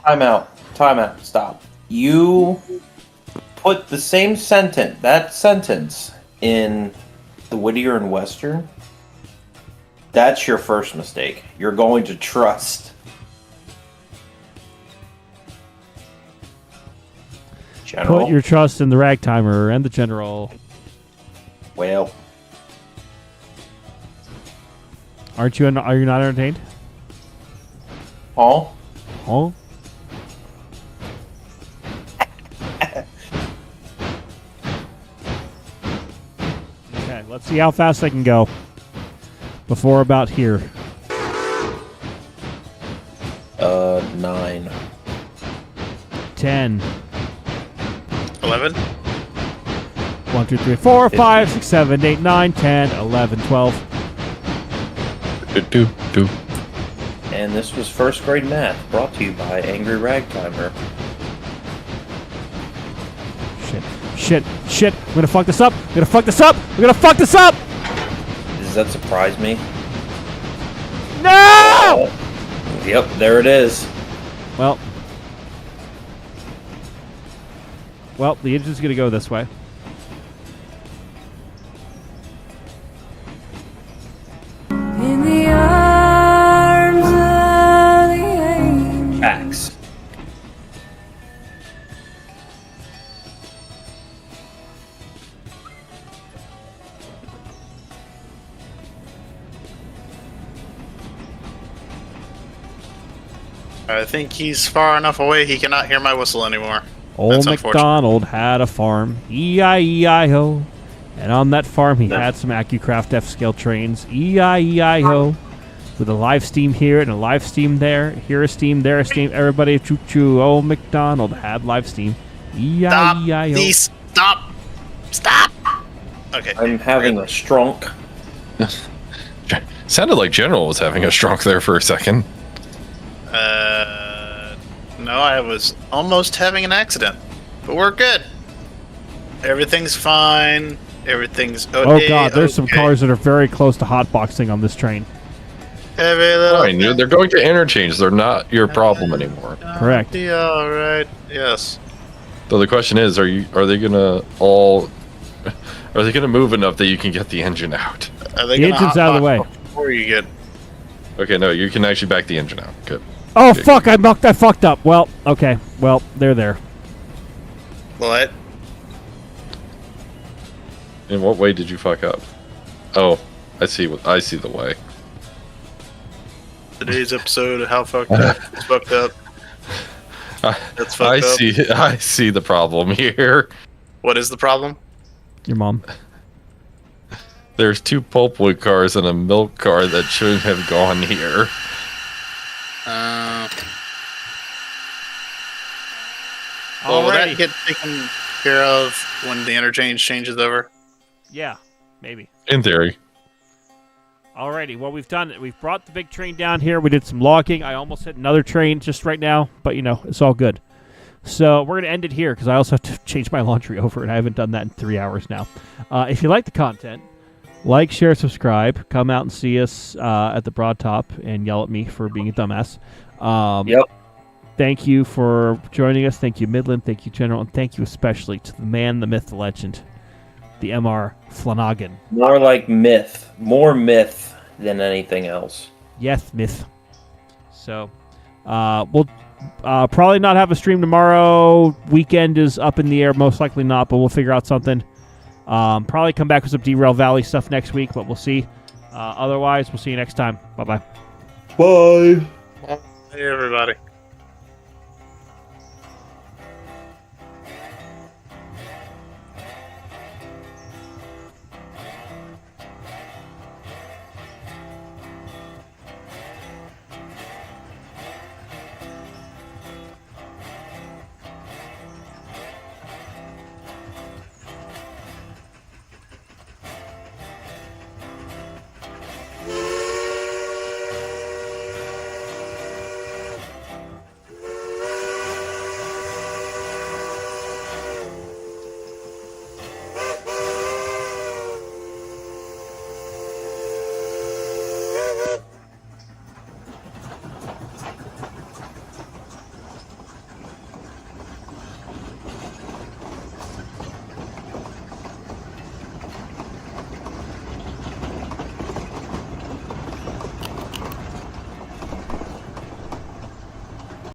Time out. Stop. You put the same sentence in the Whittier and Western. That's your first mistake. You're going to trust General. Put your trust in the ragtimer and the general. Well, are you not entertained? Paul? Oh? Okay, let's see how fast I can go. Before about here. 9. 10. 11? 1, 2, 3, 4, 5, 6, 7, 8, 9, 10, 11, 12. And this was first grade math, brought to you by Angry Ragtimer. Shit. I'm gonna fuck this up. We're gonna fuck this up! Does that surprise me? No! Yep, there it is. Well, the engine's gonna go this way. In the arms of the angel. Facts. I think he's far enough away he cannot hear my whistle anymore. Old MacDonald had a farm, E-I-E-I-O. And on that farm he had some AccuCraft F-scale trains, E-I-E-I-O. With a live steam here and a live steam there. Here a steam, there a steam, everybody choo-choo. Old MacDonald had live steam, E-I-E-I-O. Stop! Okay. I'm having a strunk. Sounded like General was having a strunk there for a second. No, I was almost having an accident. But we're good. Everything's fine. Everything's okay. Oh god, there's some cars that are very close to hotboxing on this train. Every little Fine, they're going to interchange. They're not your problem anymore. Correct. Yeah, alright. Yes. So the question is, are they gonna move enough that you can get the engine out? Are they The engine's out of the way. Before you get... Okay, no, you can actually back the engine out. Good. Oh Good. fuck, I fucked up. Well, okay. Well, they're there. What? In what way did you fuck up? Oh, I see the way. Today's episode of How Fucked Up is fucked up. That's fucked up. I see the problem here. What is the problem? Your mom. There's 2 pulpwood cars and a milk car that shouldn't have gone here. Well, will that Alrighty. get taken care of when the interchange changes over? Yeah, maybe. In theory. Alrighty, well, we've brought the big train down here. We did some logging. I almost hit another train just right now, but, it's all good. So we're going to end it here because I also have to change my laundry over, and I haven't done that in 3 hours now. If you like the content, like, share, subscribe. Come out and see us at the Broad Top and yell at me for being a dumbass. Yep. Thank you for joining us. Thank you, Midland. Thank you, General. And thank you especially to the man, the myth, the legend, the MR Flanagan. More like myth. More myth than anything else. Yes, myth. So, we'll probably not have a stream tomorrow. Weekend is up in the air. Most likely not, but we'll figure out something. Probably come back with some Derail Valley stuff next week, but we'll see. Otherwise, we'll see you next time. Bye-bye. Bye. Hey, everybody.